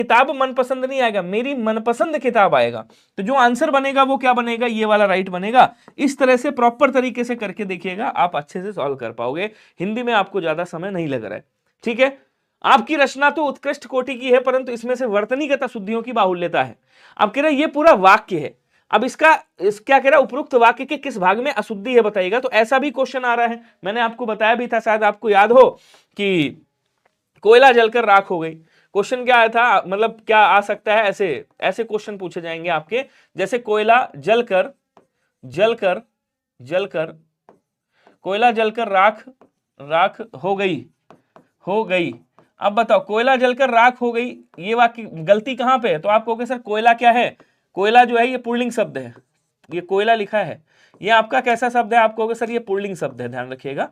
किताब मनपसंद नहीं आएगा, मेरी मनपसंद किताब आएगा। तो जो आंसर बनेगा वो क्या बनेगा, ये वाला राइट बनेगा। इस तरह से प्रॉपर तरीके से करके देखिएगा, आप अच्छे से सॉल्व कर पाओगे। हिंदी में आपको ज्यादा समय नहीं लग रहा है, ठीक है। आपकी रचना तो उत्कृष्ट कोटि की है, परंतु इसमें से वर्तनीगत अशुद्धियों की बाहुल्यता है। अब कह रहे ये पूरा वाक्य है, अब इसका क्या कह रहा है, उपरोक्त वाक्य के किस भाग में अशुद्धि है बताइएगा। तो ऐसा भी क्वेश्चन आ रहा है, मैंने आपको बताया भी था, शायद आपको याद हो कि कोयला जलकर राख हो गई। क्वेश्चन क्या आया था, मतलब क्या आ सकता है, ऐसे ऐसे क्वेश्चन पूछे जाएंगे आपके, जैसे कोयला जलकर जलकर जलकर कोयला जलकर राख राख हो गई। अब बताओ, कोयला जलकर राख हो गई, ये वाक्य गलती कहां पे है? तो आप कहोगे सर कोयला क्या है, कोयला जो है ये पुल्लिंग शब्द है, ये कोयला लिखा है, ये आपका कैसा शब्द है? आप कहोगे सर ये पुल्लिंग शब्द है, ध्यान रखिएगा।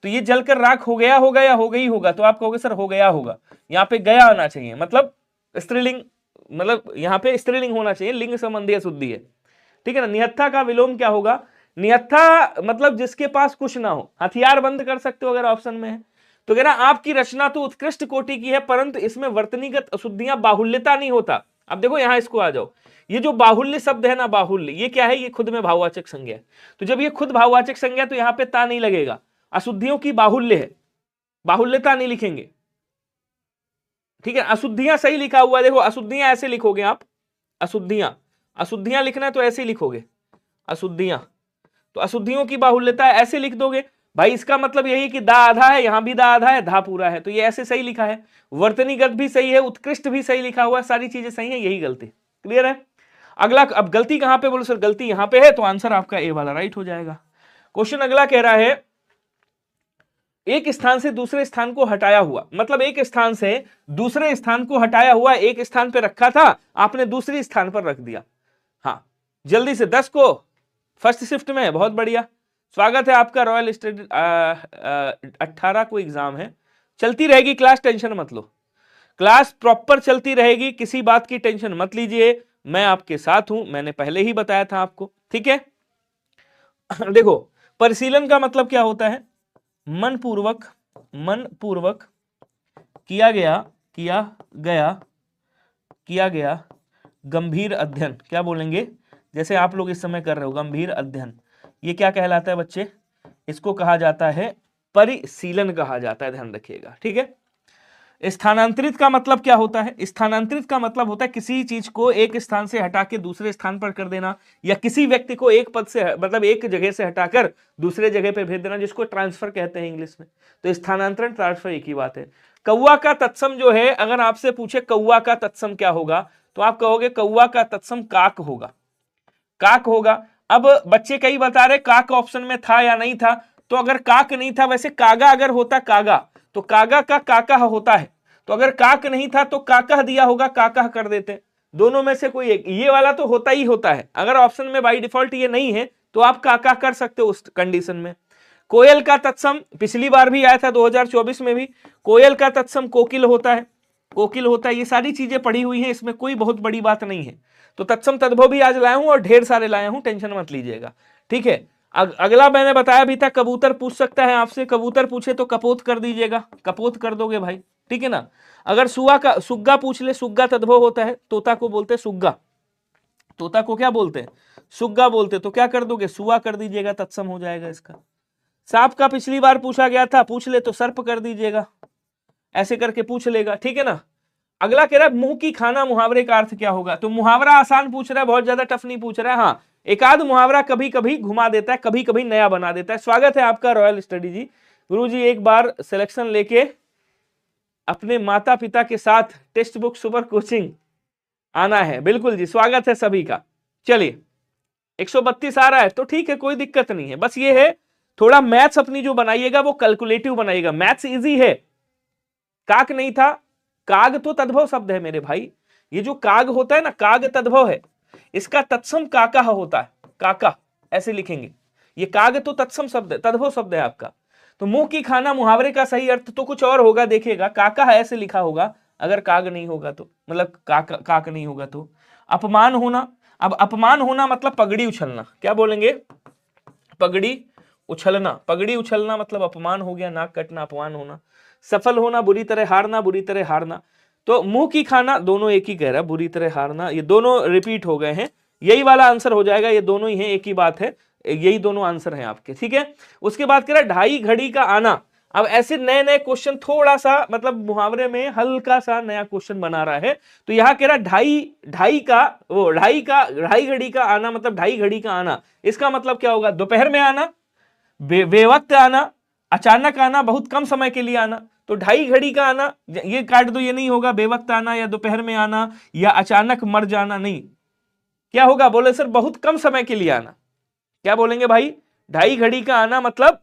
तो ये जलकर राख हो गया होगा या हो गई होगा? तो आप कहोगे सर हो गया होगा, यहाँ पे गया होना चाहिए, मतलब स्त्रीलिंग, मतलब यहाँ पे स्त्रीलिंग होना चाहिए, लिंग संबंधी अशुद्धि है, ठीक है ना। निहत्था का विलोम क्या होगा? निहत्था मतलब जिसके पास कुछ ना हो, हथियार बंद कर सकते हो अगर ऑप्शन में है। तो कह रहा आपकी रचना तो उत्कृष्ट कोटि की है, परंतु इसमें वर्तनीगत अशुद्धियां, बाहुल्यता नहीं होता। अब देखो यहां इसको आ जाओ, ये जो बाहुल्य शब्द है ना, बाहुल्य, ये क्या है? ये खुद में भाववाचक संज्ञा है। तो जब ये खुद भाववाचक संज्ञा, तो यहाँ पे ता नहीं लगेगा, अशुद्धियों की बाहुल्य है, बाहुल्यता नहीं लिखेंगे, ठीक है। अशुद्धियां सही लिखा हुआ है, देखो अशुद्धियां ऐसे लिखोगे आप, अशुद्धियां, अशुद्धियां लिखना है तो ऐसे ही लिखोगे, अशुद्धियां, तो अशुद्धियों की बाहुल्यता ऐसे लिख दोगे भाई। इसका मतलब यही कि दा आधा है, यहां भी दा आधा है, धा पूरा है, तो ये ऐसे सही लिखा है। वर्तनीगत भी सही है, उत्कृष्ट भी सही लिखा हुआ है, सारी चीजें सही है, यही गलती। क्लियर है? अगला, अब गलती कहां पे? बोलो सर गलती यहां पे है, तो आंसर आपका ए वाला राइट हो जाएगा। क्वेश्चन अगला कह रहा है, एक स्थान से दूसरे स्थान को हटाया हुआ, मतलब एक स्थान से दूसरे स्थान को हटाया हुआ, एक स्थान पे रखा था आपने, दूसरी स्थान पर रख दिया। हाँ जल्दी से 10 को फर्स्ट शिफ्ट में, बहुत बढ़िया, स्वागत है आपका रॉयल स्टडी। 18 को एग्जाम है, चलती रहेगी क्लास, टेंशन मत लो, क्लास प्रॉपर चलती रहेगी, किसी बात की टेंशन मत लीजिए, मैं आपके साथ हूं, मैंने पहले ही बताया था आपको, ठीक है। देखो परिशीलन का मतलब क्या होता है? मन पूर्वक किया गया गंभीर अध्ययन, क्या बोलेंगे? जैसे आप लोग इस समय कर रहे हो गंभीर अध्ययन, ये क्या कहलाता है बच्चे? इसको कहा जाता है परिशीलन कहा जाता है, ध्यान रखिएगा, ठीक है। स्थानांतरित का मतलब क्या होता है? स्थानांतरित का मतलब होता है किसी चीज को एक स्थान से हटा के दूसरे स्थान पर कर देना, या किसी व्यक्ति को एक पद से, मतलब एक जगह से हटाकर दूसरे जगह पे भेज देना, जिसको ट्रांसफर कहते हैं इंग्लिश में। तो स्थानांतरण ट्रांसफर एक ही बात है। कौवा का तत्सम जो है, अगर आपसे पूछे कौवा का तत्सम क्या होगा, तो आप कहोगे कौवा का तत्सम काक होगा, काक होगा। अब बच्चे कई बता रहे काक ऑप्शन में था या नहीं था, तो अगर काक नहीं था, वैसे कागा अगर होता, कागा, तो कागा का काका होता है, तो अगर काक नहीं था तो काका दिया होगा, काका कर देते, दोनों में से कोई एक, ये वाला तो होता ही होता है। अगर ऑप्शन में बाय डिफॉल्ट ये नहीं है तो आप काका कर सकते हो उस कंडीशन में। कोयल का तत्सम पिछली बार भी आया था, 2024 में भी, कोयल का तत्सम कोकिल होता है, कोकिल होता है, ये सारी चीजें पढ़ी हुई हैं, इसमें कोई बहुत बड़ी बात नहीं है। तो तत्सम तद्भव भी आज लाया हूं और ढेर सारे लाया हूं, टेंशन मत लीजिएगा, ठीक है। अगला मैंने बताया भी था, कबूतर पूछ सकता है आपसे, कबूतर पूछे तो कपोत कर दीजिएगा, कपोत कर दोगे भाई, ठीक है ना। अगर सुग्गा पूछ ले, सुग्गा तद्भव होता है, तोता को बोलते हैं सुग्गा, तोता को क्या बोलते हैं? सुग्गा बोलते, तो क्या कर दोगे? सुआ कर दीजिएगा, तत्सम हो जाएगा इसका। सांप का पिछली बार पूछा गया था, पूछ ले तो सर्प कर दीजिएगा, ऐसे करके पूछ लेगा, ठीक है ना। अगला कह रहा है मुंह की खाना मुहावरे का अर्थ क्या होगा? तो मुहावरा आसान पूछ रहा है, बहुत ज्यादा टफ नहीं पूछ रहा है। हाँ एक आध मुहावरा कभी कभी घुमा देता है, कभी कभी नया बना देता है। स्वागत है आपका रॉयल स्टडी जी। गुरु जी एक बार सिलेक्शन लेके अपने माता पिता के साथ टेक्स्ट बुक सुपर कोचिंग आना है। बिल्कुल जी, स्वागत है सभी का। चलिए 132 आ रहा है तो ठीक है, कोई दिक्कत नहीं है, बस ये है थोड़ा मैथ्स अपनी जो बनाइएगा वो कैलकुलेटिव बनाइएगा। मैथ्स इजी है, काक नहीं था, काग तो तद्भव शब्द है मेरे भाई, ये जो काग होता है ना, काग तद्भव है, इसका तत्सम काका होता है, काका ऐसे लिखेंगे, ये काग तो तत्सम शब्द है, तद्भव शब्द है आपका। तो मुंह की खाना मुहावरे का सही अर्थ तो कुछ और होगा, देखिएगा, काका है ऐसे लिखा होगा, अगर काग नहीं होगा तो, मतलब काक नहीं होगा तो। अपमान होना, अब अपमान होना मतलब पगड़ी उछलना, क्या बोलेंगे? पगड़ी उछलना, पगड़ी उछलना मतलब अपमान हो गया, नाक कटना, अपमान होना। सफल होना, बुरी तरह हारना, बुरी तरह हारना। तो मुंह की खाना दोनों एक ही कह रहा है, बुरी तरह हारना, ये दोनों रिपीट हो गए हैं, यही वाला आंसर हो जाएगा, ये दोनों ही हैं, एक ही बात है, यही दोनों आंसर हैं आपके, ठीक है। उसके बाद कह रहा है ढाई घड़ी का आना। अब ऐसे नए नए क्वेश्चन, थोड़ा सा मतलब मुहावरे में हल्का सा नया क्वेश्चन बना रहा है। तो यहां कह रहा ढाई घड़ी का आना, मतलब ढाई घड़ी का आना, इसका मतलब क्या होगा? दोपहर में आना, बेवक्त आना, अचानक आना, बहुत कम समय के लिए आना। तो ढाई घड़ी का आना, ये काट दो, ये नहीं होगा बेवक्त आना या दोपहर में आना या अचानक मर जाना, नहीं। क्या होगा? बोले सर बहुत कम समय के लिए आना। क्या बोलेंगे भाई? ढाई घड़ी का आना मतलब,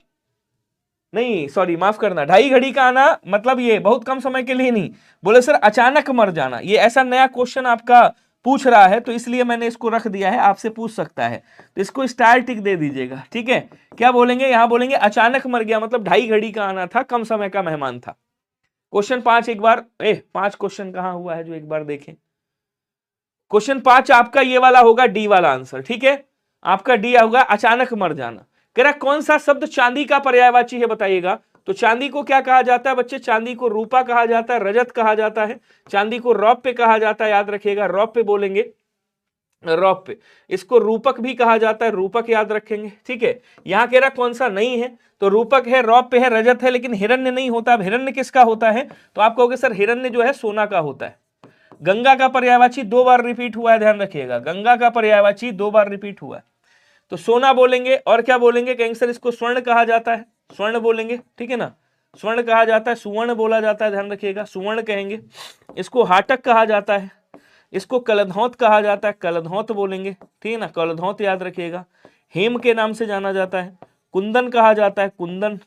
नहीं सॉरी माफ करना, ढाई घड़ी का आना मतलब ये बहुत कम समय के लिए नहीं। बोले सर अचानक मर जाना। ये ऐसा नया क्वेश्चन आपका पूछ रहा है, तो इसलिए मैंने इसको रख दिया है, आपसे पूछ सकता है, तो इसको स्टार टिक दे दीजिएगा, ठीक है। क्या बोलेंगे? यहां बोलेंगे अचानक मर गया, मतलब ढाई घड़ी का आना था, कम समय का मेहमान था। क्वेश्चन 5 एक बार, 5 क्वेश्चन कहां हुआ है जो एक बार देखें। क्वेश्चन 5 आपका ये वाला होगा, डी वाला आंसर, ठीक है। आपका डी होगा अचानक मर जाना। कह रहा कौन सा शब्द चांदी का पर्यायवाची है बताइएगा। तो चांदी को क्या कहा जाता है बच्चे? चांदी को रूपा कहा जाता है, रजत कहा जाता है, चांदी को रौप्य कहा जाता है, याद रखिएगा, रौप्य बोलेंगे, रौप्य। इसको रूपक भी कहा जाता है, रूपक याद रखेंगे, ठीक है। यहां कह रहा कौन सा नहीं है, तो रूपक है, रौप्य है, रजत है, लेकिन हिरण्य नहीं होता। अब हिरण्य किसका होता है? तो आप कहोगे सर हिरण्य जो है सोना का होता है। गंगा का पर्यायवाची 2 बार रिपीट हुआ है, ध्यान रखिएगा, गंगा का पर्यायवाची 2 बार रिपीट हुआ है। तो सोना बोलेंगे, और क्या बोलेंगे? कहेंगे सर इसको स्वर्ण कहा जाता है, स्वर्ण बोलेंगे, ठीक है ना, स्वर्ण कहा जाता है, सुवर्ण बोला जाता है, ध्यान रखिएगा, सुवर्ण कहेंगे। इसको हाटक कहा जाता है, इसको कलधौत कहा जाता है, कलधौत बोलेंगे, ठीक है ना, कलधौत याद रखिएगा। हेम के नाम से जाना जाता है, कुंदन कहा जाता है, कुंदन,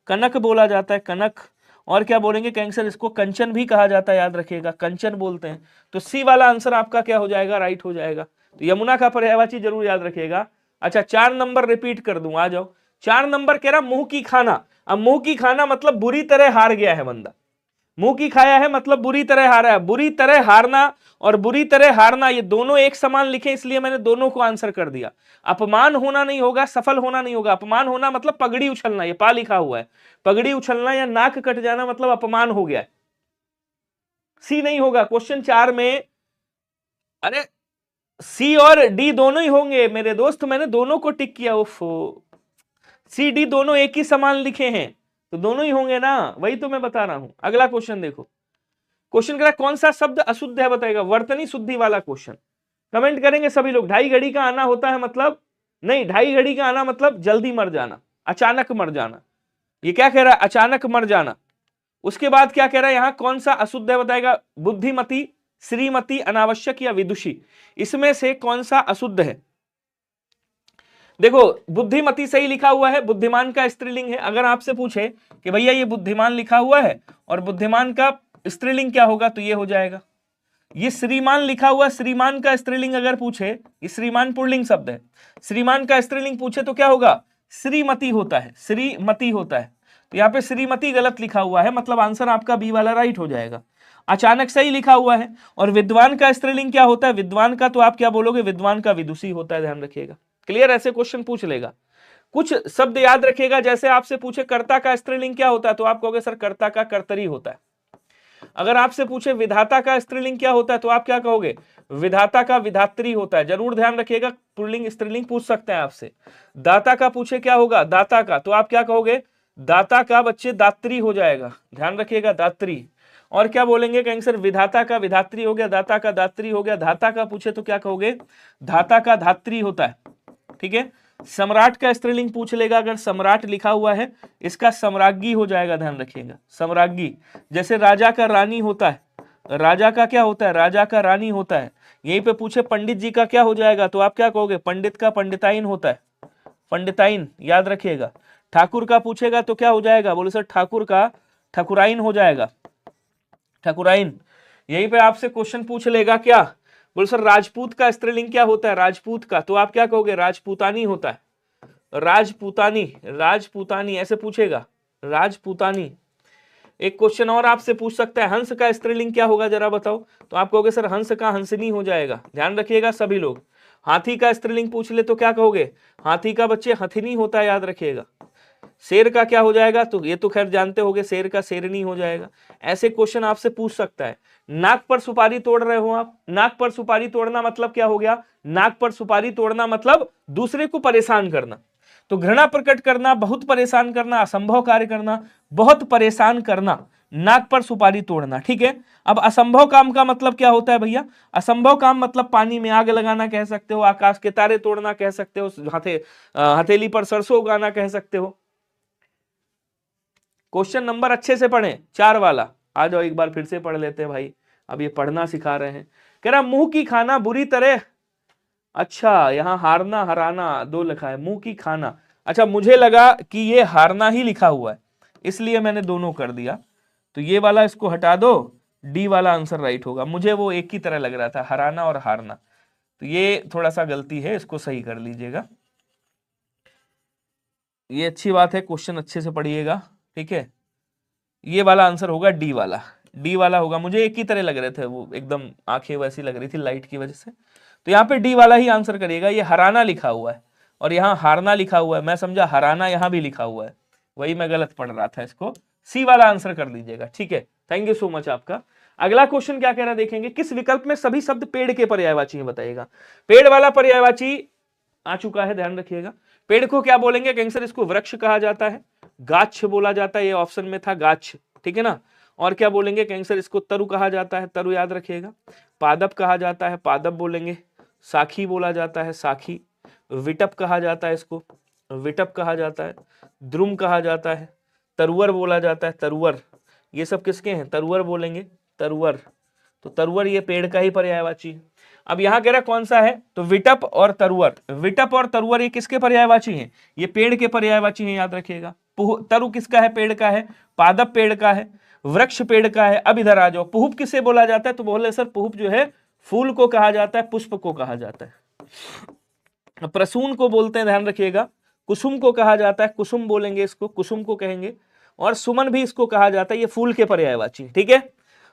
कनक बोला जाता है, कनक, और क्या बोलेंगे? कहेंगे सर इसको कंचन भी कहा जाता है, याद रखिएगा, कंचन बोलते हैं। तो सी वाला आंसर आपका क्या हो जाएगा? राइट हो जाएगा। तो यमुना का पर्यायवाची जरूर याद रखिएगा। अच्छा 4 नंबर रिपीट कर दूं, आ जाओ। 4 नंबर कह रहा मुंह की खाना। अब मुंह की खाना मतलब बुरी तरह हार गया है बंदा, मुंह की खाया है मतलब बुरी तरह हारा है। बुरी तरह हारना और बुरी तरह हारना ये दोनों एक समान लिखे, इसलिए मैंने दोनों को आंसर कर दिया। अपमान होना नहीं होगा, सफल होना नहीं होगा। अपमान होना मतलब पगड़ी उछलना, ये पा लिखा हुआ है, पगड़ी उछलना या नाक कट जाना मतलब अपमान हो गया। सी नहीं होगा क्वेश्चन 4 में। अरे सी और डी दोनों ही होंगे मेरे दोस्त, मैंने दोनों को टिक किया। उफ, सी डी दोनों एक ही समान लिखे हैं, तो दोनों ही होंगे ना, वही तो मैं बता रहा हूं। अगला क्वेश्चन देखो, क्वेश्चन कह रहा कौन सा शब्द अशुद्ध है बताएगा। वर्तनी शुद्धि वाला क्वेश्चन। कमेंट करेंगे सभी लोग। ढाई घड़ी का आना होता है मतलब, नहीं, ढाई घड़ी का आना मतलब जल्दी मर जाना, अचानक मर जाना। ये क्या कह रहा है? अचानक मर जाना। उसके बाद क्या कह रहा है यहां, कौन सा अशुद्ध है बताएगा। बुद्धिमती, श्रीमती, अनावश्यक या विदुषी, इसमें से कौन सा अशुद्ध है? देखो बुद्धिमती सही लिखा हुआ है, बुद्धिमान का स्त्रीलिंग है। अगर आपसे पूछे कि भैया ये बुद्धिमान लिखा हुआ है और बुद्धिमान का स्त्रीलिंग क्या होगा, तो ये हो जाएगा। ये श्रीमान लिखा हुआ, श्रीमान का स्त्रीलिंग अगर पूछे, ये श्रीमान पुल्लिंग शब्द है, श्रीमान का स्त्रीलिंग पूछे तो क्या होगा? श्रीमती होता है, श्रीमती होता है। तो यहाँ पे श्रीमती गलत लिखा हुआ है, मतलब आंसर आपका बी वाला राइट हो जाएगा। अचानक सही लिखा हुआ है। और विद्वान का स्त्रीलिंग क्या होता है? विद्वान का तो आप क्या बोलोगे? विद्वान का विदुषी होता है, ध्यान रखिएगा। क्लियर? ऐसे क्वेश्चन पूछ लेगा। कुछ शब्द याद रखिएगा, जैसे आपसे पूछे कर्ता का स्त्रीलिंग क्या होता है, तो आप कहोगे सर कर्ता का कर्तरी होता है। अगर आपसे पूछे विधाता का स्त्रीलिंग क्या होता है, तो आप क्या कहोगे? विधाता का विधात्री होता है। जरूर ध्यान रखिएगा, पुल्लिंग स्त्रीलिंग पूछ सकते हैं आपसे। दाता का पूछे क्या होगा? दाता का, तो आप क्या कहोगे? दाता का बच्चे दात्री हो जाएगा, ध्यान रखिएगा, दात्री। और क्या बोलेंगे? कहेंगे सर विधाता का विधात्री हो गया, दाता का दात्री हो गया। धाता का पूछे तो क्या कहोगे? धाता का धात्री होता है, ठीक है। सम्राट का स्त्रीलिंग पूछ लेगा, अगर सम्राट लिखा हुआ है, इसका सम्राज्ञी हो जाएगा, ध्यान रखिएगा, सम्राज्ञी। जैसे राजा का रानी होता है, राजा का क्या होता है? राजा का रानी होता है। यहीं पे पूछे पंडित जी का क्या हो जाएगा, तो आप क्या कहोगे? पंडित का पंडिताइन होता है, पंडिताइन, याद रखिएगा। ठाकुर का पूछेगा तो क्या हो जाएगा? बोले सर ठाकुर का ठकुराइन हो जाएगा, ठकुराइन। यहीं पे आपसे क्वेश्चन पूछ लेगा क्या? बोले सर राजपूत का स्त्रीलिंग क्या होता है? राजपूत का, तो आप क्या कहोगे? राजपूतानी होता है, राजपूतानी, राजपूतानी ऐसे पूछेगा, राजपूतानी। एक क्वेश्चन और आपसे पूछ सकता है, हंस का स्त्रीलिंग क्या होगा जरा बताओ, तो आप कहोगे सर हंस का हंसनी हो जाएगा, ध्यान रखिएगा सभी लोग। हाथी का स्त्रीलिंग पूछ ले तो क्या कहोगे? हाथी का बच्चे हथिनी होता है, याद रखिएगा। शेर का क्या हो जाएगा, तो ये तो खैर जानते होगे, शेर का शेरनी हो जाएगा। ऐसे क्वेश्चन आपसे पूछ सकता है। नाक पर सुपारी तोड़ रहे हो आप, नाक पर सुपारी तोड़ना मतलब क्या हो गया, नाक पर सुपारी तोड़ना मतलब दूसरे को परेशान करना। तो घृणा प्रकट करना, बहुत परेशान करना, असंभव कार्य करना, बहुत परेशान करना, नाक पर सुपारी तोड़ना। ठीक है, अब असंभव काम का मतलब क्या होता है भैया, असंभव काम मतलब पानी में आग लगाना कह सकते हो, आकाश के तारे तोड़ना कह सकते हो, हथेली पर सरसों उगाना कह सकते हो। क्वेश्चन नंबर अच्छे से पढ़ें, 4 वाला। आ जाओ एक बार फिर से पढ़ लेते हैं भाई, अब ये पढ़ना सिखा रहे हैं। कह रहा मुंह की खाना बुरी तरह, अच्छा यहां हारना हराना 2 लिखा है, मुंह की खाना। अच्छा मुझे लगा कि ये हारना ही लिखा हुआ है, इसलिए मैंने दोनों कर दिया। तो ये वाला इसको हटा दो, डी वाला आंसर राइट होगा। मुझे वो एक ही तरह लग रहा था, हराना और हारना। तो ये थोड़ा सा गलती है, इसको सही कर लीजिएगा। ये अच्छी बात है, क्वेश्चन अच्छे से पढ़िएगा। ठीक है, ये वाला आंसर होगा डी वाला, डी वाला होगा। मुझे एक ही तरह लग रहे थे, वो एकदम आंखें वैसी लग रही थी लाइट की वजह से। तो यहाँ पे डी वाला ही आंसर करिएगा। ये हराना लिखा हुआ है और यहाँ हारना लिखा हुआ है, मैं समझा हराना यहाँ भी लिखा हुआ है, वही मैं गलत पढ़ रहा था। इसको सी वाला आंसर कर दीजिएगा। ठीक है, थैंक यू सो मच आपका। अगला क्वेश्चन क्या कह रहा है देखेंगे, किस विकल्प में सभी शब्द पेड़ के पर्यायवाची हैं बताइएगा। पेड़ वाला पर्यायवाची आ चुका है, ध्यान रखिएगा। पेड़ को क्या बोलेंगे कैंसर, इसको वृक्ष कहा जाता है, गाछ बोला जाता है, ये ऑप्शन में था गाछ। ठीक है ना, और क्या बोलेंगे कैंसर, इसको तरु कहा जाता है, तरु याद रखिएगा। पादप कहा जाता है, पादप बोलेंगे। साखी बोला जाता है, साखी। विटप कहा जाता है, इसको विटप कहा जाता है। द्रुम कहा जाता है, तरुवर बोला जाता है, तरुवर। ये सब किसके हैं, तरुवर बोलेंगे, तरुवर। तो तरुवर ये पेड़ का ही पर्यायवाची है। अब यहां कह रहा कौन सा है, तो विटप और तरुवर। विटप और तरुवर ये किसके पर्यायवाची हैं, ये पेड़ के पर्यायवाची हैं, याद रखिएगा। तरु किसका है, पेड़ का है। पादप पेड़ का है, वृक्ष पेड़ का है। अब इधर आ जाओ, पुहुप किसे बोला जाता है, तो बोले सर पुहुप जो है फूल को कहा जाता है, पुष्प को कहा जाता है। प्रसून को बोलते हैं, ध्यान रखिएगा। कुसुम को कहा जाता है, कुसुम बोलेंगे इसको, कुसुम को कहेंगे। और सुमन भी इसको कहा जाता है, ये फूल के पर्यायवाची। ठीक है,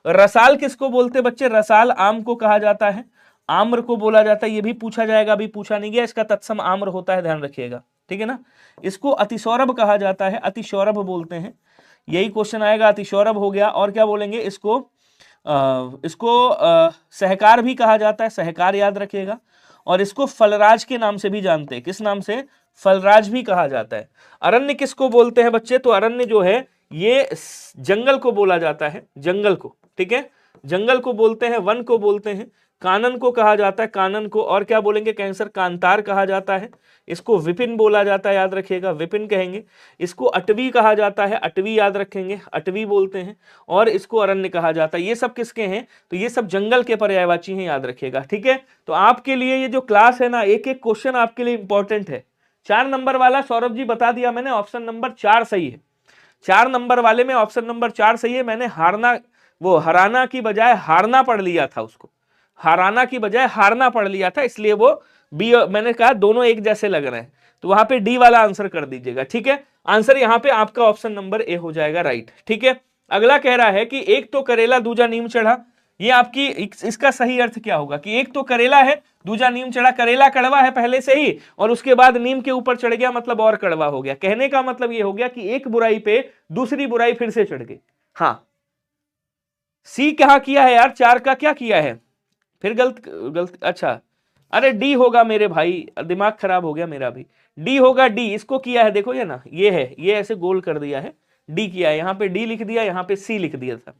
रसाल किसको बोलते हैं बच्चे, रसाल आम को कहा जाता है, आम्र को बोला जाता है। ये भी पूछा जाएगा, अभी पूछा नहीं गया, इसका तत्सम आम्र होता है, ध्यान रखिएगा। ठीक है ना, इसको अतिसौरभ कहा जाता है, अतिसौरभ बोलते हैं, यही क्वेश्चन आएगा। अतिसौरभ हो गया, और क्या बोलेंगे इसको, सहकार भी कहा जाता है, सहकार याद रखिएगा। और इसको फलराज के नाम से भी जानते हैं, किस नाम से, फलराज भी कहा जाता है। अरण्य किसको बोलते हैं बच्चे, तो अरण्य जो है ये जंगल को बोला जाता है, जंगल को। ठीक है, जंगल को बोलते हैं, वन को बोलते हैं। कानन को कहा जाता है, कानन को। और क्या बोलेंगे कैंसर, कांतार कहा जाता है। इसको विपिन बोला जाता है, याद रखिएगा, विपिन कहेंगे। इसको अटवी कहा जाता है, अटवी याद रखेंगे, अटवी बोलते हैं। और इसको अरण्य कहा जाता है। ये सब किसके हैं, तो ये सब जंगल के पर्यायवाची हैं, याद रखिएगा। ठीक है, तो आपके लिए ये जो क्लास है ना, एक एक क्वेश्चन आपके लिए इंपॉर्टेंट है। 4 नंबर वाला सौरभ जी बता दिया मैंने, ऑप्शन नंबर 4 सही है। 4 नंबर वाले में ऑप्शन नंबर 4 सही है। मैंने हारना, वो हराना की बजाय हारना पढ़ लिया था, उसको हराना की बजाय हारना पढ़ लिया था, इसलिए वो बी, मैंने कहा दोनों एक जैसे लग रहे हैं, तो वहां पे डी वाला आंसर कर दीजिएगा। ठीक है, आंसर यहां पे आपका ऑप्शन नंबर ए हो जाएगा राइट। ठीक है, अगला कह रहा है कि एक तो करेला दूजा नीम चढ़ा। ये आपकी इसका सही अर्थ क्या होगा, कि एक तो करेला है दूजा नीम चढ़ा। करेला कड़वा है पहले से ही, और उसके बाद नीम के ऊपर चढ़ गया, मतलब और कड़वा हो गया। कहने का मतलब ये हो गया कि एक बुराई पे दूसरी बुराई फिर से चढ़ गई। हाँ, सी क्या किया है यार, 4 का क्या किया है, फिर गलत। अच्छा, अरे डी होगा मेरे भाई, दिमाग खराब हो गया मेरा भी। डी होगा, डी इसको किया है, देखो ये ना, ये है, ये ऐसे गोल कर दिया है, डी किया है। यहां पे डी लिख दिया, यहां पे सी लिख दिया था।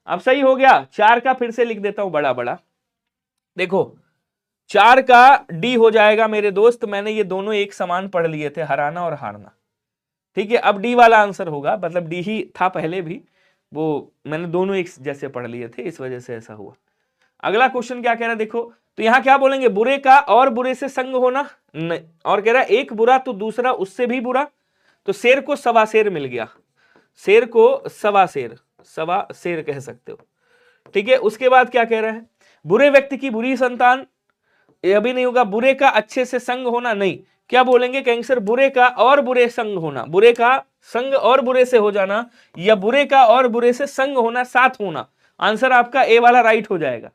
अब सही हो गया। 4 का फिर से लिख देता हूं बड़ा बड़ा, देखो 4 का डी हो जाएगा मेरे दोस्त। मैंने ये दोनों एक समान पढ़ लिए थे, हराना और हारना। ठीक है, अब डी वाला आंसर होगा, मतलब डी ही था पहले भी, वो मैंने दोनों एक जैसे पढ़ लिए थे, इस वजह से ऐसा हुआ। अगला क्वेश्चन क्या कह रहा है देखो, तो यहां क्या बोलेंगे, बुरे का और बुरे से संग होना नहीं। और कह रहा है एक बुरा तो दूसरा उससे भी बुरा। तो शेर को सवा शेर मिल गया, शेर को सवा शेर कह सकते हो। ठीक है, उसके बाद क्या कह रहा है, बुरे व्यक्ति की बुरी संतान, ये अभी नहीं होगा। बुरे का अच्छे से संग होना नहीं, क्या बोलेंगे कैंसर, बुरे का और बुरे संग होना, बुरे का संग और बुरे से हो जाना, या बुरे का और बुरे से संग होना, साथ होना। आंसर आपका ए वाला राइट हो जाएगा।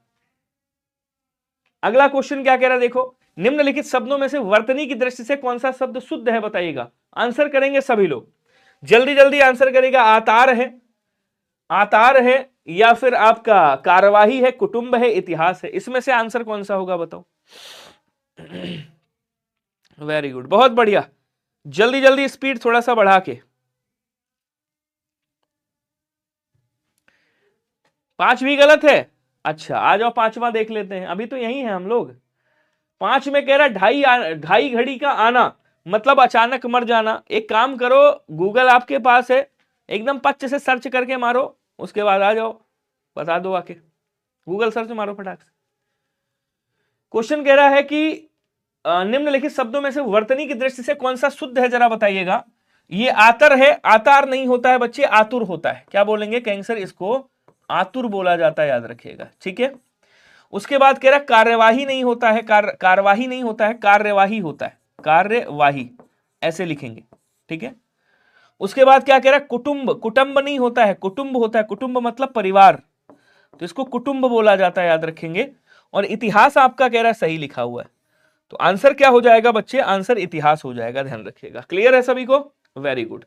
अगला क्वेश्चन क्या कह रहा है देखो, निम्नलिखित शब्दों में से वर्तनी की दृष्टि से कौन सा शब्द शुद्ध है बताइएगा। आंसर करेंगे सभी लोग। जल्दी जल्दी आंसर करेगा। आतार है या फिर आपका कार्यवाही है, कुटुंब है, इतिहास है, इसमें से आंसर कौन सा होगा बताओ। वेरी गुड, बहुत बढ़िया। जल्दी जल्दी स्पीड थोड़ा सा बढ़ा के। 5 भी गलत है। अच्छा आ जाओ, 5वां देख लेते हैं, अभी तो यही है हम लोग। 5 में कह रहा ढाई घड़ी का आना मतलब अचानक मर जाना। एक काम करो, गूगल आपके पास है, एकदम पच्च से सर्च करके मारो, उसके बाद आ जाओ, बता दो आके। गूगल सर्च मारो फटाक से। क्वेश्चन कह रहा है कि निम्नलिखित शब्दों में से वर्तनी की दृष्टि से कौन सा शुद्ध है, जरा बताइएगा। ये आतर है, आतार नहीं होता है बच्चे, आतुर होता है। क्या बोलेंगे कैंसर, इसको आतुर बोला जाता है, याद रखिएगा, ठीक है। उसके बाद कह रहा कार्यवाही नहीं होता है, कार्यवाही नहीं होता है, कार्यवाही होता है, कार्यवाही ऐसे लिखेंगे, ठीक है। उसके बाद क्या कह रहा है, कुटुंब नहीं होता है, कुटुंब होता है, कुटुंब मतलब परिवार, तो इसको कुटुंब बोला जाता है, याद रखेंगे। और इतिहास आपका कह रहा है सही लिखा हुआ है, तो आंसर क्या हो जाएगा बच्चे, आंसर इतिहास हो जाएगा, ध्यान रखिएगा। क्लियर है सभी को, वेरी गुड।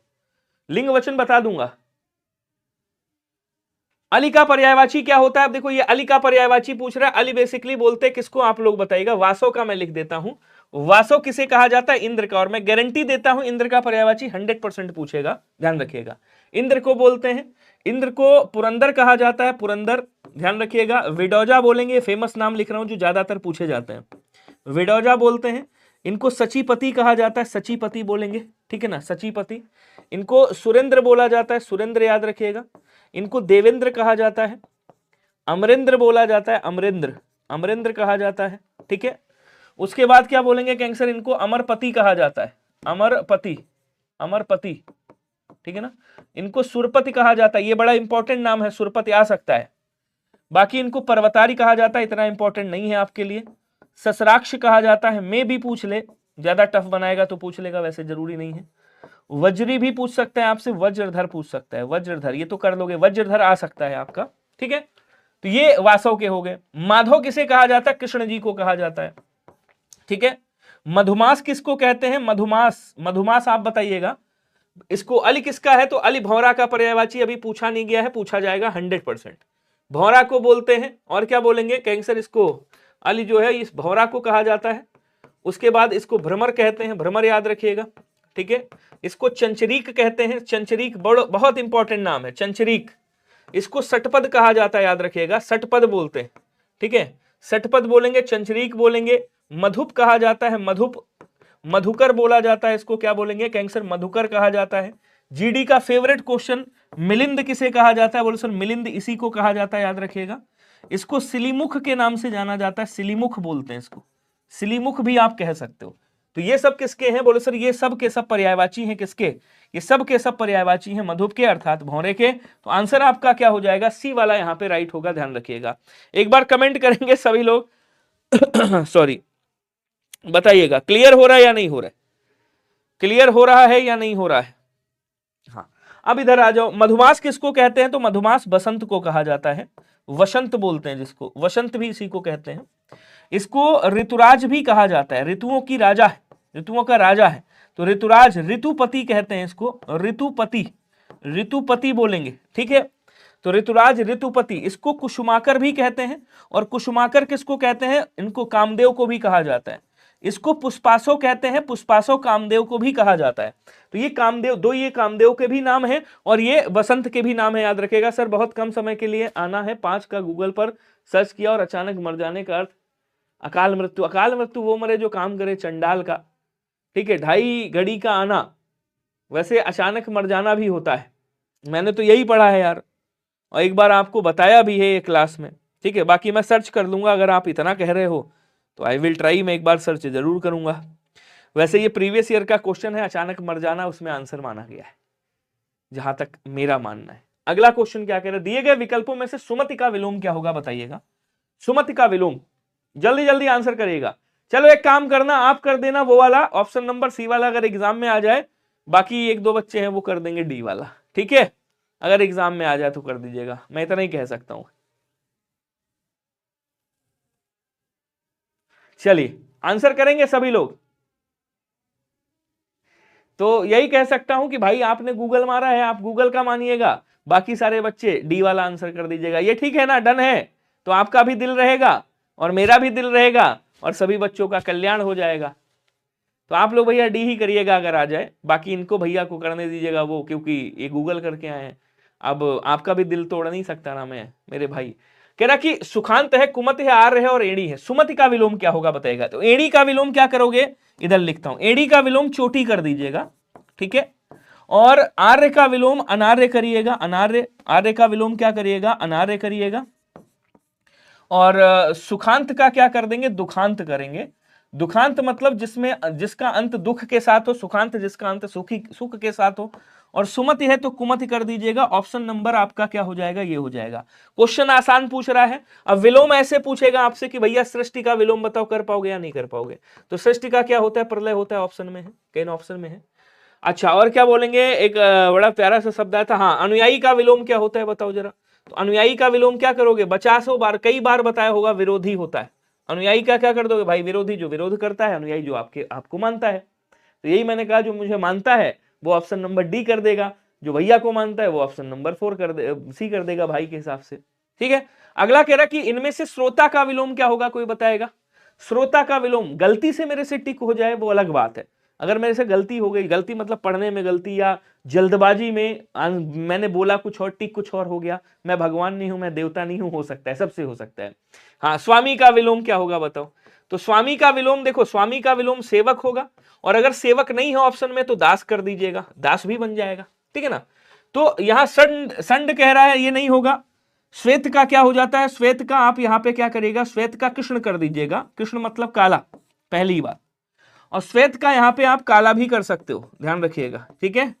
लिंग वचन बता दूंगा। अली का पर्यायवाची क्या होता है, अब देखो ये अली का पर्यायवाची पूछ रहा है। अली बेसिकली बोलते हैं किसको, आप लोग बताइएगा। वासो का मैं लिख देता हूं, वासो किसे कहा जाता है, इंद्र का। और मैं गारंटी देता हूं इंद्र का पर्यायवाची 100% पूछेगा, ध्यान रखिएगा। इंद्र को बोलते हैं, इंद्र को पुरंदर कहा जाता है, पुरंदर, ध्यान रखिएगा। विडोजा बोलेंगे, फेमस नाम लिख रहा हूं जो ज्यादातर पूछे जाते हैं, विडोजा बोलते हैं। इनको सचीपति कहा जाता है, सचीपति बोलेंगे, ठीक है ना, सचीपति। इनको सुरेंद्र बोला जाता है, सुरेंद्र याद रखिएगा। इनको देवेंद्र कहा जाता है, अमरेंद्र बोला जाता है, अमरेंद्र, अमरेंद्र कहा जाता है, ठीक है। उसके बाद क्या बोलेंगे कैंसर, इनको अमरपति कहा जाता है, अमरपति, अमरपति, ठीक है ना। इनको सुरपति कहा जाता है, ये बड़ा इंपॉर्टेंट नाम है, सुरपति आ सकता है। बाकी इनको पर्वतारी कहा जाता है, इतना इंपॉर्टेंट नहीं है आपके लिए। ससराक्ष कहा जाता है, मैं भी पूछ ले, ज्यादा टफ बनाएगा तो पूछ लेगा, वैसे जरूरी नहीं है। वज्री भी पूछ सकते हैं आपसे, वज्रधर पूछ सकता है, वज्रधर ये तो कर लोगे, वज्रधर आ सकता है आपका, ठीक है। तो ये वासव के हो गए। माधव किसे कहा जाता है, कृष्ण जी को कहा जाता है, ठीक है। मधुमास किसको कहते हैं, मधुमास, मधुमास आप बताइएगा। इसको अली किसका है, तो अली भौरा का पर्यायवाची, अभी पूछा नहीं गया है, पूछा जाएगा 100%। भौरा को बोलते हैं, और क्या बोलेंगे कैंसर, इसको अली जो है इस भौरा को कहा जाता है। उसके बाद इसको भ्रमर कहते हैं, भ्रमर याद रखिएगा, ठीक है। इसको चंचरीक कहते हैं, चंचरीक बहुत इंपॉर्टेंट नाम है, चंचरीक। इसको सटपद कहा जाता है, याद रखिएगा, सटपद बोलते हैं, ठीक है। सटपद बोलेंगे, चंचरीक बोलेंगे। मधुप कहा जाता है, मधुप, मधुकर बोला जाता है, इसको क्या बोलेंगे कैंसर, मधुकर कहा जाता है। जीडी का फेवरेट क्वेश्चन, मिलिंद किसे कहा जाता है, बोलो सर मिलिंद इसी को कहा जाता है, याद रखिएगा। इसको सिलीमुख के नाम से जाना जाता है, सिलीमुख बोलते हैं इसको, सिलीमुख भी आप कह सकते हो। तो ये सब किसके हैं, बोले सर ये सब के सब पर्यायवाची हैं, किसके, ये सब के सब पर्यायवाची हैं मधुप के अर्थात भौरे के। तो आंसर आपका क्या हो जाएगा, सी वाला यहां पे राइट होगा, ध्यान रखिएगा। एक बार कमेंट करेंगे सभी लोग सॉरी, बताइएगा क्लियर हो रहा है या नहीं हो रहा है, क्लियर हो रहा है या नहीं हो रहा है। हाँ, अब इधर आ जाओ। मधुमास किसको कहते हैं, तो मधुमास बसंत को कहा जाता है, वसंत बोलते हैं जिसको, वसंत भी इसी को कहते हैं। इसको ऋतुराज भी कहा जाता है, ऋतुओं की राजा है, ऋतुओं का राजा है, तो ऋतुराज, ऋतुपति कहते हैं इसको, ऋतुपति, ऋतुपति बोलेंगे, ठीक है। तो ऋतुराज, ऋतुपति। इसको कुसुमाकर भी कहते हैं, और कुसुमाकर किसको कहते हैं, इनको कामदेव को भी कहा जाता है। इसको पुष्पासो कहते हैं, पुष्पासो कामदेव को भी कहा जाता है। तो ये कामदेव, दो ये कामदेव के भी नाम है, और ये बसंत के भी नाम है, याद रखेगा। सर बहुत कम समय के लिए आना है, 5 का गूगल पर सर्च किया, और अचानक मर जाने का अर्थ अकाल मृत्यु। अकाल मृत्यु वो मरे जो काम करे चंडाल का, ठीक है। ढाई घड़ी का आना, वैसे अचानक मर जाना भी होता है, मैंने तो यही पढ़ा है यार, और एक बार आपको बताया भी है ये क्लास में, ठीक है। बाकी मैं सर्च कर लूंगा, अगर आप इतना कह रहे हो तो आई विल ट्राई, मैं एक बार सर्च जरूर करूंगा। वैसे ये प्रीवियस ईयर का क्वेश्चन है, अचानक मर जाना उसमें आंसर माना गया है, जहां तक मेरा मानना है। अगला क्वेश्चन क्या कह रहे हैं, दिए गए विकल्पों में से सुमति का विलोम क्या होगा, बताइएगा। सुमति का विलोम, जल्दी जल्दी आंसर करिएगा। चलो एक काम करना, आप कर देना वो वाला ऑप्शन नंबर सी वाला, अगर एग्जाम में आ जाए। बाकी 1-2 बच्चे हैं वो कर देंगे डी वाला, ठीक है। अगर एग्जाम में आ जाए तो कर दीजिएगा, मैं इतना ही कह सकता हूं। चलिए आंसर करेंगे सभी लोग। तो यही कह सकता हूं कि भाई आपने गूगल मारा है, आप गूगल का मानिएगा, बाकी सारे बच्चे डी वाला आंसर कर दीजिएगा। ये ठीक है ना, डन है? तो आपका भी दिल रहेगा और मेरा भी दिल रहेगा और सभी बच्चों का कल्याण हो जाएगा। तो आप लोग भैया डी ही करिएगा अगर आ जाए, बाकी इनको भैया को करने दीजिएगा वो, क्योंकि ये गूगल करके आए हैं। अब आपका भी दिल तोड़ नहीं सकता ना मैं, मेरे भाई। कह रहा कि सुखांत है, कुमत है, आर्य है और एड़ी है। सुमति का विलोम क्या होगा बताएगा। तो एड़ी का विलोम क्या करोगे, इधर लिखता हूं, एड़ी का विलोम चोटी कर दीजिएगा, ठीक है। और आर्य का विलोम अनार्य करिएगा, अनार्य, आर्य का विलोम क्या करिएगा, अनार्य करिएगा। और सुखांत का क्या कर देंगे, दुखांत करेंगे। दुखांत मतलब जिसका अंत दुख के साथ हो, सुखांत जिसका अंत सुख के साथ हो। और सुमति है तो कुमति कर दीजिएगा। ऑप्शन नंबर आपका क्या हो जाएगा, ये हो जाएगा। क्वेश्चन आसान पूछ रहा है। अब विलोम ऐसे पूछेगा आपसे कि भैया सृष्टि का विलोम बताओ, कर पाओगे या नहीं कर पाओगे। तो सृष्टि का क्या होता है, प्रलय होता है, ऑप्शन में है, कई ऑप्शन में है। अच्छा, और क्या बोलेंगे, एक बड़ा प्यारा सा शब्द आया था, हाँ, अनुयायी का विलोम क्या होता है बताओ जरा। तो अनुयायी का विलोम क्या करोगे, 50 बार, कई बार बताया होगा, विरोधी होता है। अनुयायी का क्या कर दोगे भाई, विरोधी, जो विरोध करता है, अनुयायी जो आपको मानता है। तो यही मैंने कहा, जो मुझे मानता है वो ऑप्शन नंबर डी कर देगा, जो भैया को मानता है वो ऑप्शन नंबर 4 सी कर देगा भाई के हिसाब से, ठीक है। अगला कह रहा कि इनमें से श्रोता का विलोम क्या होगा, कोई बताएगा। श्रोता का विलोम, गलती से मेरे से टिक हो जाए वो अलग बात है। अगर मेरे से गलती हो गई, गलती मतलब पढ़ने में गलती या जल्दबाजी में मैंने बोला कुछ और, टिक कुछ और हो गया, मैं भगवान नहीं हूं, मैं देवता नहीं हूं, हो सकता है, सबसे हो सकता है। हाँ, स्वामी का विलोम क्या होगा बताओ। तो स्वामी का विलोम, देखो स्वामी का विलोम सेवक होगा, और अगर सेवक नहीं है ऑप्शन में तो दास कर दीजिएगा, दास भी बन जाएगा, ठीक है ना। तो यहां संड कह रहा है, ये नहीं होगा। श्वेत का क्या हो जाता है, श्वेत का आप यहां पे क्या करिएगा, श्वेत का कृष्ण कर दीजिएगा, कृष्ण मतलब काला, पहली बात। और श्वेत का यहां पे आप काला भी कर सकते हो, ध्यान रखिएगा, ठीक है।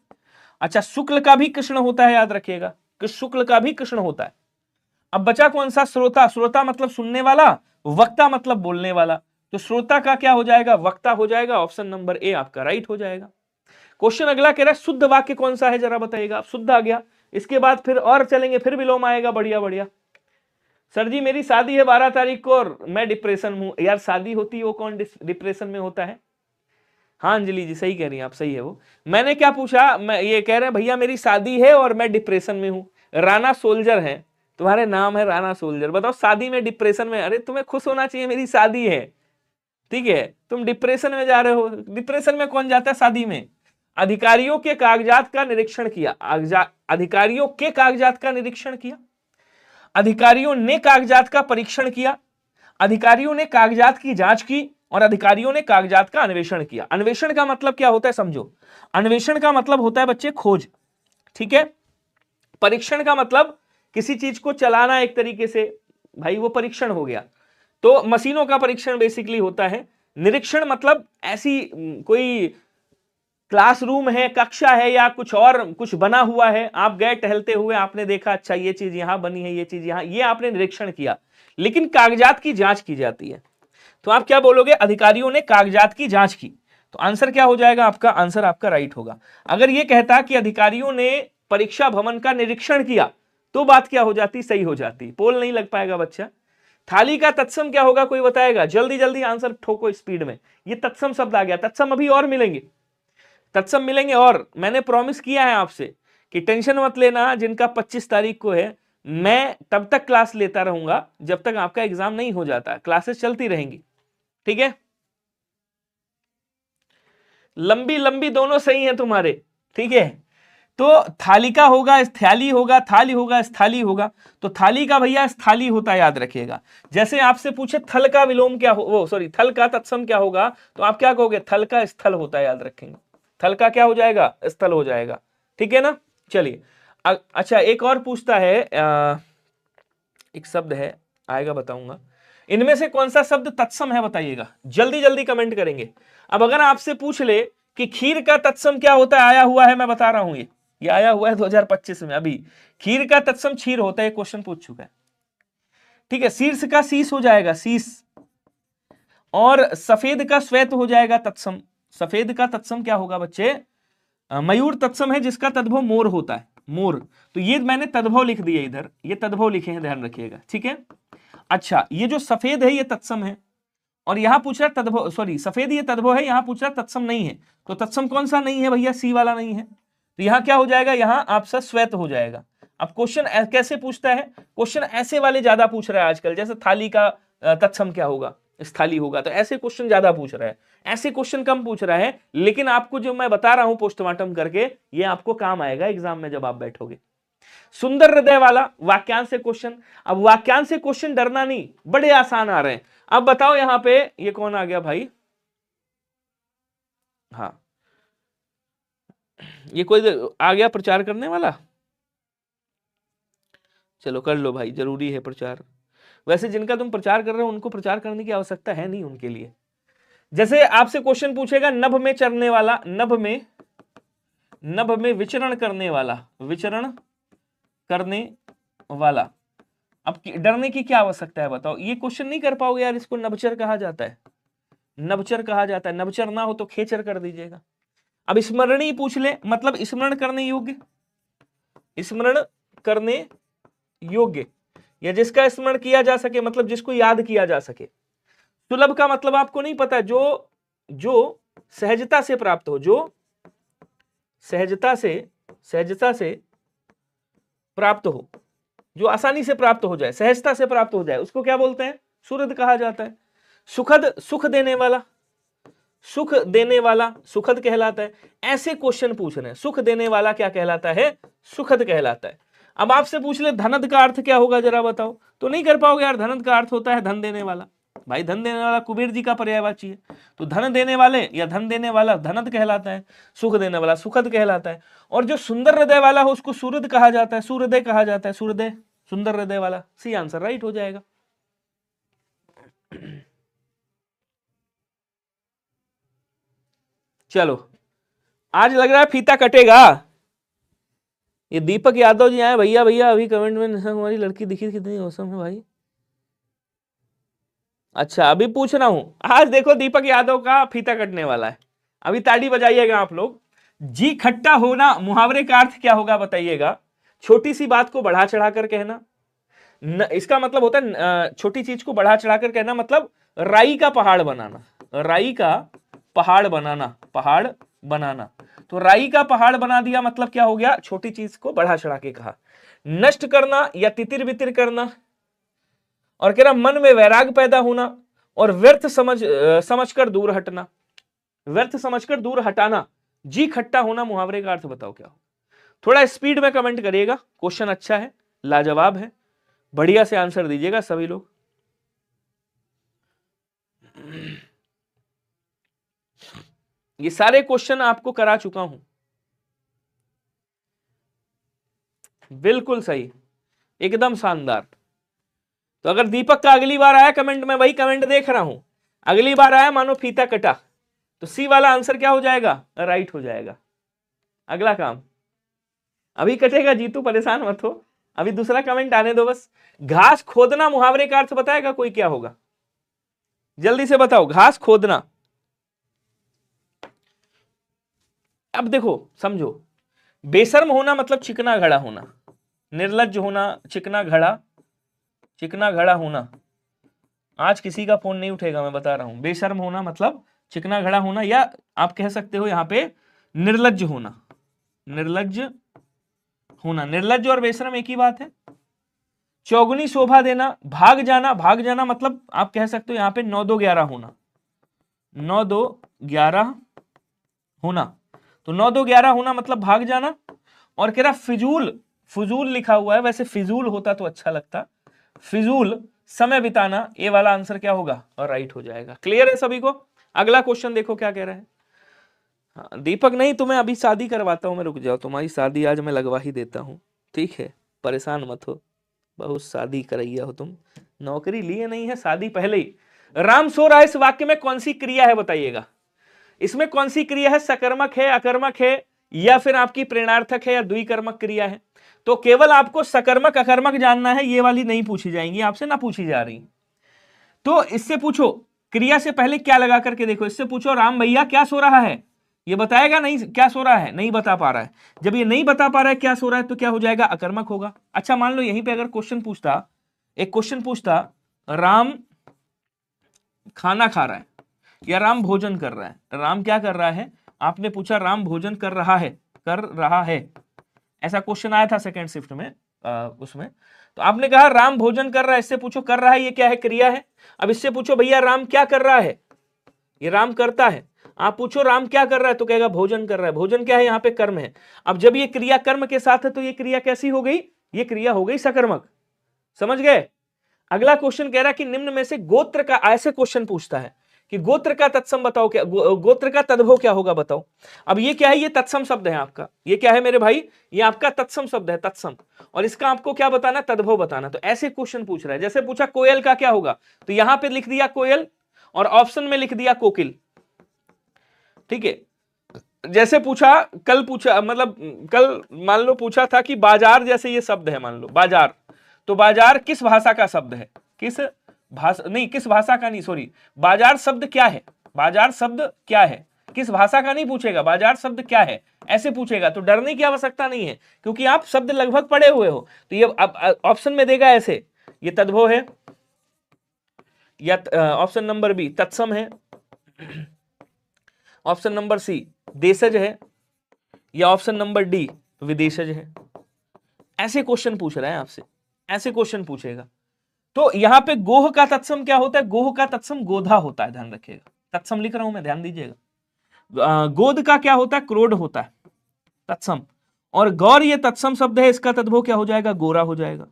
अच्छा, शुक्ल का भी कृष्ण होता है, याद रखिएगा कि शुक्ल का भी कृष्ण होता है। अब बचा कौन सा, श्रोता। श्रोता मतलब सुनने वाला, वक्ता मतलब बोलने वाला। तो श्रोता का क्या हो जाएगा, वक्ता हो जाएगा। ऑप्शन नंबर ए आपका राइट हो जाएगा। क्वेश्चन अगला कह रहा है शुद्ध वाक्य कौन सा है, जरा बताइएगा। शुद्ध आ गया, इसके बाद फिर और चलेंगे, फिर विलोम आएगा, बढ़िया बढ़िया। सर जी मेरी शादी है 12 तारीख को और मैं डिप्रेशन में हूं। यार शादी होती है वो कौन डिप्रेशन में होता है। हाँ अंजलि जी सही कह रही हैं आप, सही है वो। मैंने क्या पूछा, मैं ये कह रहे हैं भैया मेरी शादी है और मैं डिप्रेशन में हूं। राणा सोल्जर है, तुम्हारे नाम है राणा सोल्जर, बताओ शादी में डिप्रेशन में। अरे तुम्हें खुश होना चाहिए, मेरी शादी है, ठीक है, तुम डिप्रेशन में जा रहे हो। डिप्रेशन में कौन जाता है शादी में। अधिकारियों के कागजात का निरीक्षण किया, अधिकारियों के कागजात का निरीक्षण किया, अधिकारियों ने कागजात का परीक्षण किया, अधिकारियों ने कागजात की जांच की, और अधिकारियों ने कागजात का अन्वेषण किया। अन्वेषण का मतलब क्या होता है समझो। अन्वेषण का मतलब होता है बच्चे खोज, ठीक है। परीक्षण का मतलब किसी चीज को चलाना एक तरीके से, भाई वो परीक्षण हो गया। तो मशीनों का परीक्षण बेसिकली होता है। निरीक्षण मतलब ऐसी कोई क्लासरूम है, कक्षा है, या कुछ और कुछ बना हुआ है, आप गए टहलते हुए, आपने देखा अच्छा ये चीज यहां बनी है, ये चीज यहां, ये आपने निरीक्षण किया। लेकिन कागजात की जांच की जाती है, तो आप क्या बोलोगे, अधिकारियों ने कागजात की जांच की। तो आंसर क्या हो जाएगा आपका, आंसर आपका राइट होगा। अगर ये कहता कि अधिकारियों ने परीक्षा भवन का निरीक्षण किया तो बात क्या हो जाती, सही हो जाती। पोल नहीं लग पाएगा बच्चा। थाली का तत्सम क्या होगा, कोई बताएगा, जल्दी जल्दी आंसर ठोको स्पीड में। ये तत्सम शब्द आ गया, तत्सम अभी और मिलेंगे, तत्सम मिलेंगे। और मैंने प्रॉमिस किया है आपसे कि टेंशन मत लेना, जिनका 25 तारीख को है, मैं तब तक क्लास लेता रहूंगा जब तक आपका एग्जाम नहीं हो जाता, क्लासेस चलती रहेंगी, ठीक है। लंबी लंबी दोनों सही हैं तुम्हारे, ठीक है। तो थालिका होगा, स्थैली होगा, थाली होगा, स्थाली होगा। तो थाली का भैया स्थाली होता है, याद रखिएगा। जैसे आपसे पूछे थल का विलोम क्या हो, वो सॉरी थल का तत्सम क्या होगा, तो आप क्या कहोगे, थल का स्थल होता है, याद रखेंगे। थल का क्या हो जाएगा, स्थल हो जाएगा, ठीक है ना। चलिए अच्छा, एक और पूछता है, एक शब्द है, आएगा बताऊंगा। इनमें से कौन सा शब्द तत्सम है बताइएगा, जल्दी जल्दी कमेंट करेंगे। अब अगर आपसे पूछ ले कि खीर का तत्सम क्या होता है, आया हुआ है, मैं बता रहा हूं, ये आया हुआ है 2025 में अभी। खीर का तत्सम क्षीर होता है, क्वेश्चन पूछ चुका है, ठीक है। शीर्ष का शीश हो जाएगा, शीश। और सफेद का श्वेत हो जाएगा तत्सम। सफेद का तत्सम क्या होगा बच्चे, मयूर तत्सम है, जिसका तद्भव मोर होता है, मोर। तो ये मैंने तद्भव लिख दिए इधर, ये तद्भव लिखे हैं, ध्यान रखिएगा, ठीक है। अच्छा, ये जो सफेद है ये तत्सम है, और यहां पूछ रहा है तद्भव, सॉरी सफेद ये तद्भव है, यहां पूछ रहा है तत्सम नहीं है, तो तत्सम कौन सा नहीं है भैया, सी वाला नहीं है, तो यहां क्या हो जाएगा, यहां आपसे श्वेत हो जाएगा। अब क्वेश्चन कैसे पूछता है, क्वेश्चन ऐसे वाले ज्यादा पूछ रहा है आजकल, जैसे थाली का तत्सम क्या होगा, स्थाली होगा, तो ऐसे क्वेश्चन ज्यादा पूछ रहा है, ऐसे क्वेश्चन कम पूछ रहा है, लेकिन आपको जो मैं बता रहा हूं पोस्टमार्टम करके, ये आपको काम आएगा एग्जाम में जब आप बैठोगे। सुंदर हृदय वाला वाक्यांश से क्वेश्चन, अब वाक्यांश से क्वेश्चन डरना नहीं, बड़े आसान आ रहे हैं। अब बताओ यहां पे ये कौन आ गया भाई, हाँ ये कोई आ गया प्रचार करने वाला, चलो कर लो भाई, जरूरी है प्रचार। वैसे जिनका तुम प्रचार कर रहे हो उनको प्रचार करने की आवश्यकता है नहीं उनके लिए। जैसे आपसे क्वेश्चन पूछेगा नभ में चरने वाला, नभ में विचरण करने वाला, विचरण करने वाला, अब डरने की क्या आवश्यकता है बताओ, ये क्वेश्चन नहीं कर पाओगे यार, इसको नभचर कहा जाता है, नभचर कहा जाता है, नभचर ना हो तो खेचर कर दीजिएगा। अब स्मरणीय पूछ ले, मतलब स्मरण करने योग्य, स्मरण करने योग्य या जिसका स्मरण किया जा सके, मतलब जिसको याद किया जा सके। सुलभ का मतलब आपको नहीं पता, जो सहजता से प्राप्त हो, जो सहजता से प्राप्त हो, जो आसानी से प्राप्त हो जाए, सहजता से प्राप्त हो जाए, उसको क्या बोलते हैं, सुहृद कहा जाता है। सुखद, सुख देने वाला, सुख देने वाला सुखद कहलाता है। ऐसे क्वेश्चन पूछ रहे हैं, सुख देने वाला क्या कहलाता है, सुखद कहलाता है। अब आपसे पूछ ले धनद का अर्थ क्या होगा जरा बताओ, तो नहीं कर पाओगे यार, धनद का अर्थ होता है धन देने वाला, भाई धन देने वाला कुबेर जी का पर्यायवाची है, तो धन देने वाले या धन देने वाला धनद कहलाता है, सुख देने वाला सुखद कहलाता है। और जो सुंदर हृदय वाला हो उसको सूरद कहा जाता है, सूर्यदय कहा जाता है, सूर्यदय सुंदर हृदय वाला, सी आंसर राइट हो जाएगा। चलो आज लग रहा है फीता कटेगा। ये दीपक यादव जी आए, भैया भैया अभी कमेंट में हमारी लड़की दिखी कितनी औसम है भाई। अच्छा अभी पूछ रहा हूं, आज देखो दीपक यादव का फीता कटने वाला है, अभी ताली बजाइएगा आप लोग। जी खट्टा होना मुहावरे का अर्थ क्या होगा बताइएगा, छोटी सी बात को बढ़ा चढ़ाकर कहना, इसका मतलब होता है छोटी चीज को बढ़ा चढ़ाकर कहना, मतलब राई का पहाड़ बनाना, राई का पहाड़ बनाना, पहाड़ बनाना, तो राई का पहाड़ बना दिया, मतलब क्या हो गया, छोटी चीज को बढ़ा चढ़ा के कहा। नष्ट करना या तितिर बितिर करना, और कह रहा मन में वैराग पैदा होना, और व्यर्थ समझकर दूर हटना, व्यर्थ समझकर दूर हटाना। जी खट्टा होना मुहावरे का अर्थ बताओ क्या हो। थोड़ा स्पीड में कमेंट करिएगा, क्वेश्चन अच्छा है, लाजवाब है, बढ़िया से आंसर दीजिएगा सभी लोग। ये सारे क्वेश्चन आपको करा चुका हूं, बिल्कुल सही, एकदम शानदार। तो अगर दीपक का अगली बार आया कमेंट में, वही कमेंट देख रहा हूं, अगली बार आया मानो फीता कटा, तो सी वाला आंसर क्या हो जाएगा, राइट हो जाएगा। अगला काम अभी कटेगा, जीतू परेशान मत हो, अभी दूसरा कमेंट आने दो बस। घास खोदना मुहावरे का अर्थ बताएगा कोई, क्या होगा जल्दी से बताओ, घास खोदना। अब देखो समझो, बेशर्म होना मतलब चिकना घड़ा होना, निर्लज्ज होना, चिकना घड़ा होना। आज किसी का फोन नहीं उठेगा, मैं बता रहा हूं। बेशर्म होना मतलब चिकना घड़ा होना, या आप कह सकते हो यहां पे निर्लज्ज होना, निर्लज्ज होना। निर्लज्ज और बेशर्म एक ही बात है। चौगुनी शोभा देना, भाग जाना मतलब आप कह सकते हो यहां पे 9-2-11 होना, 9-2-11 होना, तो 9-2-11 होना मतलब भाग जाना। और कह रहा फिजूल लिखा हुआ है, वैसे फिजूल होता तो अच्छा लगता, फिजूल समय बिताना, ये वाला आंसर क्या होगा, और राइट हो जाएगा। क्लियर है सभी को। अगला क्वेश्चन देखो क्या कह रहा है। हाँ, दीपक नहीं, तुम्हें अभी शादी करवाता हूं मैं, रुक जाओ, तुम्हारी शादी आज मैं लगवा ही देता हूं, ठीक है, परेशान मत हो, बहुत शादी करैया हो तुम, नौकरी लिए नहीं है, शादी पहले ही। राम सो रहा है, इस वाक्य में कौन सी क्रिया है बताइएगा, इसमें कौन सी क्रिया है, सकर्मक है, अकर्मक है, या फिर आपकी प्रेरणार्थक है, या द्विकर्मक क्रिया है। तो केवल आपको सकर्मक अकर्मक जानना है, ये वाली नहीं पूछी जाएंगी आपसे, ना पूछी जा रही। तो इससे पूछो क्रिया से पहले क्या लगा करके देखो, इससे पूछो राम भैया क्या सो रहा है, ये बताएगा नहीं क्या सो रहा है, नहीं बता पा रहा है। जब ये नहीं बता पा रहा है क्या सो रहा है, तो क्या हो जाएगा, अकर्मक होगा। अच्छा मान लो यहीं पे अगर क्वेश्चन पूछता, एक क्वेश्चन पूछता, राम खाना खा रहा है या राम भोजन कर रहा है। राम क्या कर रहा है, आपने पूछा राम भोजन कर रहा है, कर रहा है, ऐसा क्वेश्चन आया था सेकंड शिफ्ट में उसमें। तो आपने कहा राम भोजन कर रहा है, इससे पूछो कर रहा है ये क्या है, क्रिया है। अब इससे पूछो भैया राम क्या कर रहा है, ये राम करता है। आप पूछो राम क्या कर रहा है तो कहेगा भोजन कर रहा है। भोजन क्या है, यहाँ पे कर्म है। अब जब ये क्रिया कर्म के साथ है तो ये क्रिया कैसी हो गई, ये क्रिया हो गई सकर्मक। समझ गए। अगला क्वेश्चन कह रहा है कि निम्न में से गोत्र का, ऐसे क्वेश्चन पूछता है कि गोत्र का तत्सम बताओ, क्या गोत्र का तद्भव क्या होगा बताओ। अब ये क्या है, ये तत्सम शब्द है आपका, ये क्या है मेरे भाई, ये आपका तत्सम शब्द है, तत्सम। और इसका आपको क्या बताना, तद्भव बताना। तो ऐसे क्वेश्चन पूछ रहा है। जैसे पूछा कोयल का क्या होगा, तो यहां पे लिख दिया कोयल और ऑप्शन में लिख दिया कोकिल। ठीक है। जैसे पूछा, कल पूछा, मतलब कल मान लो पूछा था कि बाजार, जैसे ये शब्द है मान लो बाजार, तो बाजार किस भाषा का शब्द है, किस भाषा नहीं, किस भाषा का नहीं, सॉरी, बाजार शब्द क्या है, बाजार शब्द क्या है, किस भाषा का नहीं पूछेगा, बाजार शब्द क्या है ऐसे पूछेगा। तो डरने की आवश्यकता नहीं है क्योंकि आप शब्द लगभग पढ़े हुए हो। तो ये अब ऑप्शन में देगा ऐसे, ये तद्भव है, या ऑप्शन नंबर बी तत्सम है, ऑप्शन नंबर सी देशज है, या ऑप्शन नंबर डी विदेशज है। ऐसे क्वेश्चन पूछ रहा है आपसे, ऐसे क्वेश्चन पूछेगा। तो यहां पे गोह का तत्सम क्या होता है, गोह का तत्सम गोधा होता है, ध्यान रखिएगा, तत्सम लिख रहा हूं मैं, ध्यान दीजिएगा। गोद का क्या होता है, क्रोध होता है तत्सम। और गौर ये तत्सम शब्द है, इसका तद्भव क्या हो जाएगा, गोरा हो जाएगा।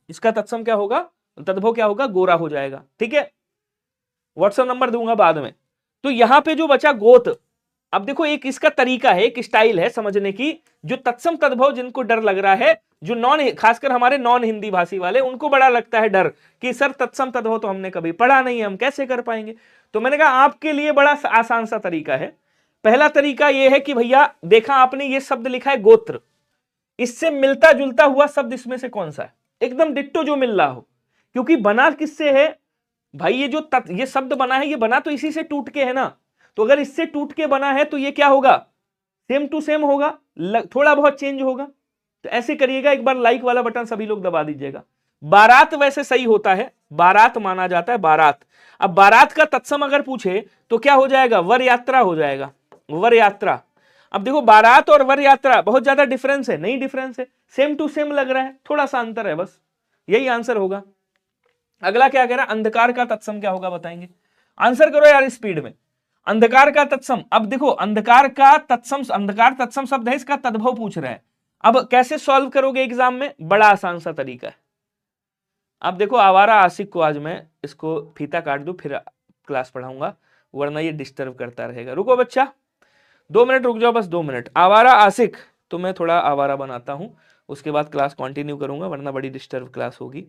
इसका तत्सम क्या होगा, तद्भव क्या होगा, गोरा हो जाएगा। ठीक है, व्हाट्सएप नंबर दूंगा बाद में। तो यहां पे जो बचा गोत, अब देखो एक इसका तरीका है, एक स्टाइल है समझने की। जो तत्सम तद्भव जिनको डर लग रहा है, जो खासकर हमारे नॉन हिंदी भाषी वाले, उनको बड़ा लगता है डर कि सर तत्सम तद्भव तो हमने कभी पढ़ा नहीं है, हम कैसे कर पाएंगे। तो मैंने कहा आपके लिए बड़ा आसान सा तरीका है। पहला तरीका यह है कि भैया देखा आपने ये शब्द लिखा है गोत्र, इससे मिलता जुलता हुआ शब्द इसमें से कौन सा है, एकदम डिट्टो जो मिल रहा हो, क्योंकि बना किससे है भाई, ये जो ये शब्द बना है, ये बना तो इसी से टूट के है ना। तो अगर इससे टूट के बना है तो ये क्या होगा, सेम टू सेम होगा, थोड़ा बहुत चेंज होगा। तो ऐसे करिएगा, एक बार लाइक वाला बटन सभी लोग दबा दीजिएगा। बारात वैसे सही होता है, बारात माना जाता है, बारात। अब बारात का तत्सम अगर पूछे तो क्या हो जाएगा, वर यात्रा हो जाएगा, वर यात्रा। अब देखो बारात और वर यात्रा बहुत ज्यादा डिफरेंस है, नहीं डिफरेंस है, सेम टू सेम लग रहा है, थोड़ा सा अंतर है बस, यही आंसर होगा। अगला क्या कह रहा है, अंधकार का तत्सम क्या होगा बताएंगे, आंसर करो यार स्पीड में। अंधकार का तत्सम, अब देखो अंधकार का तत्सम, अंधकार तत्सम शब्द है, इसका तद्भव पूछ रहा है। अब कैसे सॉल्व करोगे एग्जाम में, बड़ा आसान सा तरीका है। अब देखो आवारा आशिक को आज मैं इसको फीता काट दूं, फिर क्लास पढ़ाऊंगा, वरना ये डिस्टर्ब करता रहेगा। रुको बच्चा 2 मिनट रुक जाओ, बस 2 मिनट। आवारा आशिक तो मैं थोड़ा आवारा बनाता हूं, उसके बाद क्लास कंटिन्यू करूंगा, वरना बड़ी डिस्टर्ब क्लास होगी।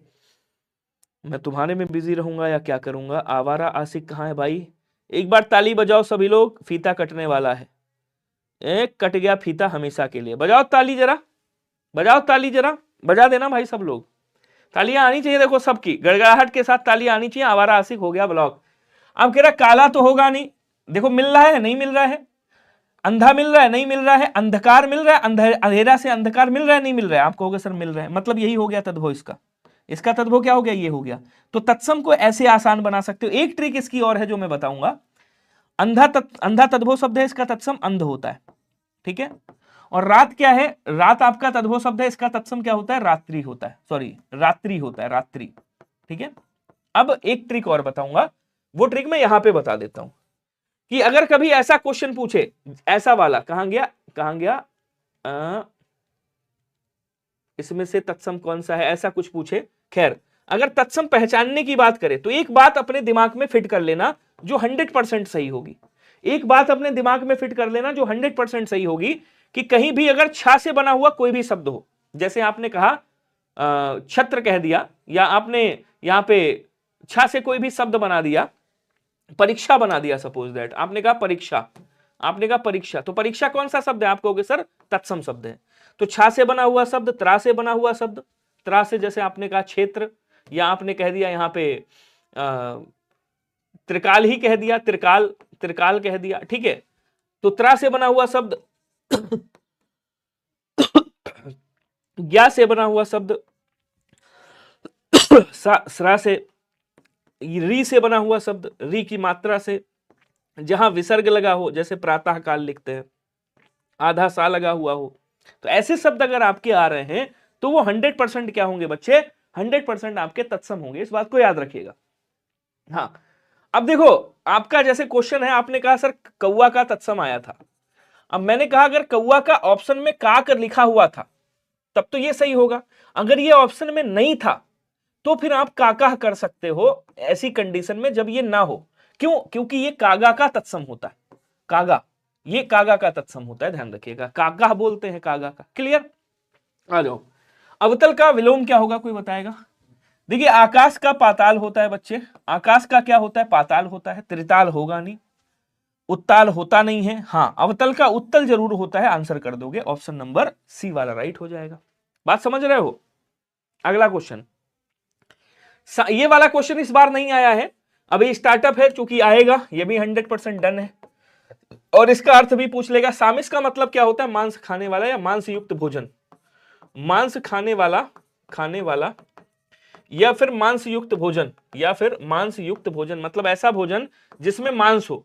मैं तुम्हारे में बिजी रहूंगा या क्या करूंगा। आवारा आशिक कहाँ है भाई, एक बार ताली बजाओ सभी लोग, फीता कटने वाला है। एक कट गया फीता हमेशा के लिए, बजाओ ताली जरा, बजाओ ताली जरा, बजा देना भाई सब लोग, तालियां आनी चाहिए। देखो सबकी गड़गड़ाहट के साथ तालियां आनी चाहिए। आवारा आशिक हो गया ब्लॉक। अब कह रहा काला तो होगा नहीं, देखो मिल रहा है नहीं मिल रहा है, अंधा मिल रहा है नहीं मिल रहा है, अंधकार मिल रहा है, अंधेरा से अंधकार मिल रहा है नहीं मिल रहा है। आप कहोगे सर मिल रहा है, मतलब यही हो गया तद्भव इसका, इसका तद्भव क्या हो गया, ये हो गया। तो तत्सम को ऐसे आसान बना सकते हो। एक ट्रिक इसकी और है जो मैं बताऊंगा, अंधा तद्भव शब्द है, इसका तत्सम अंध होता है, ठीक है। और रात क्या है, रात आपका तद्भव शब्द है, इसका तत्सम क्या होता है, रात्रि होता है, सॉरी रात्रि होता है, रात्रि, ठीक है। अब एक ट्रिक और बताऊंगा, वो ट्रिक मैं यहां पे बता देता हूं कि अगर कभी ऐसा क्वेश्चन पूछे, ऐसा वाला, कहां गया इसमें से तत्सम कौन सा है, ऐसा कुछ पूछे। खैर अगर तत्सम पहचानने की बात करें तो एक बात अपने दिमाग में फिट कर लेना जो 100% सही होगी, एक बात अपने दिमाग में फिट कर लेना जो 100% सही होगी, कि कहीं भी अगर छा से बना हुआ कोई भी शब्द हो, जैसे आपने कहा छत्र कह दिया, या आपने यहां पे छा से कोई भी शब्द बना दिया, परीक्षा बना दिया, सपोज दैट आपने कहा परीक्षा, आपने कहा परीक्षा, तो परीक्षा कौन सा शब्द है, आप कहोगे सर तत्सम शब्द है। तो छा से बना हुआ शब्द, त्रा से बना हुआ शब्द, त्रा से जैसे आपने कहा क्षेत्र, या आपने कह दिया यहां पे त्रिकाल ही कह दिया, त्रिकाल, त्रिकाल कह दिया, ठीक है। तो त्रा से बना हुआ शब्द, ज्ञा से बना हुआ शब्द, स्रा से री से बना हुआ शब्द, री की मात्रा से, जहां विसर्ग लगा हो, जैसे प्रातः काल लिखते हैं, आधा सा लगा हुआ हो, तो ऐसे शब्द अगर आपके आ रहे हैं तो वो 100% क्या होंगे बच्चे, 100% आपके तत्सम होंगे, इस बात को याद रखिएगा। हाँ, अब देखो आपका जैसे क्वेश्चन है, आपने कहा सर कौवा का तत्सम आया था, अब मैंने कहा अगर कौवा का ऑप्शन में का कर लिखा हुआ था तब तो ये सही होगा, अगर ये ऑप्शन में नहीं था तो फिर आप काका कर सकते हो ऐसी कंडीशन में जब ये ना हो। क्यों? क्योंकि ये कागा का तत्सम होता है, कागा, ये कागा का तत्सम होता है, ध्यान रखिएगा, कागा बोलते हैं कागा का। क्लियर? आ जाओ, अवतल का विलोम क्या होगा, कोई बताएगा? देखिए आकाश का पाताल होता है बच्चे, आकाश का क्या होता है, पाताल होता है, त्रिताल होगा नहीं, उत्ताल होता नहीं है। हाँ, अवतल का उत्तल जरूर होता है, आंसर कर दोगे, ऑप्शन नंबर सी वाला राइट हो जाएगा। बात समझ रहे हो? अगला क्वेश्चन, ये वाला क्वेश्चन इस बार नहीं आया है, अभी स्टार्टअप है, चूंकि आएगा, ये भी 100% डन है। और इसका अर्थ भी पूछ लेगा, सामिस का मतलब क्या होता है, मांस खाने वाला या मांस युक्त भोजन, मांस खाने वाला या फिर मांस युक्त भोजन, या फिर मांस युक्त भोजन मतलब ऐसा भोजन जिसमें मांस हो,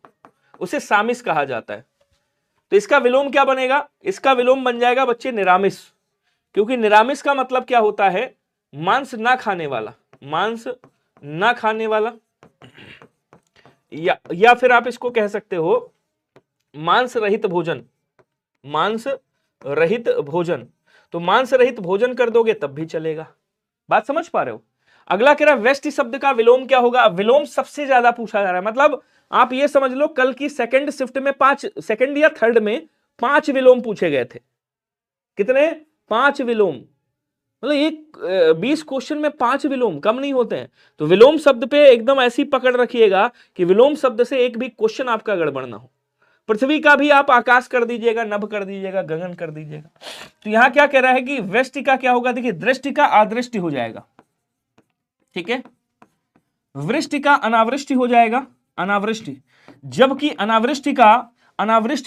उसे सामिस कहा जाता है। तो इसका विलोम क्या बनेगा, इसका विलोम बन जाएगा बच्चे निरामिस, क्योंकि निरामिस का मतलब क्या होता है, मांस ना खाने वाला, मांस ना खाने वाला, या फिर आप इसको कह सकते हो मांस रहित भोजन, मांस रहित भोजन। तो मांस रहित भोजन कर दोगे तब भी चलेगा। बात समझ पा रहे हो? अगला कह रहा है वेस्ट शब्द का विलोम क्या होगा। विलोम सबसे ज्यादा पूछा जा रहा है, मतलब आप ये समझ लो कल की सेकंड शिफ्ट में 5, सेकंड या थर्ड में 5 विलोम पूछे गए थे। कितने? 5 विलोम, मतलब एक 20 क्वेश्चन में 5 विलोम कम नहीं होते हैं। तो विलोम शब्द पे एकदम ऐसी पकड़ रखिएगा कि विलोम शब्द से एक भी क्वेश्चन आपका गड़बड़ ना हो। पृथ्वी का भी आप आकाश कर दीजिएगा, नभ कर दीजिएगा, गगन कर दीजिएगा। तो यहां क्या कह रहा है कि वृष्टि का क्या होगा, देखिए दृष्टि का अदृष्टि हो जाएगा, ठीक है, वृष्टि का अनावृष्टि हो जाएगा, अनावृष्टि, जबकि अनावृष्टि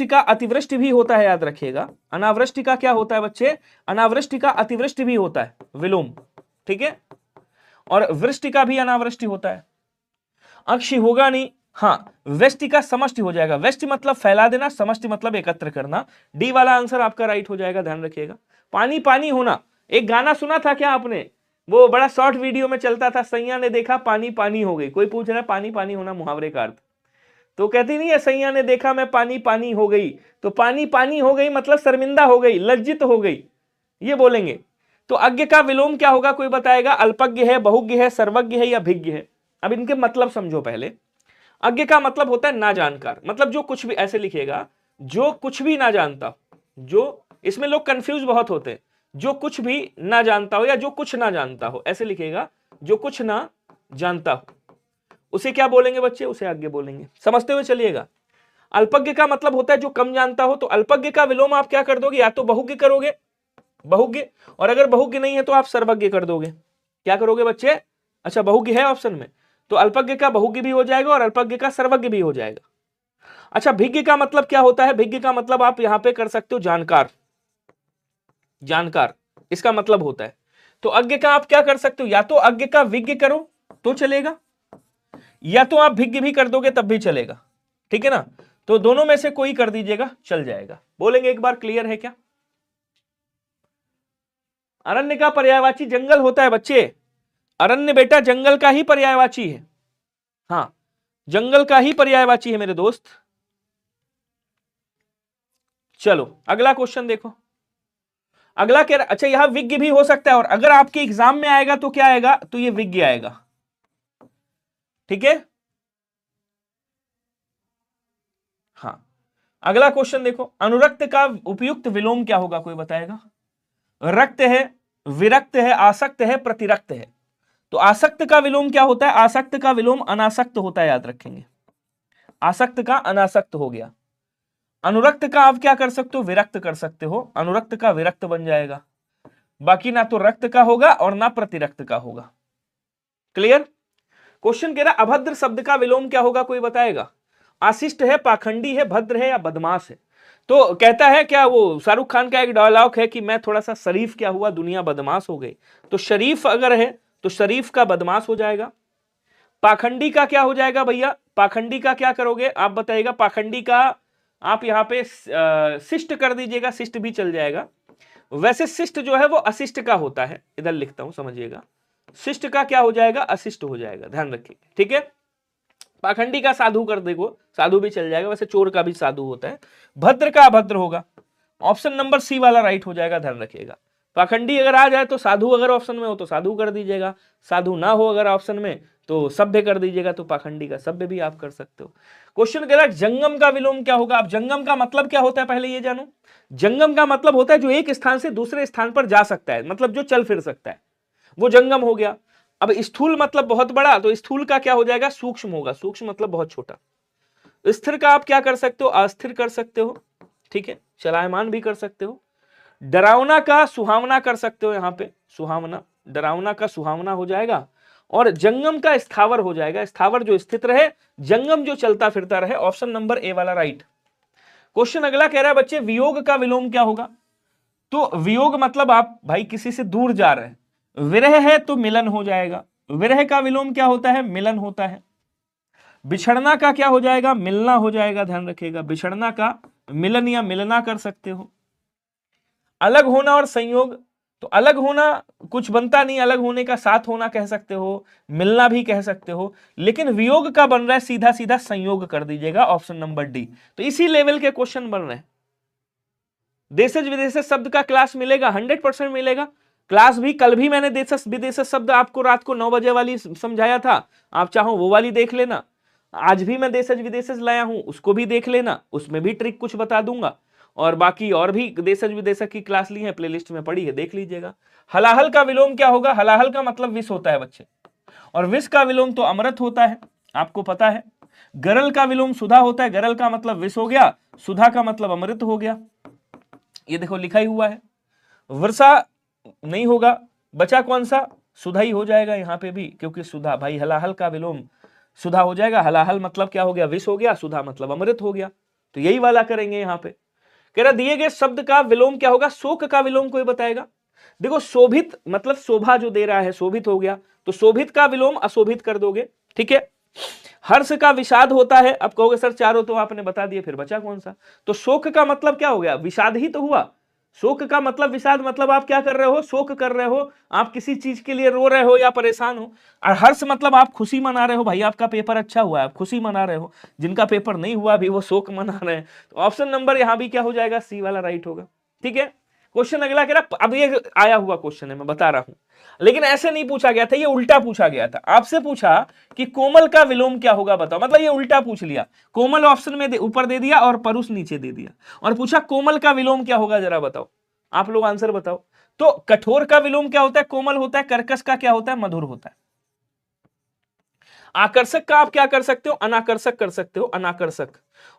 का अतिवृष्टि भी होता है, याद रखिएगा। अनावृष्टि का क्या होता है बच्चे, अनावृष्टि का अतिवृष्टि भी होता है, विलोम, ठीक है, और वृष्टि का भी अनावृष्टि होता है। अक्षि होगा नहीं, हाँ, व्यष्टि का समष्टि हो जाएगा, व्यष्टि मतलब फैला देना, समष्टि मतलब एकत्र करना। डी वाला आंसर आपका राइट हो जाएगा, ध्यान रखिएगा। पानी पानी होना, एक गाना सुना था क्या आपने, वो बड़ा शॉर्ट वीडियो में चलता था, सैया ने देखा पानी पानी हो गई। कोई पूछ रहा है पानी पानी होना मुहावरे का अर्थ, तो कहती नहीं है सैया ने देखा मैं पानी पानी हो गई, तो पानी पानी हो गई मतलब शर्मिंदा हो गई, लज्जित हो गई, ये बोलेंगे। तो अज्ञ का विलोम क्या होगा, कोई बताएगा? अल्पज्ञ है, बहुज्ञ है, सर्वज्ञ है या भिज्ञ है? अब इनके मतलब समझो पहले। अज्ञ का मतलब होता है ना जानकार, मतलब जो कुछ भी, ऐसे लिखिएगा, जो कुछ भी ना जानता, जो, इसमें लोग कंफ्यूज बहुत होते हैं, जो कुछ भी ना जानता हो या जो कुछ ना जानता हो, ऐसे लिखिएगा, जो कुछ ना जानता हो, उसे क्या बोलेंगे बच्चे, उसे अज्ञ बोलेंगे। समझते हुए चलिएगा। अल्पज्ञ का मतलब होता है जो कम जानता हो, तो अल्पज्ञ का विलोम आप क्या कर दोगे, या तो बहुज्ञ करोगे, बहुज्ञ, और अगर बहुज्ञ नहीं है तो आप सर्वज्ञ कर दोगे। क्या करोगे बच्चे? अच्छा, बहुज्ञ है ऑप्शन में, तो अल्पज्ञ का बहुज्ञ भी हो जाएगा और अल्पज्ञ का सर्वज्ञ भी हो जाएगा। अच्छा, भिज्ञ का मतलब क्या होता है? भिज्ञ का मतलब आप यहां पे कर सकते हो जानकार, जानकार इसका मतलब होता है। तो अज्ञ का आप क्या कर सकते हो, या तो अज्ञ का विज्ञ करो तो चलेगा, या तो आप भिज्ञ भी कर दोगे तब भी चलेगा, ठीक है ना। तो दोनों में से कोई कर दीजिएगा, चल जाएगा। बोलेंगे एक बार, क्लियर है क्या? अरण्य का पर्यायवाची जंगल होता है बच्चे, अरण्य बेटा जंगल का ही पर्यायवाची है, हाँ, जंगल का ही पर्यायवाची है मेरे दोस्त। चलो अगला क्वेश्चन देखो। अगला कह रहा, अच्छा यहां विज्ञ भी हो सकता है, और अगर आपके एग्जाम में आएगा तो क्या आएगा, तो ये विज्ञ आएगा, ठीक है। हाँ, अगला क्वेश्चन देखो, अनुरक्त का उपयुक्त विलोम क्या होगा, कोई बताएगा? रक्त है, विरक्त है, आसक्त है, प्रतिरक्त है। तो आसक्त का विलोम क्या होता है? आसक्त का विलोम अनासक्त होता है, याद रखेंगे। आसक्त का अनासक्त हो गया। अनुरक्त का आप क्या कर सकते हो? विरक्त कर सकते हो, अनुरक्त का विरक्त बन जाएगा। बाकी ना तो रक्त का होगा और ना प्रतिरक्त का होगा। क्लियर? क्वेश्चन कह रहा अभद्र शब्द का विलोम क्या होगा, कोई बताएगा? आशिष्ट है, पाखंडी है, भद्र है या बदमाश है? तो कहता है क्या, वो शाहरुख खान का एक डायलॉग है कि मैं थोड़ा सा शरीफ क्या हुआ, दुनिया बदमाश हो गई। तो शरीफ अगर है तो शरीफ का बदमाश हो जाएगा। पाखंडी का क्या हो जाएगा भैया, पाखंडी का क्या करोगे आप बताइएगा, पाखंडी का आप यहाँ पे शिष्ट कर दीजिएगा, शिष्ट भी चल जाएगा। वैसे शिष्ट जो है वो अशिष्ट का होता है, इधर लिखता हूं समझिएगा, शिष्ट का क्या हो जाएगा, अशिष्ट हो जाएगा, ध्यान रखिए, ठीक है। पाखंडी का साधु कर देखो, साधु भी चल जाएगा, वैसे चोर का भी साधु होता है। भद्र का अभद्र होगा, ऑप्शन नंबर सी वाला राइट हो जाएगा, ध्यान रखिएगा। पाखंडी अगर आ जाए तो साधु अगर ऑप्शन में हो तो साधु कर दीजिएगा, साधु ना हो अगर ऑप्शन में तो सभ्य कर दीजिएगा, तो पाखंडी का सभ्य भी आप कर सकते हो। क्वेश्चन कह रहा है जंगम का विलोम क्या होगा। अब जंगम का मतलब क्या होता है पहले ये जानो। जंगम का मतलब होता है जो एक स्थान से दूसरे स्थान पर जा सकता है, मतलब जो चल फिर सकता है, वो जंगम हो गया। अब स्थूल मतलब बहुत बड़ा, तो स्थूल का क्या हो जाएगा, सूक्ष्म होगा, सूक्ष्म मतलब बहुत छोटा। स्थिर का आप क्या कर सकते हो, अस्थिर कर सकते हो, ठीक है, चलायमान भी कर सकते हो। डरावना का सुहावना कर सकते हो, यहां पे सुहावना, डरावना का सुहावना हो जाएगा। और जंगम का स्थावर हो जाएगा, स्थावर जो स्थित रहे, जंगम जो चलता फिरता रहे, ऑप्शन नंबर ए वाला राइट। क्वेश्चन अगला कह रहा है बच्चे वियोग का विलोम क्या होगा। तो वियोग मतलब आप भाई किसी से दूर जा रहे हैं, विरह है तो मिलन हो जाएगा, विरह का विलोम क्या होता है, मिलन होता है। बिछड़ना का क्या हो जाएगा, मिलना हो जाएगा, ध्यान रखिएगा, बिछड़ना का मिलन या मिलना कर सकते हो। अलग होना और संयोग, तो अलग होना कुछ बनता नहीं, अलग होने का साथ होना कह सकते हो, मिलना भी कह सकते हो, लेकिन वियोग का बन रहा है सीधा सीधा संयोग कर दीजिएगा, ऑप्शन नंबर डी। तो इसी लेवल के क्वेश्चन बन रहे हैं। देशज विदेशज शब्द का क्लास मिलेगा, 100% मिलेगा क्लास भी। कल भी मैंने देशज विदेशज शब्द आपको रात को 9 बजे वाली समझाया था, आप चाहो वो वाली देख लेना। आज भी मैं देशज विदेशज लाया हूं, उसको भी देख लेना, उसमें भी ट्रिक कुछ बता दूंगा। और बाकी और भी देशज विदेशज की क्लास ली है, प्लेलिस्ट में पड़ी है, देख लीजिएगा। हलाहल का विलोम क्या होगा, हलाहल का मतलब विष होता है बच्चे, और विष का विलोम तो अमृत होता है, आपको पता है। गरल का विलोम सुधा होता है, गरल का मतलब विष हो गया, सुधा का मतलब अमृत हो गया, ये देखो लिखा ही हुआ है। वर्षा नहीं होगा, बचा कौन सा, सुधा ही हो जाएगा यहां पे भी, क्योंकि सुधा भाई हलाहल का विलोम सुधा हो जाएगा। हलाहल मतलब क्या हो गया, विष हो गया, सुधा मतलब अमृत हो गया, तो यही वाला करेंगे यहां पे। कह रहा दिए गए शब्द का विलोम क्या होगा, शोक का विलोम कोई बताएगा। देखो शोभित मतलब शोभा जो दे रहा है, शोभित हो गया, तो शोभित का विलोम अशोभित कर दोगे, ठीक है। हर्ष का विषाद होता है, अब कहोगे सर चारों तो आपने बता दिए, फिर बचा कौन सा। तो शोक का मतलब क्या हो गया, विषाद ही तो हुआ। शोक का मतलब विषाद मतलब आप क्या कर रहे हो, शोक कर रहे हो, आप किसी चीज के लिए रो रहे हो या परेशान हो। और हर्ष मतलब आप खुशी मना रहे हो, भाई आपका पेपर अच्छा हुआ है, आप खुशी मना रहे हो। जिनका पेपर नहीं हुआ अभी वो शोक मना रहे हैं। तो ऑप्शन नंबर यहां भी क्या हो जाएगा, सी वाला राइट होगा, ठीक है। क्वेश्चन अगला कह रहा, अब ये आया हुआ क्वेश्चन है, मैं बता रहा हूं, लेकिन ऐसे नहीं पूछा गया था, ये उल्टा पूछा गया था। आपसे पूछा कि कोमल का विलोम क्या होगा बताओ, मतलब ये उल्टा पूछ लिया। कोमल ऑप्शन में ऊपर दे दिया और परुष नीचे दे दिया, और पूछा कोमल का विलोम क्या होगा, जरा बताओ, आप लोग आंसर बताओ। तो कठोर का विलोम क्या होता है, कोमल होता है। कर्कश का क्या होता है, मधुर होता है। आकर्षक का आप क्या कर सकते हो, अनाकर्षक कर सकते हो, अनाकर्षक।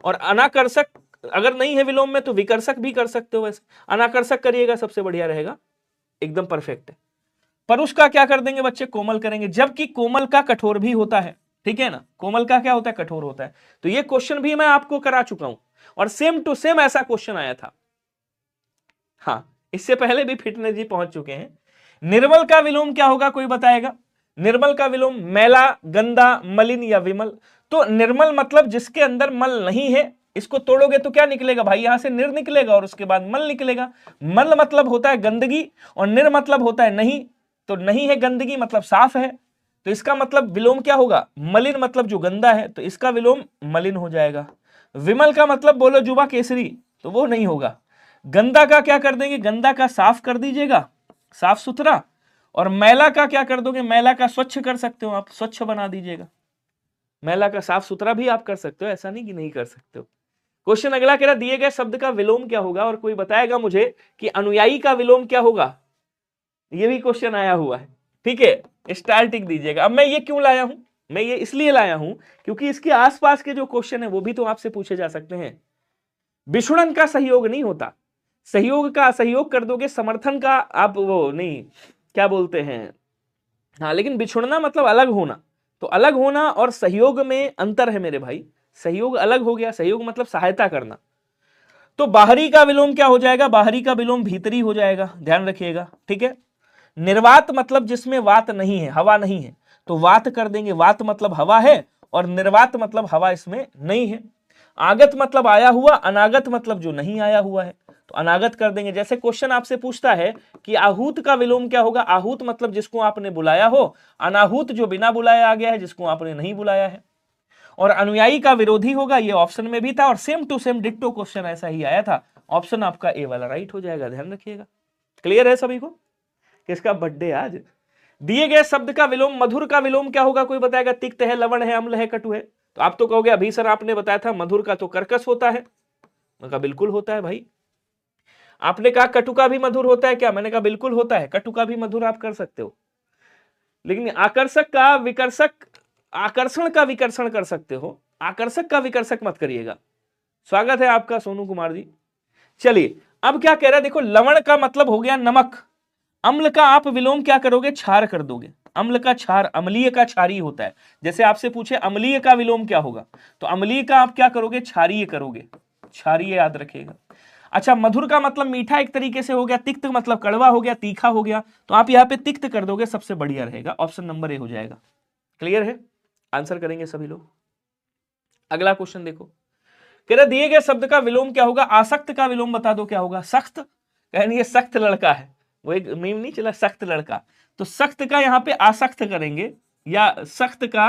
और अनाकर्षक अगर नहीं है विलोम में तो विकर्षक भी कर सकते हो, वैसे अनाकर्षक करिएगा सबसे बढ़िया रहेगा, एकदम परफेक्ट है। परुष का क्या कर देंगे बच्चे, कोमल करेंगे, जबकि कोमल का कठोर भी होता है, ठीक है ना। कोमल का क्या होता है, कठोर होता है। तो ये क्वेश्चन भी मैं आपको करा चुका हूं, और सेम टू सेम ऐसा क्वेश्चन आया था। हाँ, इससे पहले भी फिटनेस जी पहुंच चुके हैं। निर्मल का विलोम क्या होगा, कोई बताएगा। निर्मल का विलोम मैला, गंदा, मलिन या विमल। तो निर्मल मतलब जिसके अंदर मल नहीं है, इसको तोड़ोगे तो क्या निकलेगा भाई, यहां से निर निकलेगा और उसके बाद मल निकलेगा। मल मतलब होता है गंदगी, और निर मतलब होता है नहीं, तो नहीं है गंदगी मतलब साफ है, तो इसका मतलब विलोम क्या होगा, मलिन मतलब जो गंदा है, तो इसका विलोम मलिन हो जाएगा। विमल का मतलब बोलो जुबा केसरी, तो वो नहीं होगा। गंदा का क्या कर देंगे, गंदा का साफ कर दीजिएगा, साफ सुथरा। और मैला का क्या कर दोगे, मैला का स्वच्छ कर सकते हो आप, स्वच्छ बना दीजिएगा। मैला का साफ सुथरा भी आप कर सकते हो, ऐसा नहीं कि नहीं कर सकते हो। क्वेश्चन अगला कह रहा दिए गए शब्द का विलोम क्या होगा, और कोई बताएगा मुझे कि अनुयायी का विलोम क्या होगा। ये भी क्वेश्चन आया हुआ है, ठीक है, स्टार टिक दीजिएगा। अब मैं ये क्यों लाया हूं, मैं ये इसलिए लाया हूं क्योंकि इसके आसपास के जो क्वेश्चन है वो भी तो आपसे पूछे जा सकते हैं। विछुड़न का सहयोग नहीं होता, सहयोग का असहयोग कर दोगे, समर्थन का आप वो नहीं, क्या बोलते हैं, हाँ, लेकिन बिछुड़ना मतलब अलग होना, तो अलग होना और सहयोग में अंतर है मेरे भाई। सहयोग अलग हो गया, सहयोग मतलब सहायता करना। तो बाहरी का विलोम क्या हो जाएगा, बाहरी का विलोम भीतरी हो जाएगा, ध्यान रखिएगा, ठीक है। निर्वात मतलब जिसमें वात नहीं है, हवा नहीं है, तो वात कर देंगे, वात मतलब हवा है और निर्वात मतलब हवा इसमें नहीं है। आगत मतलब आया हुआ, अनागत मतलब जो नहीं आया हुआ है, तो अनागत कर देंगे। जैसे क्वेश्चन आपसे पूछता है कि आहूत का विलोम क्या होगा, आहूत मतलब जिसको आपने बुलाया हो, अनाहूत जो बिना बुलाया आ गया है, जिसको आपने नहीं बुलाया है, और अनुयायी का विरोधी होगा, ये ऑप्शन में भी था और same to same ditto question ऐसा ही आया था। ऑप्शन आपका ए वाला राइट हो जाएगा, ध्यान रखिएगा। क्लियर है सभी को? किसका बर्थडे आज? दिए गए शब्द का विलोम, मधुर का विलोम क्या होगा, कोई बताएगा? तिक्त है, लवण है, अम्ल है, कटु है। तो आप तो कहोगे अभी सर आपने बताया था मधुर का तो कर्कश होता है। मैंने कहा बिल्कुल होता है भाई। आपने कहा कटु का भी मधुर होता है क्या? मैंने कहा बिल्कुल होता है, कटु का भी मधुर आप कर सकते हो, लेकिन आकर्षक का विकर्षक, आकर्षण का विकर्षण कर सकते हो, आकर्षक का विकर्षक मत करिएगा। स्वागत है आपका सोनू कुमार जी। चलिए अब क्या कह रहा है देखो, लवण का मतलब हो गया नमक, अम्ल का आप विलोम क्या करोगे, क्षार कर दोगे। अम्ल का क्षार, अम्लीय का क्षारीय होता है। जैसे आपसे पूछे अम्लीय का विलोम क्या होगा, तो अम्लीय का आप क्या करोगे, क्षारीय करोगे, क्षारीय याद रखिएगा। अच्छा, मधुर का मतलब मीठा एक तरीके से हो गया, तिक्त मतलब कड़वा हो गया, तीखा हो गया, तो आप यहाँ पे तिक्त कर दोगे, सबसे बढ़िया रहेगा, ऑप्शन नंबर ए हो जाएगा। क्लियर है? आंसर करेंगे सभी लोग। अगला क्वेश्चन देखो, कह रहे दिए गए शब्द का विलोम क्या होगा, आसक्त का विलोम बता दो क्या होगा। सख्त, कहेंगे सख्त लड़का है, वो एक मीम नहीं चला, सख्त लड़का, तो सख्त का यहाँ पे आसक्त करेंगे, या सख्त का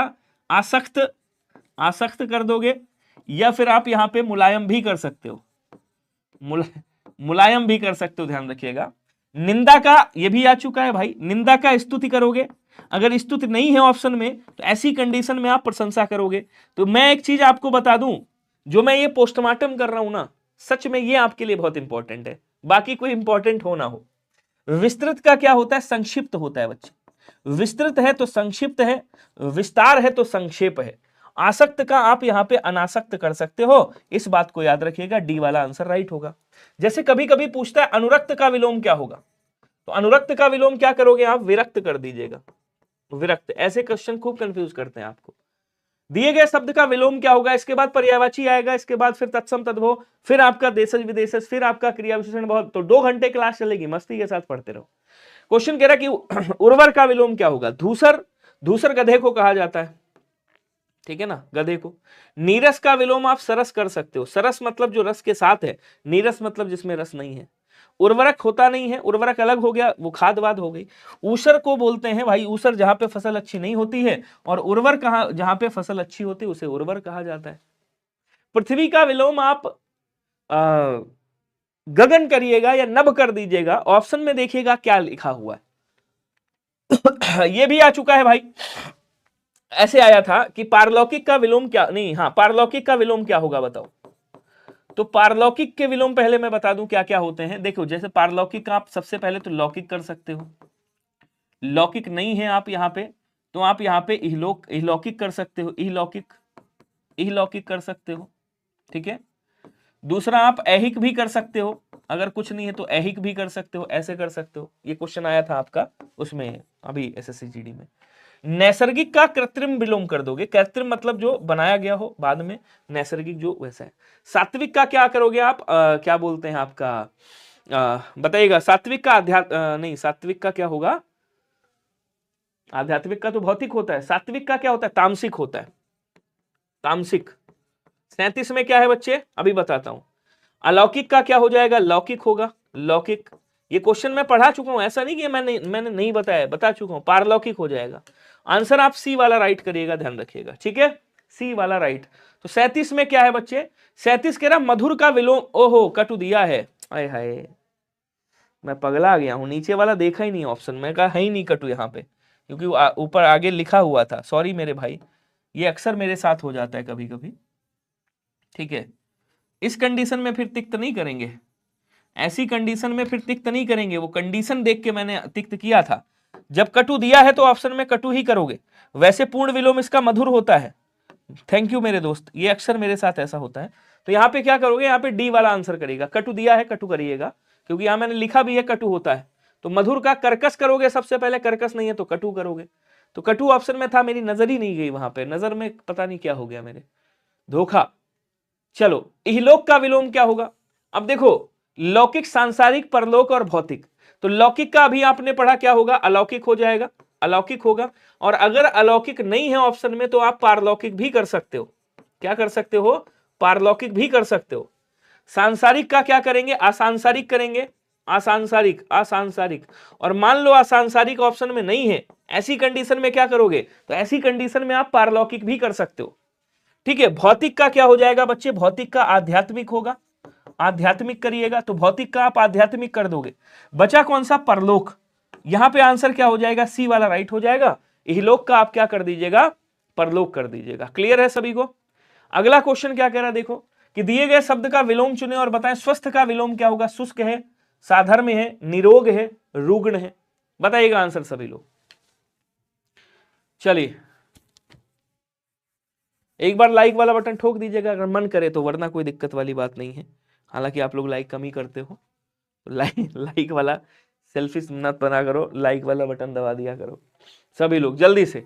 आसक्त, आसक्त कर दोगे, या फिर आप यहाँ पे मुलायम भी कर सकते हो, मुलायम भी कर सकते हो, ध्यान रखिएगा। निंदा का, ये भी आ चुका है भाई, निंदा का स्तुति करोगे, अगर स्तुति नहीं है ऑप्शन में तो ऐसी कंडीशन में आप प्रशंसा करोगे। तो मैं एक चीज आपको बता दूं, जो मैं ये पोस्टमार्टम कर रहा हूं ना, सच में ये आपके लिए बहुत इंपॉर्टेंट है, बाकी कोई इंपॉर्टेंट हो ना हो। विस्तृत का क्या होता है, संक्षिप्त होता है बच्चे, विस्तृत है तो संक्षिप्त है, विस्तार है तो संक्षेप है। आसक्त का आप यहां पे अनासक्त कर सकते हो, इस बात को याद रखिएगा, डी वाला आंसर राइट होगा। जैसे कभी कभी पूछता है अनुरक्त का विलोम क्या होगा, तो अनुरक्त का विलोम क्या करोगे आप, विरक्त कर दीजिएगा, विरक्त। ऐसे क्वेश्चन खूब कंफ्यूज करते हैं आपको। दिए गए शब्द का विलोम क्या होगा, इसके बाद पर्यायवाची आएगा, इसके बाद फिर तत्सम तद्भव, फिर आपका देशज विदेशज, फिर आपका क्रिया विशेषण बहुत, तो 2 घंटे क्लास चलेगी, मस्ती के साथ पढ़ते रहो। क्वेश्चन कह रहा कि उर्वर का विलोम क्या होगा, धूसर, धूसर गधे को कहा जाता है, ठीक है ना, गधे को। नीरस का विलोम आप सरस कर सकते हो, सरस मतलब जो रस के साथ है, नीरस मतलब जिसमें रस नहीं है। उर्वरक होता नहीं है, उर्वरक अलग हो गया, वो खाद वाद हो गई। ऊसर को बोलते हैं भाई, ऊसर जहां पे फसल अच्छी नहीं होती है, और उर्वर कहां, जहां पे फसल अच्छी होती है उसे उर्वर कहा जाता है। पृथ्वी का विलोम आप गगन करिएगा या नभ कर दीजिएगा, ऑप्शन में देखिएगा क्या लिखा हुआ है। ये भी आ चुका है भाई, ऐसे आया था कि पारलौकिक का विलोम क्या, नहीं हाँ, पारलौकिक का विलोम क्या होगा बताओ। तो पारलौकिक के विलोम पहले मैं बता दूं क्या क्या होते हैं। देखो जैसे पारलौकिक का आप सबसे पहले तो लौकिक कर सकते हो, लौकिक नहीं है आप यहाँ पे, तो आप यहाँ पे इहलौकिक कर सकते हो, इहलौकिक, इहलौकिक कर सकते हो, ठीक है। दूसरा आप ऐहिक भी कर सकते हो, अगर कुछ नहीं है तो ऐहिक भी कर सकते हो, ऐसे कर सकते हो। ये क्वेश्चन आया था आपका उसमें अभी एसएससी जीडी में। नैसर्गिक का कृत्रिम विलोम कर दोगे, कृत्रिम मतलब जो बनाया गया हो बाद में, नैसर्गिक जो वैसा है। सात्विक का क्या करोगे आप, क्या बोलते हैं आपका, बताइएगा। सात्विक का नहीं, सात्विक का क्या होगा, आध्यात्मिक का तो भौतिक होता है, सात्विक का क्या होता है, तामसिक होता है, तामसिक। 37 में क्या है बच्चे, अभी बताता हूं। अलौकिक का क्या हो जाएगा, लौकिक होगा, लौकिक। ये क्वेश्चन मैं पढ़ा चुका हूं, ऐसा नहीं कि मैंने नहीं बताया, बता चुका हूं, पारलौकिक हो जाएगा। आंसर आप सी वाला राइट करिएगा, ध्यान रखिएगा, ठीक है, सी वाला राइट। तो 37 में क्या है बच्चे, 37 कह रहा मधुर का विलोम, ओहो कटु दिया है, आय हाय मैं पगला गया हूं, नीचे वाला देखा ही नहीं ऑप्शन, मैं कहा है ही नहीं कटु यहाँ पे, क्योंकि ऊपर आगे लिखा हुआ था, सॉरी मेरे भाई, ये अक्सर मेरे साथ हो जाता है कभी कभी, ठीक है। इस कंडीशन में फिर तिक्त नहीं करेंगे, ऐसी कंडीशन में फिर तिक्त नहीं करेंगे, वो कंडीशन देख के मैंने तिक्त किया था। जब कटु दिया है तो ऑप्शन में कटु ही करोगे, वैसे पूर्ण विलोम इसका मधुर होता है। थैंक यू मेरे दोस्त, ये अक्सर मेरे साथ ऐसा होता है। तो यहाँ पे क्या करोगे, यहाँ पे डी वाला आंसर करिएगा, कटु दिया है कटु करिएगा, क्योंकि यहाँ मैंने लिखा भी है कटु होता है। तो मधुर का कर्कश करोगे सबसे पहले, कर्कश नहीं है तो कटु करोगे। तो कटु ऑप्शन में था, मेरी नजर ही नहीं गई वहां पे, नजर में पता नहीं क्या हो गया मेरे, धोखा। चलो इहलोक का विलोम क्या होगा, अब देखो लौकिक, सांसारिक, परलोक और भौतिक। तो लौकिक का अभी आपने पढ़ा क्या होगा, अलौकिक हो जाएगा, अलौकिक होगा, और अगर अलौकिक नहीं है ऑप्शन में तो आप पारलौकिक भी कर सकते हो। क्या कर सकते हो? पारलौकिक भी कर सकते हो। सांसारिक का क्या करेंगे? असांसारिक करेंगे। असांसारिक, असांसारिक। और मान लो असांसारिक ऑप्शन में नहीं है, ऐसी कंडीशन में क्या करोगे? तो ऐसी कंडीशन में आप पारलौकिक भी कर सकते हो। ठीक है। भौतिक का क्या हो जाएगा बच्चे? भौतिक का आध्यात्मिक होगा, आध्यात्मिक करिएगा तो भौतिक का आप आध्यात्मिक कर दोगे। बचा कौन सा? परलोक। यहां पे आंसर क्या हो जाएगा? सी वाला राइट हो जाएगा। इहलोक का आप क्या कर दीजिएगा? परलोक कर दीजिएगा। क्लियर है सभी को? अगला क्वेश्चन क्या कह रहा है देखो, कि दिए गए शब्द का विलोम चुने और बताएं स्वस्थ का विलोम क्या होगा? शुष्क है, साधर्म्य है, निरोग है, रुग्ण है। बताइएगा आंसर सभी लोग। चलिए एक बार लाइक वाला बटन ठोक दीजिएगा अगर मन करे तो, वरना कोई दिक्कत वाली बात नहीं है। हालांकि आप लोग लाइक कम ही करते हो, लाइक वाला सेल्फिश मत बना करो, लाइक वाला बटन दबा दिया करो सभी लोग जल्दी से।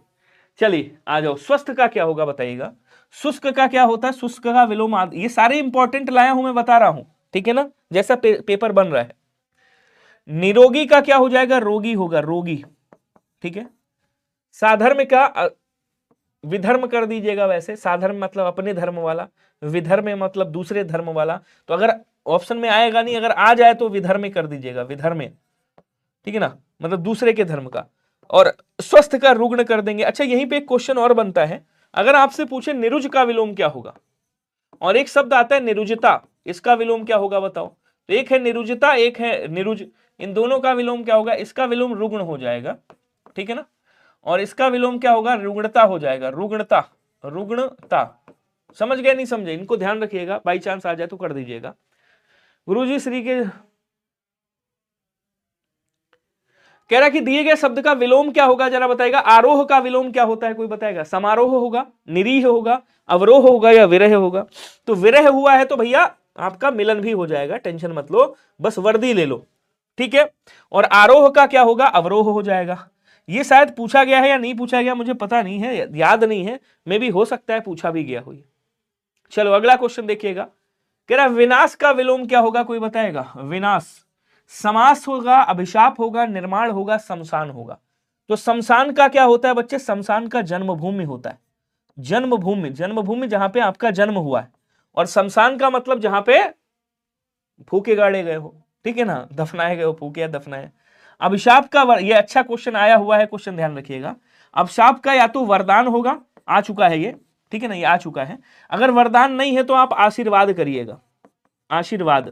चलिए आ जाओ, स्वस्थ का क्या होगा बताइएगा? शुष्क का क्या होता है? शुष्क का विलोम ये सारे इंपॉर्टेंट लाया हूं मैं, बता रहा हूं, ठीक है ना, जैसा पेपर बन रहा है। निरोगी का क्या हो जाएगा? रोगी होगा, रोगी। ठीक है। साधर्म का विधर्म कर दीजिएगा। वैसे साधर्म मतलब अपने धर्म वाला, विधर्म मतलब दूसरे धर्म वाला। तो अगर ऑप्शन में आएगा नहीं, अगर आ जाए तो विधर्म कर दीजिएगा, विधर्म। ठीक है ना, मतलब दूसरे के धर्म का। और स्वस्थ का रुग्ण कर देंगे। अच्छा यहीं पे एक क्वेश्चन और बनता है, अगर आपसे पूछे निरुज का विलोम क्या होगा, और एक शब्द आता है निरुजता, इसका विलोम क्या होगा बताओ? तो एक है निरुजता, एक है निरुज, इन दोनों का विलोम क्या होगा? इसका विलोम रुग्ण हो जाएगा, ठीक है ना, और इसका विलोम क्या होगा? रुग्णता हो जाएगा, रुग्णता, रुग्णता। समझ गए नहीं समझे? इनको ध्यान रखिएगा, बाई चांस आ जाए तो कर दीजिएगा। गुरुजी श्री के कह रहा कि दिए गए शब्द का विलोम क्या होगा जरा बताएगा? आरोह का विलोम क्या होता है कोई बताएगा? समारोह होगा, निरीह होगा, अवरोह होगा या विरह होगा? तो विरह हुआ है तो भैया आपका मिलन भी हो जाएगा, टेंशन मत लो, बस वर्दी ले लो, ठीक है। और आरोह का क्या होगा? अवरोह हो जाएगा। ये शायद पूछा गया है या नहीं पूछा गया मुझे पता नहीं है, याद नहीं है, मे भी हो सकता है पूछा भी गया हो। चलो अगला क्वेश्चन देखिएगा, कह रहा विनाश का विलोम क्या होगा कोई बताएगा? विनाश समास होगा, अभिशाप होगा, निर्माण होगा, शमशान होगा। तो शमशान का क्या होता है बच्चे? शमशान का जन्मभूमि होता है, जन्मभूमि, जन्मभूमि जहां पे आपका जन्म हुआ है। और शमशान का मतलब जहां पे फूके गाड़े गए हो, ठीक है ना, दफनाए गए हो, फूके या दफनाए। अभिशाप का ये अच्छा क्वेश्चन आया हुआ है, क्वेश्चन ध्यान रखिएगा। अभिशाप का या तो वरदान होगा, आ चुका है ये, ठीक है ना, ये आ चुका है। अगर वरदान नहीं है तो आप आशीर्वाद करिएगा, आशीर्वाद,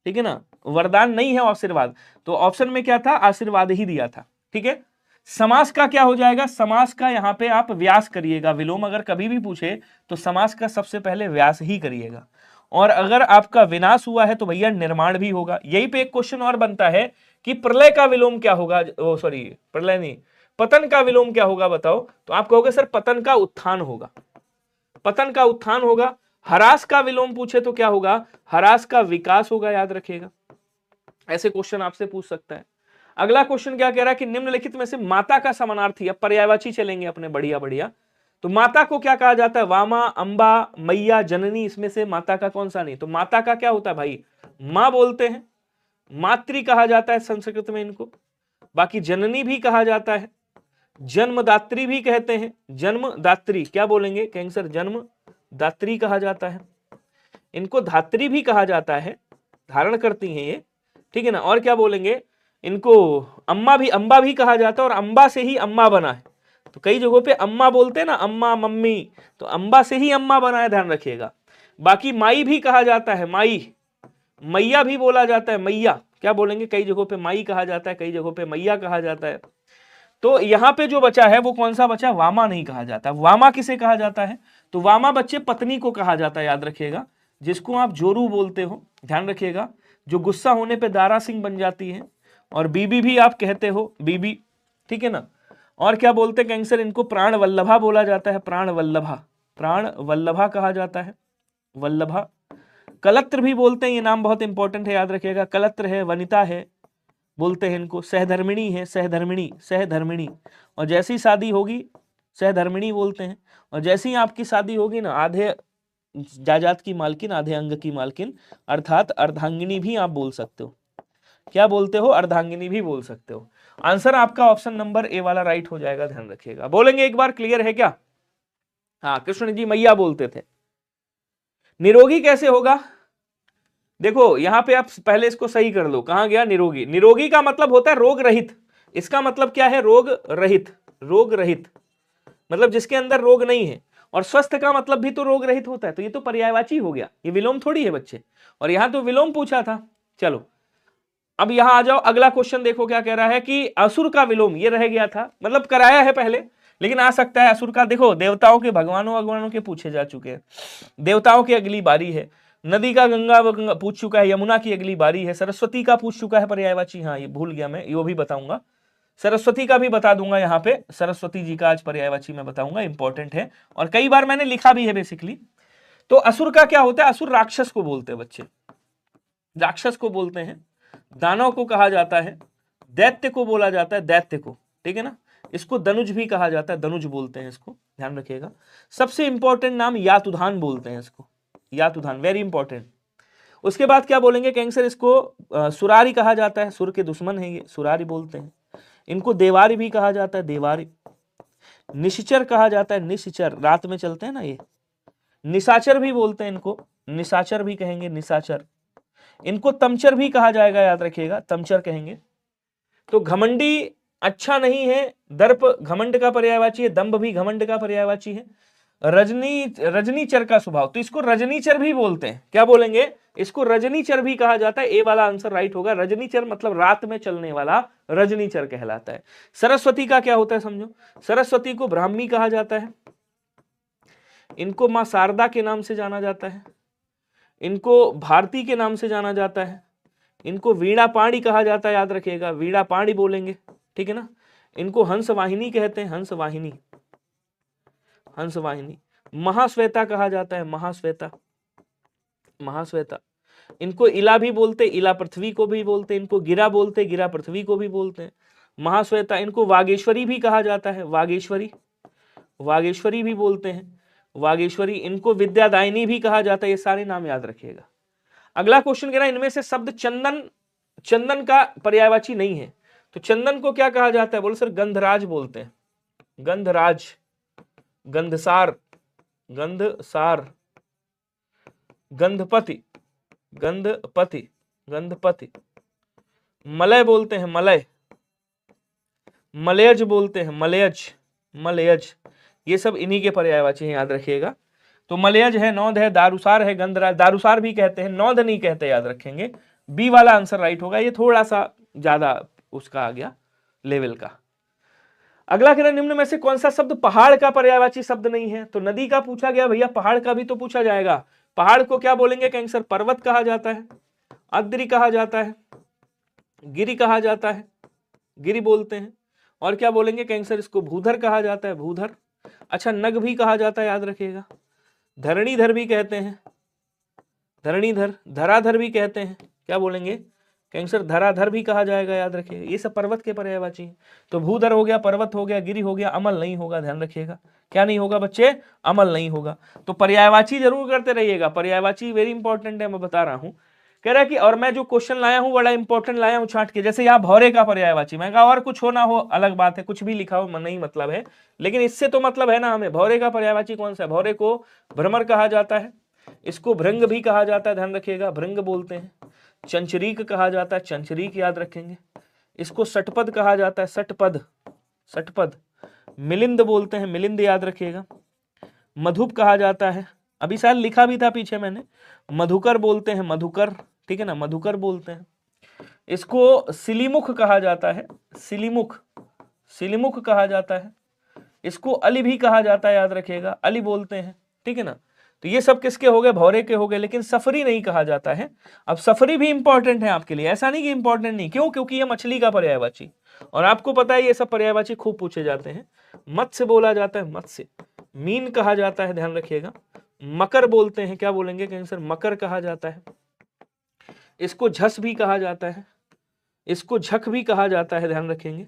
ठीक है ना, वरदान नहीं है आशीर्वाद, तो ऑप्शन में क्या था? आशीर्वाद ही दिया था, ठीक है। समास का क्या हो जाएगा? समास का यहाँ पे आप व्यास करिएगा, विलोम अगर कभी भी पूछे तो समास का सबसे पहले व्यास ही करिएगा। और अगर आपका विनाश हुआ है तो भैया निर्माण भी होगा। यही पे एक क्वेश्चन और बनता है कि प्रलय का विलोम क्या होगा? सॉरी प्रलय नहीं, पतन का विलोम क्या होगा बताओ? तो आप कहोगे सर पतन का उत्थान होगा, पतन का उत्थान होगा। ह्रास का विलोम पूछे तो क्या होगा? ह्रास का विकास होगा, याद रखिएगा। ऐसे क्वेश्चन आपसे पूछ सकता है। अगला क्वेश्चन क्या कह रहा है कि निम्नलिखित में से माता का समानार्थी, अब पर्यायवाची चलेंगे अपने, बढ़िया बढ़िया। तो माता को क्या कहा जाता है? वामा, अंबा, मैया, जननी, इसमें से माता का कौन सा नहीं? तो माता का क्या होता है भाई? मां बोलते हैं, मातृ कहा जाता है संस्कृत में इनको। बाकी जननी भी कहा जाता है, जन्मदात्री भी कहते हैं, जन्मदात्री क्या बोलेंगे? कहेंगे सर जन्मदात्री कहा जाता है, इनको धात्री भी कहा जाता है, धारण करती हैं ये, ठीक है ना। और क्या बोलेंगे? इनको अम्मा भी कहा जाता है, और अम्बा से ही अम्मा बना है। तो कई जगहों पे अम्मा बोलते हैं ना, अम्मा, मम्मी, तो अम्बा से ही अम्मा बना है, ध्यान रखिएगा। बाकी माई भी कहा जाता है, माई, मैया भी बोला जाता है, मैया क्या बोलेंगे? कई जगहों पे माई कहा जाता है, कई जगहों पे मैया कहा जाता है। तो यहां पे जो बचा है वो कौन सा बचा? वामा नहीं कहा जाता। वामा किसे कहा जाता है? तो वामा बच्चे पत्नी को कहा जाता है, याद रखिएगा, जिसको आप जोरू बोलते हो, ध्यान रखिएगा, जो गुस्सा होने पे दारा सिंह बन जाती है। और बीबी भी आप कहते हो, बीबी, ठीक है ना। और क्या बोलते हैं कैंसर? इनको प्राण वल्लभा बोला जाता है, प्राण वल्लभा, प्राण वल्लभा कहा जाता है, वल्लभा। कलत्र भी बोलते हैं, ये नाम बहुत इंपॉर्टेंट है, याद रखिएगा। कलत्र है, वनिता है, बोलते हैं इनको। सहधर्मिणी है, सहधर्मिणी, सहधर्मिणी। और जैसी शादी होगी सहधर्मिणी बोलते हैं। और जैसी ही आपकी शादी होगी ना, आधे जायदाद की मालकिन, आधे अंग की मालकिन, अर्थात अर्धांगिनी भी आप बोल सकते हो। क्या बोलते हो? अर्धांगिनी भी बोल सकते हो। आंसर आपका ऑप्शन नंबर ए वाला राइट हो जाएगा, ध्यान रखिएगा। बोलेंगे एक बार, क्लियर है क्या? हाँ, कृष्ण जी मैया बोलते थे। निरोगी कैसे होगा? देखो यहां पे आप पहले इसको सही कर लो, कहां गया निरोगी? निरोगी का मतलब होता है रोग रहित। इसका मतलब क्या है? रोग रहित। रोग रहित मतलब जिसके अंदर रोग नहीं है, और स्वस्थ का मतलब भी तो रोग रहित होता है, तो ये तो पर्यायवाची हो गया, ये विलोम थोड़ी है बच्चे, और यहां तो विलोम पूछा था। चलो अब यहां आ जाओ, अगला क्वेश्चन देखो क्या कह रहा है कि असुर का विलोम, ये रह गया था, मतलब कराया है पहले, लेकिन आ सकता है असुर का। देखो देवताओं के, भगवानों भगवानों के पूछे जा चुके हैं, देवताओं की अगली बारी है, नदी का गंगा पूछ चुका है, यमुना की अगली बारी है, सरस्वती का पूछ चुका है पर्यायवाची, हाँ ये भूल गया मैं, ये भी बताऊंगा, सरस्वती का भी बता दूंगा, यहाँ पे सरस्वती जी का आज पर्यायवाची मैं बताऊंगा, इंपॉर्टेंट है, और कई बार मैंने लिखा भी है बेसिकली। तो असुर का क्या होता है? असुर राक्षस को बोलते हैं बच्चे, राक्षस को बोलते हैं, दानव को कहा जाता है, दैत्य को बोला जाता है, दैत्य को, ठीक है ना। इसको दनुज भी कहा जाता है, दनुज बोलते हैं इसको, ध्यान रखिएगा। सबसे इंपॉर्टेंट नाम यातुधान बोलते हैं इसको, यातुधान, वेरी इंपॉर्टेंट। उसके बाद क्या बोलेंगे? कैंसर, इसको सुरारी कहा जाता है, सुर के दुश्मन है ये, सुरारी बोलते हैं। इनको देवारी भी कहा जाता है, देवारी। निशाचर कहा जाता है, निशाचर, रात में चलते हैं ना ये। निशाचर भी बोलते हैं इनको, निशाचर भी कहेंगे, निशाचर। इनको तमचर भी कहा जाएगा, याद रखिएगा, तमचर कहेंगे। तो घमंडी अच्छा नहीं है, दर्प घमंड का पर्यायवाची है, दंभ भी घमंड का पर्यायवाची है। रजनीचर का स्वभाव, तो इसको रजनीचर भी बोलते हैं, क्या बोलेंगे? इसको रजनीचर भी कहा जाता है, ए वाला आंसर राइट होगा। रजनीचर मतलब रात में चलने वाला रजनीचर कहलाता है। सरस्वती का क्या होता है समझो, सरस्वती को ब्राह्मी कहा जाता है, इनको मां शारदा के नाम से जाना जाता है, इनको भारती के नाम से जाना जाता है, इनको वीणा पाणी कहा जाता है, याद रखिएगा, वीणा पाणी बोलेंगे, ठीक है ना। इनको हंस वाहिनी कहते हैं, हंस वाहिनी, हंस वाहिनी। महाश्वेता कहा जाता है, महाश्वेता, महाश्वेता। इनको इला भी बोलते, इला पृथ्वी को भी बोलते, इनको गिरा बोलते, गिरा पृथ्वी को भी बोलते हैं, महाश्वेता। इनको वागेश्वरी भी कहा जाता है, वागेश्वरी, वागेश्वरी भी बोलते हैं, वागेश्वरी। इनको विद्यादायिनी भी कहा जाता है, ये सारे नाम याद रखिएगा। अगला क्वेश्चन कह रहा है इनमें से शब्द चंदन, चंदन का पर्यायवाची नहीं है, तो चंदन को क्या कहा जाता है? बोलो सर गंधराज बोलते हैं, गंधराज, गंधसार, गंधसार, गंधपति, गंधपति, गंधपति। मलय बोलते हैं, मलय, मलयज बोलते हैं, मलयज, मलयज। ये सब इन्हीं के पर्यायवाची हैं, याद रखिएगा। तो मलयज है, नौंध है, दारुसार है, गंधराज, दारुसार भी कहते हैं, नौंध नहीं कहते, याद रखेंगे। बी वाला आंसर राइट होगा, ये थोड़ा सा ज्यादा उसका आ गया लेवल का। अगला कह रहा है निम्न में से कौन सा शब्द पहाड़ का पर्यायवाची शब्द नहीं है? तो नदी का पूछा गया, भैया पहाड़ का भी तो पूछा जाएगा। पहाड़ को क्या बोलेंगे कैंसर? पर्वत कहा जाता है, अद्रि कहा जाता है, गिरि कहा जाता है, गिरि बोलते हैं। और क्या बोलेंगे कैंसर? इसको भूधर कहा जाता है, भूधर। अच्छा, नग भी कहा जाता है, याद रखिएगा। धरणीधर भी कहते हैं, धरणीधर। धराधर भी कहते हैं, क्या बोलेंगे कैंसर? धराधर भी कहा जाएगा, याद रखिएगा। ये सब पर्वत के पर्यायवाची हैं। तो भूधर हो गया, पर्वत हो गया, गिरि हो गया, अमल नहीं होगा, ध्यान रखिएगा। क्या नहीं होगा बच्चे? अमल नहीं होगा। तो पर्यायवाची जरूर करते रहिएगा, पर्यायवाची वेरी इंपॉर्टेंट है, मैं बता रहा हूं। कह रहा है कि और मैं जो क्वेश्चन लाया हूं बड़ा इंपॉर्टेंट लाया हूं छांट के। जैसे यहाँ भौरे का पर्यायवाची, मैं कहा और कुछ हो ना हो अलग बात है, कुछ भी लिखा हो नहीं मतलब है, लेकिन इससे तो मतलब है ना हमें। भौरे का पर्यायवाची कौन सा है? भौरे को भ्रमर कहा जाता है, इसको भृंग भी कहा जाता है, ध्यान रखिएगा, भृंग बोलते हैं। चंचरीक कहा जाता है, चंचरीक याद रखेंगे। इसको सटपद कहा जाता है, सटपद, सटपद। मिलिंद बोलते हैं, मिलिंद याद रखिएगा। मधुप कहा जाता है, अभी शायद लिखा भी था पीछे मैंने, मधुकर बोलते हैं, मधुकर, ठीक है ना, मधुकर बोलते हैं। इसको सिलीमुख कहा जाता है, सिलीमुख, सिलीमुख कहा जाता है। इसको अली भी कहा जाता है, याद रखिएगा, अली बोलते हैं, ठीक है ना। तो ये सब किसके हो गए? भौरे के हो गए। लेकिन सफरी नहीं कहा जाता है। अब सफरी भी इंपॉर्टेंट है आपके लिए, ऐसा नहीं कि इंपॉर्टेंट नहीं, क्यों? क्योंकि ये मछली का पर्यायवाची, और आपको पता है ये सब पर्यायवाची खूब पूछे जाते हैं। मत्स्य बोला जाता है, मत्स्य। मीन कहा जाता है, ध्यान रखिएगा। मकर बोलते हैं, क्या बोलेंगे कैंसर? मकर कहा जाता है। इसको झस भी कहा जाता है, इसको झक भी कहा जाता है, ध्यान रखेंगे।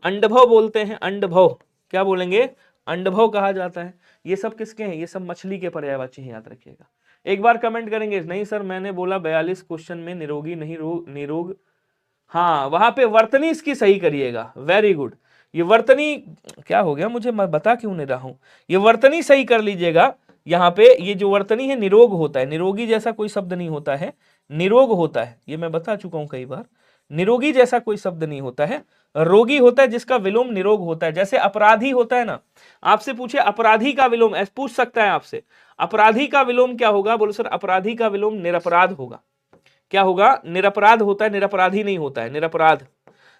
अंडभव बोलते हैं, अंडभव, क्या बोलेंगे? अंडभव कहा जाता है। ये सब किसके हैं? ये सब मछली के पर्यायवाची हैं, याद रखिएगा। एक बार कमेंट करेंगे, नहीं सर मैंने बोला 42 क्वेश्चन में निरोगी नहीं, निरोग। हाँ, वहां पे वर्तनी इसकी सही करिएगा, वेरी गुड। ये वर्तनी क्या हो गया, मुझे मैं बता क्यों नहीं रहा हूं, ये वर्तनी सही कर लीजिएगा। यहाँ पे ये जो वर्तनी है निरोग होता है, निरोगी जैसा कोई शब्द नहीं होता है, निरोग होता है, ये मैं बता चुका हूं कई बार। निरोगी जैसा कोई शब्द नहीं होता है, रोगी होता है जिसका विलोम निरोग होता है। जैसे अपराधी होता है ना, आपसे पूछे अपराधी का विलोम, ऐसे पूछ सकता है आपसे, अपराधी का विलोम क्या होगा, बोलो सर अपराधी का विलोम निरपराध होगा। क्या होगा, निरपराध होता है, निरपराधी नहीं होता है, निरपराध।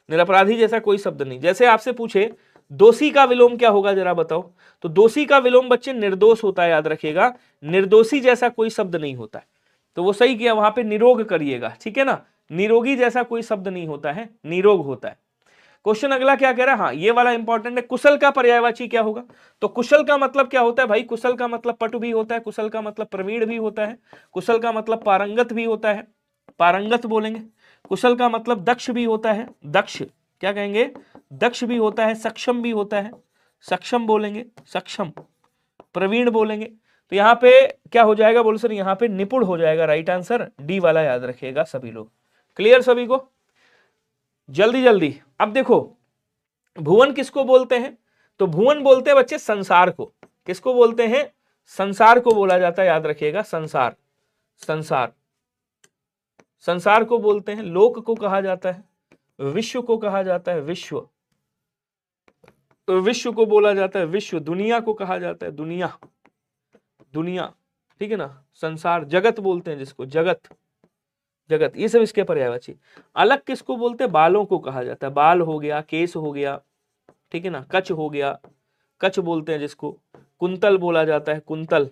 निरपराधी जैसा कोई शब्द नहीं। जैसे आपसे पूछे दोषी का विलोम क्या होगा जरा बताओ, तो दोषी का विलोम बच्चे निर्दोष होता है, याद रखिएगा, निर्दोषी जैसा कोई शब्द नहीं होता है। तो वो सही किया, वहां पे निरोग करिएगा, ठीक है ना, निरोगी जैसा कोई शब्द नहीं होता है, निरोग होता है। क्वेश्चन अगला क्या कह रहा है, हाँ ये वाला इंपॉर्टेंट है, कुशल का पर्यायवाची क्या होगा। तो कुशल का मतलब क्या होता है भाई, कुशल का मतलब पटु भी होता है, कुशल का मतलब प्रवीण भी होता है, कुशल का मतलब पारंगत भी होता है, पारंगत बोलेंगे। कुशल का मतलब दक्ष भी होता है, दक्ष क्या कहेंगे, दक्ष भी होता है, सक्षम भी होता है, सक्षम बोलेंगे, सक्षम। प्रवीण बोलेंगे। तो यहाँ पे क्या हो जाएगा, बोलो सर यहाँ पे निपुण हो जाएगा, राइट आंसर डी वाला याद रखिएगा सभी लोग। क्लियर सभी को, जल्दी जल्दी। अब देखो भुवन किसको बोलते हैं, तो भुवन बोलते हैं बच्चे संसार को। किसको बोलते हैं, संसार को बोला जाता है, याद रखिएगा, संसार, संसार, संसार को बोलते हैं। लोक को कहा जाता है, विश्व को कहा जाता है, विश्व, विश्व को बोला जाता है, विश्व। दुनिया को कहा जाता है, दुनिया, दुनिया, ठीक है ना। संसार, जगत बोलते हैं जिसको, जगत, जगत, ये सब इसके पर्यायवाची। अलग किसको बोलते हैं, बालों को कहा जाता है, बाल हो गया, केस हो गया, ठीक है ना, कच हो गया, कच बोलते हैं जिसको, कुंतल बोला जाता है, कुंतल,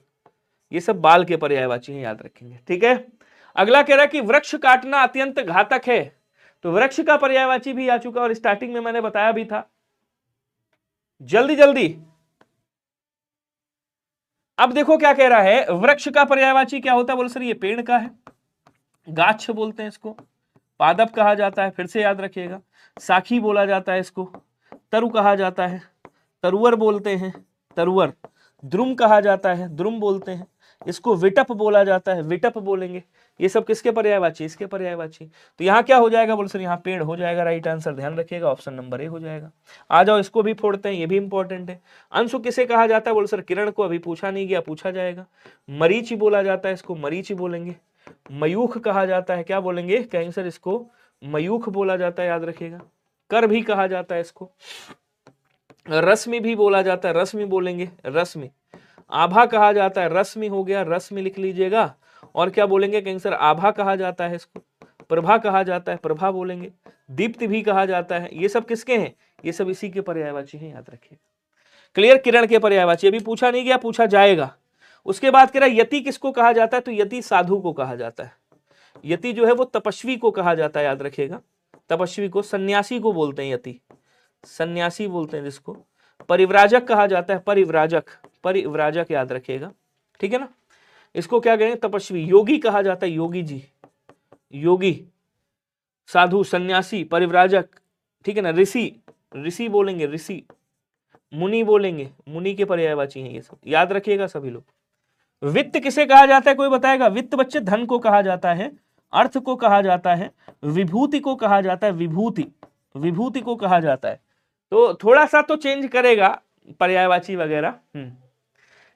ये सब बाल के पर्यायवाची हैं, याद रखेंगे, ठीक है। अगला कह रहा है कि वृक्ष काटना अत्यंत घातक है, तो वृक्ष का पर्यायवाची भी आ चुका और स्टार्टिंग में मैंने बताया भी था। जल्दी जल्दी। अब देखो क्या कह रहा है, वृक्ष का पर्यायवाची क्या होता है, बोलो सर ये पेड़ का है, गाछ बोलते हैं इसको, पादप कहा जाता है, फिर से याद रखिएगा, साखी बोला जाता है इसको, तरु कहा जाता है, तरुवर बोलते हैं, तरुवर, द्रुम कहा जाता है, द्रुम बोलते हैं इसको, विटप बोला जाता है, विटप बोलेंगे। ये सब किसके पर्यायवाची, इसके पर्यायवाची। तो यहाँ क्या हो जाएगा, बोलो सर यहाँ पेड़ हो जाएगा, राइट आंसर ध्यान रखिएगा, ऑप्शन नंबर ए हो जाएगा। आ जाओ इसको भी फोड़ते हैं, ये भी इंपॉर्टेंट है। अंशु किसे कहा जाता है, बोलो सर किरण को, अभी पूछा नहीं गया, पूछा जाएगा। मरीचि बोला जाता है इसको, मरीचि बोलेंगे। मयूख कहा जाता है, क्या बोलेंगे, कहेंगे सर इसको मयूख बोला जाता है, याद रखिएगा। कर भी कहा जाता है इसको। रश्मि भी बोला जाता है, रश्मि बोलेंगे, रश्मि। आभा कहा जाता है, रश्मि हो गया, रश्मि लिख लीजिएगा। और क्या बोलेंगे, कहेंगे सर आभा कहा जाता है इसको। प्रभा कहा जाता है, प्रभा बोलेंगे। दीप्ति भी कहा जाता है। ये सब किसके हैं, ये सब इसी के पर्यायवाची हैं, याद रखिए। क्लियर, किरण के पर्यायवाची, अभी पूछा नहीं गया, पूछा जाएगा। उसके बाद कह रहा है यति किसको कहा जाता है, तो यति साधु को कहा जाता है। यति जो है वो तपस्वी को कहा जाता है, याद रखिएगा, तपस्वी को। सन्यासी को बोलते हैं यति, सन्यासी बोलते हैं जिसको। परिव्राजक कहा जाता है, परिव्राजक, परिव्राजक याद रखिएगा, ठीक है ना। इसको क्या कहेंगे, तपस्वी। योगी कहा जाता है, योगी जी, योगी। साधु, सन्यासी, परिव्राजक, ठीक है ना। ऋषि, ऋषि बोलेंगे, ऋषि। मुनि बोलेंगे, मुनि के पर्यायवाची हैं ये सब, याद रखिएगा सभी लोग। वित्त किसे कहा जाता है, कोई बताएगा। वित्त बच्चे धन को कहा जाता है, अर्थ को कहा जाता है, विभूति को कहा जाता है, विभूति, विभूति को कहा जाता है। तो थोड़ा सा तो चेंज करेगा पर्यायवाची वगैरह।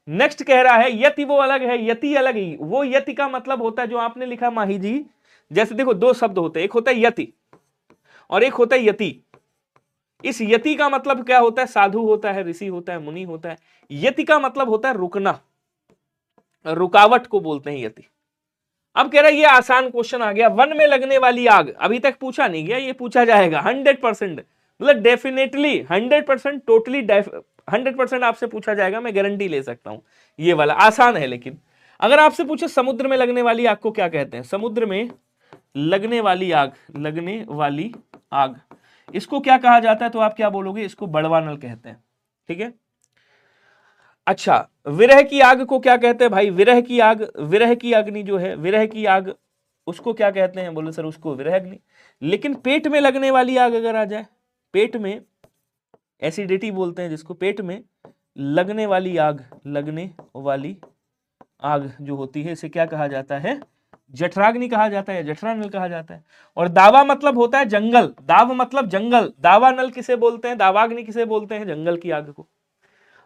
नेक्स्ट कह रहा है यति वो अलग है, यति अलग ही। वो यति का मतलब होता है जो आपने लिखा माही जी, जैसे देखो दो शब्द होते हैं, एक होता है यति और एक होता है यति। इस यति का मतलब क्या होता है, साधु होता है, ऋषि होता है, मुनि होता है। यति का मतलब होता है रुकना, रुकावट को बोलते हैं यति। अब कह रहा है ये आसान क्वेश्चन आ गया, वन में लगने वाली आग, अभी तक पूछा नहीं गया, ये पूछा जाएगा 100%, मतलब डेफिनेटली 100%, टोटली 100% आपसे पूछा जाएगा, मैं गारंटी ले सकता हूं। ये वाला आसान है। लेकिन अगर आपसे पूछे समुद्र में लगने वाली आग को क्या कहते हैं, समुद्र में लगने वाली आग, लगने वाली आग, इसको क्या कहा जाता है, तो आप क्या बोलोगे, इसको बड़वानल कहते हैं, ठीक है। अच्छा, विरह की आग को क्या कहते हैं भाई, विरह की आग, विरह की अग्नि जो है, विरह की आग, उसको क्या कहते हैं, बोले सर उसको विरह अग्नि। लेकिन पेट में लगने वाली आग अगर आ जाए, पेट में एसिडिटी बोलते हैं जिसको, पेट में लगने वाली आग, लगने वाली आग जो होती है, इसे क्या कहा जाता है, जठराग्नि कहा जाता है या जठरा नल कहा जाता है। और दावा मतलब होता है जंगल, दाव मतलब जंगल, दावा नल किसे बोलते हैं, दावाग्नि किसे बोलते हैं, जंगल की आग को।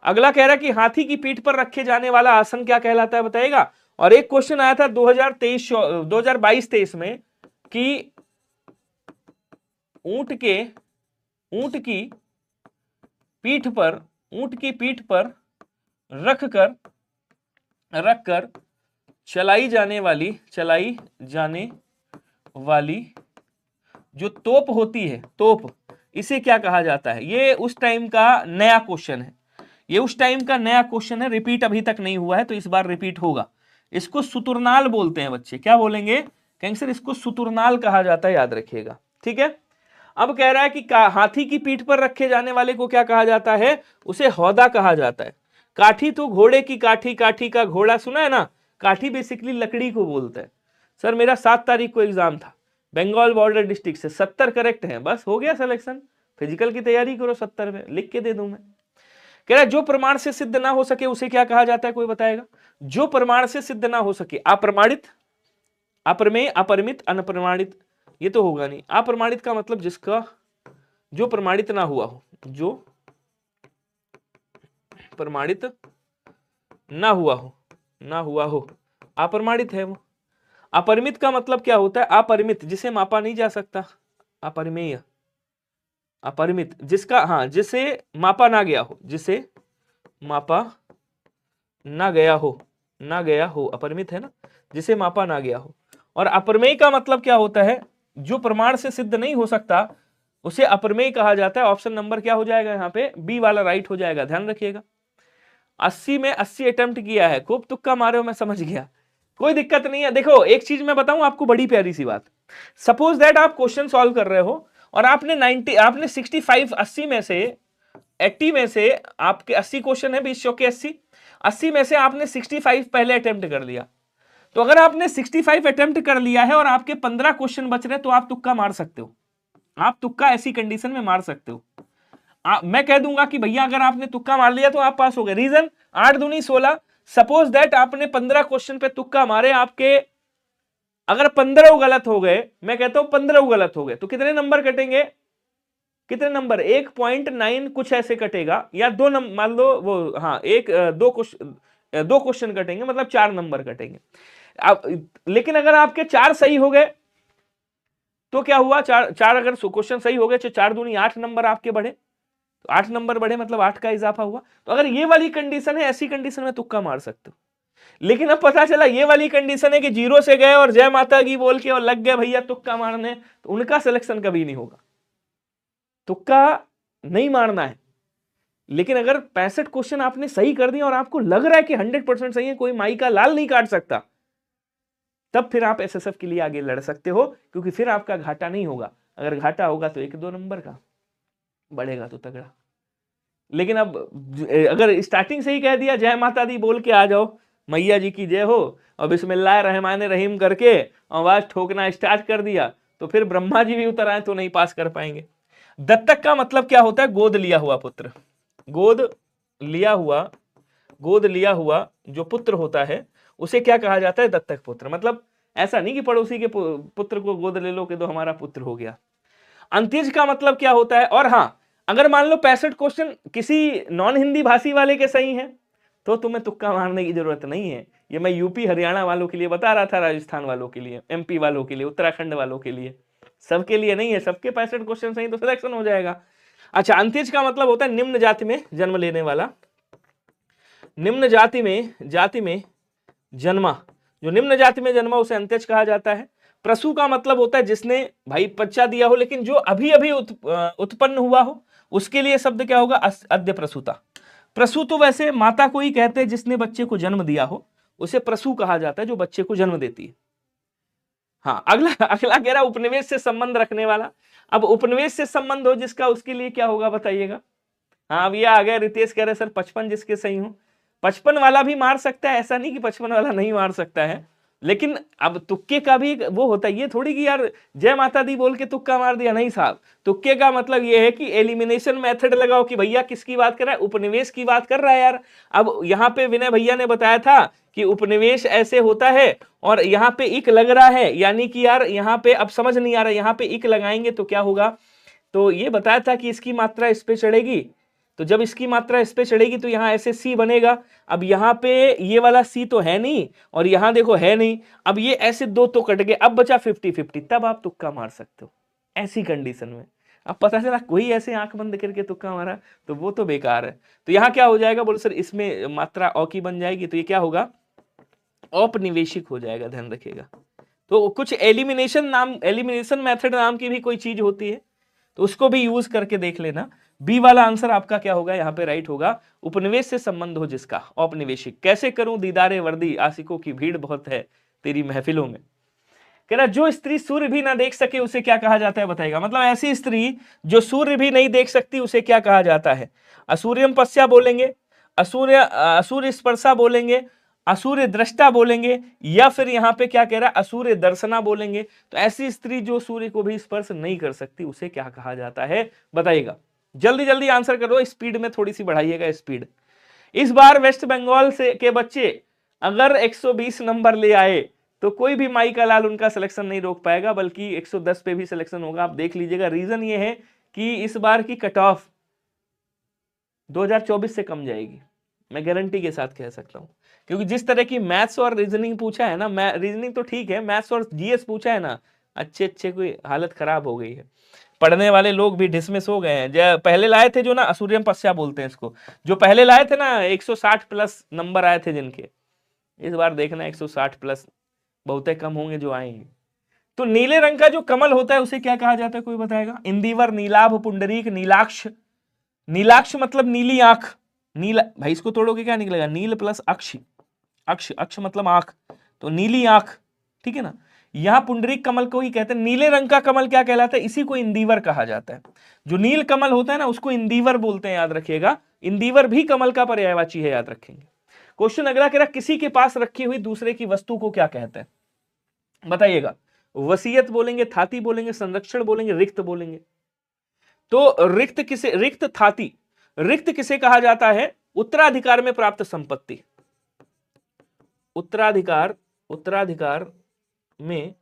अगला कह रहा है कि हाथी की पीठ पर रखे जाने वाला आसन क्या कहलाता है, बताइएगा। और एक क्वेश्चन आया था 2022-23 में कि ऊंट की पीठ पर रखकर चलाई जाने वाली जो तोप होती है, तोप, इसे क्या कहा जाता है। ये उस टाइम का नया क्वेश्चन है, रिपीट अभी तक नहीं हुआ है, तो इस बार रिपीट होगा। इसको सुतुरनाल बोलते हैं बच्चे। क्या बोलेंगे, कहेंगे सर इसको सुतुरनाल कहा जाता है, याद रखिएगा, ठीक है। अब कह रहा है कि हाथी की पीठ पर रखे जाने वाले को क्या कहा जाता है, उसे हौदा कहा जाता है। काठी तो घोड़े की काठी, काठी का घोड़ा, सुना है ना। काठी बेसिकली लकड़ी को बोलता है। सर मेरा 7 तारीख को एग्जाम था, बंगाल बॉर्डर डिस्ट्रिक्ट से, 70 करेक्ट हैं, बस हो गया सिलेक्शन। फिजिकल की तैयारी करो, 70 में लिख के दे दूं मैं। कह रहा है जो प्रमाण से सिद्ध ना हो सके उसे क्या कहा जाता है, कोई बताएगा। जो प्रमाण से सिद्ध ना हो सके, अप्रमाणित, अप्रमेय, अपरिमित, अनप्रमाणित, ये तो होगा नहीं। अप्रमाणित का मतलब जिसका जो प्रमाणित ना हुआ हो, जो प्रमाणित ना हुआ हो, अप्रमाणित है वो। अपरिमित का मतलब क्या होता है, अपरिमित, जिसे मापा नहीं जा सकता। अपरिमेय, अपरिमित, जिसका, हाँ, जिसे मापा ना गया हो, जिसे मापा ना गया हो, अपरिमित है ना, जिसे मापा ना गया हो। और अप्रमेय का मतलब क्या होता है, जो प्रमाण से सिद्ध नहीं हो सकता उसे अप्रमेय कहा जाता है। ऑप्शन नंबर क्या हो जाएगा यहाँ पे, बी वाला राइट हो जाएगा, ध्यान रखिएगा। 80 में 80 अटेम्प्ट किया है, खूब तुक्का मारे हो, मैं समझ गया, कोई दिक्कत नहीं है। देखो एक चीज मैं बताऊं आपको, बड़ी प्यारी सी बात। सपोज दैट आप क्वेश्चन सॉल्व कर रहे हो और आपने 65, 80 में से, 80 में से आपके 80 क्वेश्चन है, 20 चौके 80 में से आपने 65 पहले अटेम्प्ट कर लिया। तो अगर आपने 65 अटेम्प्ट कर लिया है और आपके 15 क्वेश्चन बच रहे, तो आप तुक्का मार सकते हो। आप तुक्का ऐसी कंडीशन में मार सकते हो। मैं कह दूंगा कि भैया अगर आपने तुक्का मार लिया तो आप पास हो गए। रीजन, 8 दूनी 16। सपोज दैट आपने 15 क्वेश्चन पे तुक्का मारे, आपके अगर 15 गलत हो गए, मैं कहता हूं 15 गलत हो गए, तो कितने नंबर कटेंगे, कितने नंबर, 1.9 कुछ ऐसे कटेगा, या 2 नंबर मान लो वो, हाँ, 2 क्वेश्चन कटेंगे, मतलब 4 नंबर कटेंगे। अब लेकिन अगर आपके 4 सही हो गए तो क्या हुआ, 4 अगर क्वेश्चन सही हो गए तो 4 दूनी 8 नंबर आपके बढ़े, तो 8 नंबर बढ़े, मतलब 8 का इजाफा हुआ। तो अगर ये वाली कंडीशन है, ऐसी कंडीशन में तुक्का मार सकते हो। लेकिन अब पता चला ये वाली कंडीशन है कि 0 से गए और जय माता की बोल के और लग गए भैया तुक्का मारने, तो उनका सिलेक्शन कभी नहीं होगा। तुक्का नहीं मारना है। लेकिन अगर 65 क्वेश्चन आपने सही कर दिया और आपको लग रहा है कि 100% सही है, कोई माई का लाल नहीं काट सकता, तब फिर आप एसएसएफ के लिए आगे लड़ सकते हो, क्योंकि फिर आपका घाटा नहीं होगा। अगर घाटा होगा तो 1-2 नंबर का, बढ़ेगा तो तगड़ा। लेकिन अब अगर स्टार्टिंग से ही कह दिया जय माता दी बोल के आ जाओ, मैया जी की जय हो, और बिस्मिल्लाह रहमान रहीम करके आवाज ठोकना स्टार्ट कर दिया, तो फिर ब्रह्मा जी भी उतर आए तो नहीं पास कर पाएंगे। दत्तक का मतलब क्या होता है, गोद लिया हुआ पुत्र। गोद लिया हुआ जो पुत्र होता है उसे क्या कहा जाता है, दत्तक पुत्र। मतलब ऐसा नहीं कि पड़ोसी के पुत्र को गोद ले लो कि तो हमारा पुत्र हो गया। अंत्यज का मतलब क्या होता है, और हाँ, अगर मान लो 65 क्वेश्चन किसी नॉन हिंदी भाषी वाले के सही हैं, तो तुम्हें तुक्का मारने की जरूरत नहीं है। ये मैं यूपी हरियाणा वालों के लिए बता रहा था, राजस्थान वालों के लिए, एमपी वालों के लिए, उत्तराखंड वालों के लिए, सबके लिए नहीं है। सबके 65 क्वेश्चन सही तो सिलेक्शन हो जाएगा। अच्छा, अंत्यज का मतलब होता है निम्न जाति में जन्म लेने वाला, निम्न जाति में जन्मा, जो निम्न जाति में जन्मा उसे अंत्यज कहा जाता है। प्रसू का मतलब होता है जिसने भाई बच्चा दिया हो, लेकिन जो अभी अभी उत्पन्न हुआ हो, उसके लिए शब्द क्या होगा, अद्य प्रसूता। प्रसू तो वैसे माता को ही कहते हैं जिसने बच्चे को जन्म दिया हो, उसे प्रसू कहा जाता है जो बच्चे को जन्म देती है। हाँ, अगला कह रहा उपनिवेश से संबंध रखने वाला। अब उपनिवेश से संबंध हो जिसका, उसके लिए क्या होगा बताइएगा। हाँ, अब ये आ गया, रितेश कह रहे सर 55 जिसके सही हो। 55 वाला भी मार सकता है, ऐसा नहीं कि 55 वाला नहीं मार सकता है। लेकिन अब तुक्के का भी वो होता है, ये थोड़ी कि यार जय माता दी बोल के तुक्का मार दिया, नहीं साहब। तुक्के का मतलब ये है कि एलिमिनेशन मेथड लगाओ कि भैया किसकी बात कर रहा है, उपनिवेश की बात कर रहा है यार। अब यहाँ पे विनय भैया ने बताया था कि उपनिवेश ऐसे होता है और यहाँ पे इक लग रहा है, यानी कि यार यहाँ पे अब समझ नहीं आ रहा, यहाँ पे इक लगाएंगे तो क्या होगा। तो ये बताया था कि इसकी मात्रा इस पे चढ़ेगी, तो जब इसकी मात्रा इस पे चढ़ेगी तो यहाँ ऐसे सी बनेगा। अब यहाँ पे ये वाला सी तो है नहीं और यहाँ देखो है नहीं, अब ये ऐसे दो तो कट गए, अब बचा 50-50, तब आप तुक्का मार सकते हो ऐसी कंडीशन में। अब पता चला कोई ऐसे आंख बंद करके तुक्का मारा तो वो तो बेकार है। तो यहाँ क्या हो जाएगा, बोलो सर इसमें मात्रा औ की बन जाएगी, तो ये क्या होगा, औपनिवेशिक हो जाएगा, ध्यान रखिएगा। तो कुछ एलिमिनेशन मेथड नाम की भी कोई चीज होती है, तो उसको भी यूज करके देख लेना। बी वाला आंसर आपका क्या होगा, यहाँ पे राइट होगा, उपनिवेश से संबंध हो जिसका, औपनिवेशिक। कैसे करूं दीदारे वर्दी, आशिकों की भीड़ बहुत है तेरी महफिलों में। कह रहा जो स्त्री सूर्य भी ना देख सके उसे क्या कहा जाता है, बताएगा। मतलब ऐसी स्त्री जो सूर्य भी नहीं देख सकती उसे क्या कहा जाता है। असूर्यम पश्या बोलेंगे, असूर्य स्पर्शा बोलेंगे, असूर्य दृष्टा बोलेंगे, या फिर यहाँ पे क्या कह रहा है, असूर्य दर्शना बोलेंगे। तो ऐसी स्त्री जो सूर्य को भी स्पर्श नहीं कर सकती उसे क्या कहा जाता है, बताइएगा। जल्दी जल्दी आंसर करो, स्पीड में थोड़ी सी बढ़ाइएगा स्पीड। इस बार वेस्ट बंगाल से के बच्चे अगर 120 नंबर ले आए तो कोई भी माई का लाल उनका सिलेक्शन नहीं रोक पाएगा, बल्कि 110 पे भी सिलेक्शन होगा। आप देख लीजिएगा, रीजन ये है कि इस बार की कट ऑफ 2024 से कम जाएगी, मैं गारंटी के साथ कह सकता हूं। क्योंकि जिस तरह की मैथ्स और रीजनिंग पूछा है ना, रीजनिंग तो ठीक है, मैथ्स और जीएस पूछा है ना, अच्छे कोई हालत खराब हो गई है। पढ़ने वाले लोग भी डिसमिस हो गए हैं। जो पहले लाए थे जो ना, असूर्यम पश्या बोलते हैं इसको, जो पहले लाए थे ना 160 प्लस नंबर आए थे जिनके, इस बार देखना 160 प्लस बहुत कम होंगे जो आएंगे। तो नीले रंग का जो कमल होता है उसे क्या कहा जाता है, कोई बताएगा। इंदिवर, नीलाभ, पुंडरीक, नीलाक्ष। नीलाक्ष मतलब नीली आंख, नीला भाई इसको तोड़ोगे क्या निकलेगा, नील प्लस अक्ष, अक्ष मतलब आंख, तो नीली आंख, ठीक है ना। यहां पुंडरीक कमल को ही कहते हैं। नीले रंग का कमल क्या कहलाता है, इसी को इंदिवर कहा जाता है। जो नील कमल होता है ना उसको इंदिवर बोलते हैं, याद रखिएगा। इंदिवर भी कमल का पर्यायवाची है, याद रखेंगे। क्वेश्चन अगला कह रहा किसी के पास रखी हुई दूसरे की वस्तु को क्या कहते हैं, बताइएगा। वसीयत बोलेंगे, थाती बोलेंगे, संरक्षण बोलेंगे, रिक्त बोलेंगे। तो रिक्त किसे कहा जाता है, उत्तराधिकार में प्राप्त संपत्ति। उत्तराधिकार में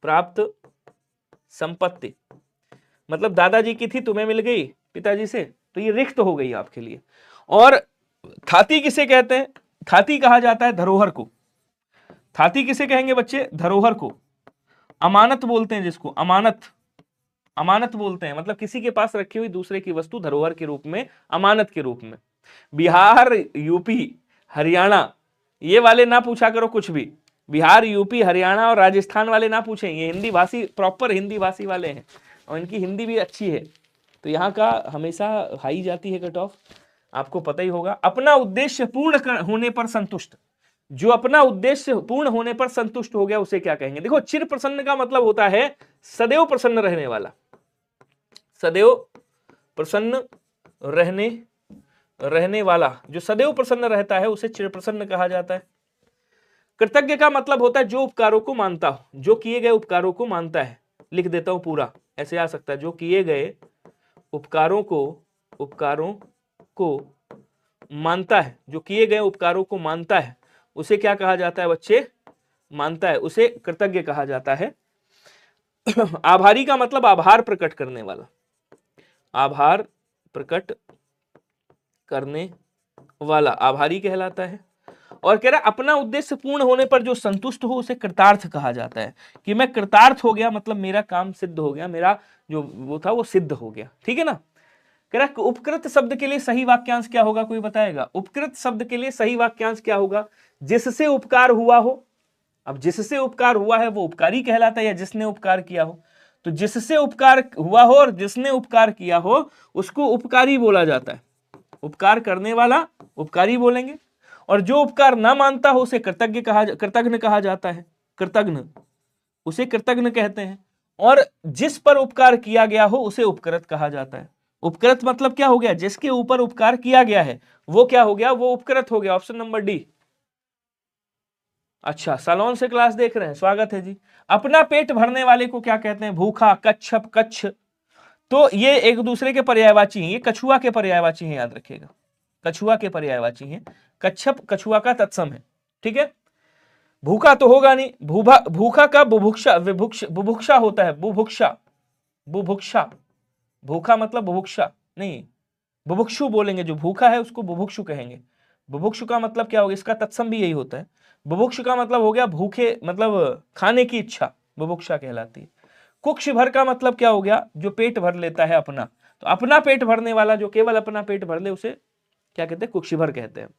प्राप्त संपत्ति, मतलब दादाजी की थी तुम्हें मिल गई पिताजी से, तो ये रिक्त हो गई आपके लिए। और थाती किसे कहते हैं, थाती कहा जाता है धरोहर को। थाती किसे कहेंगे बच्चे, धरोहर को। अमानत बोलते हैं जिसको, अमानत बोलते हैं, मतलब किसी के पास रखी हुई दूसरे की वस्तु धरोहर के रूप में, अमानत के रूप में। बिहार, यूपी, हरियाणा ये वाले ना पूछा करो कुछ भी। बिहार, यूपी, हरियाणा और राजस्थान वाले ना पूछें, ये हिंदी भाषी, प्रॉपर हिंदी भाषी वाले हैं और इनकी हिंदी भी अच्छी है, तो यहाँ का हमेशा हाई जाती है कट ऑफ, आपको पता ही होगा। अपना उद्देश्य पूर्ण होने पर संतुष्ट, जो अपना उद्देश्य पूर्ण होने पर संतुष्ट हो गया उसे क्या कहेंगे। देखो चिर प्रसन्न का मतलब होता है सदैव प्रसन्न रहने वाला, सदैव प्रसन्न रहने वाला, जो सदैव प्रसन्न रहता है उसे चिर प्रसन्न कहा जाता है। कृतज्ञ का मतलब होता है जो उपकारों को मानता हो, जो किए गए उपकारों को मानता है। लिख देता हूं पूरा, ऐसे आ सकता है, जो किए गए उपकारों को मानता है, जो किए गए उपकारों को मानता है उसे क्या कहा जाता है बच्चे, मानता है, उसे कृतज्ञ कहा जाता है। आभारी का मतलब आभार प्रकट करने वाला, आभार प्रकट करने वाला आभारी कहलाता है। और कह रहा अपना उद्देश्य पूर्ण होने पर जो संतुष्ट हो उसे कृतार्थ कहा जाता है, कि मैं कृतार्थ हो गया, मतलब मेरा काम सिद्ध हो गया, मेरा जो वो था वो सिद्ध हो गया, ठीक है ना। कह रहा उपकृत शब्द के लिए सही वाक्यांश क्या होगा, कोई बताएगा। उपकृत शब्द के लिए सही वाक्यांश क्या होगा, जिससे उपकार हुआ हो। अब जिससे उपकार हुआ है वो उपकारी कहलाता है, या जिसने उपकार किया हो। तो जिससे उपकार हुआ हो और जिसने उपकार किया हो उसको उपकारी बोला जाता है, उपकार करने वाला उपकारी बोलेंगे। और जो उपकार ना मानता हो उसे कृतज्ञ कहा जाता है, कृतज्ञ, उसे कृतज्ञ कहते हैं। और जिस पर उपकार किया गया हो उसे उपकृत कहा जाता है। उपकृत मतलब क्या हो गया, जिसके ऊपर उपकार किया गया है वो क्या हो गया, वो उपकृत हो गया। Option number D. अच्छा, सलोन से क्लास देख रहे हैं, स्वागत है जी। अपना पेट भरने वाले को क्या कहते हैं? भूखा, कच्छप, कच्छ। तो ये एक दूसरे के पर्यायवाची हैं, ये कछुआ के पर्यायवाची हैं, याद रखिएगा, कछुआ के पर्यायवाची हैं। कच्छप कछुआ का तत्सम है, ठीक है। भूखा तो होगा नहीं, भूखा का बुभुक्षा, बुभुक्षा होता है, बुभुक्षा, बुभुक्षा। भूखा मतलब बुभुक्षा नहीं, बुभुक्षु बोलेंगे, जो भूखा है उसको बुभुक्षु कहेंगे। बुभुक्षु का मतलब क्या होगा? इसका तत्सम भी यही होता है। बुभुक्षु का मतलब हो गया भूखे, मतलब खाने की इच्छा, बुभुक्षा कहलाती है। कुक्ष भर का मतलब क्या हो गया? जो पेट भर लेता है अपना। तो अपना पेट भरने वाला, जो केवल अपना पेट भर ले, उसे क्या कहते हैं? कुक्ष भर कहते हैं।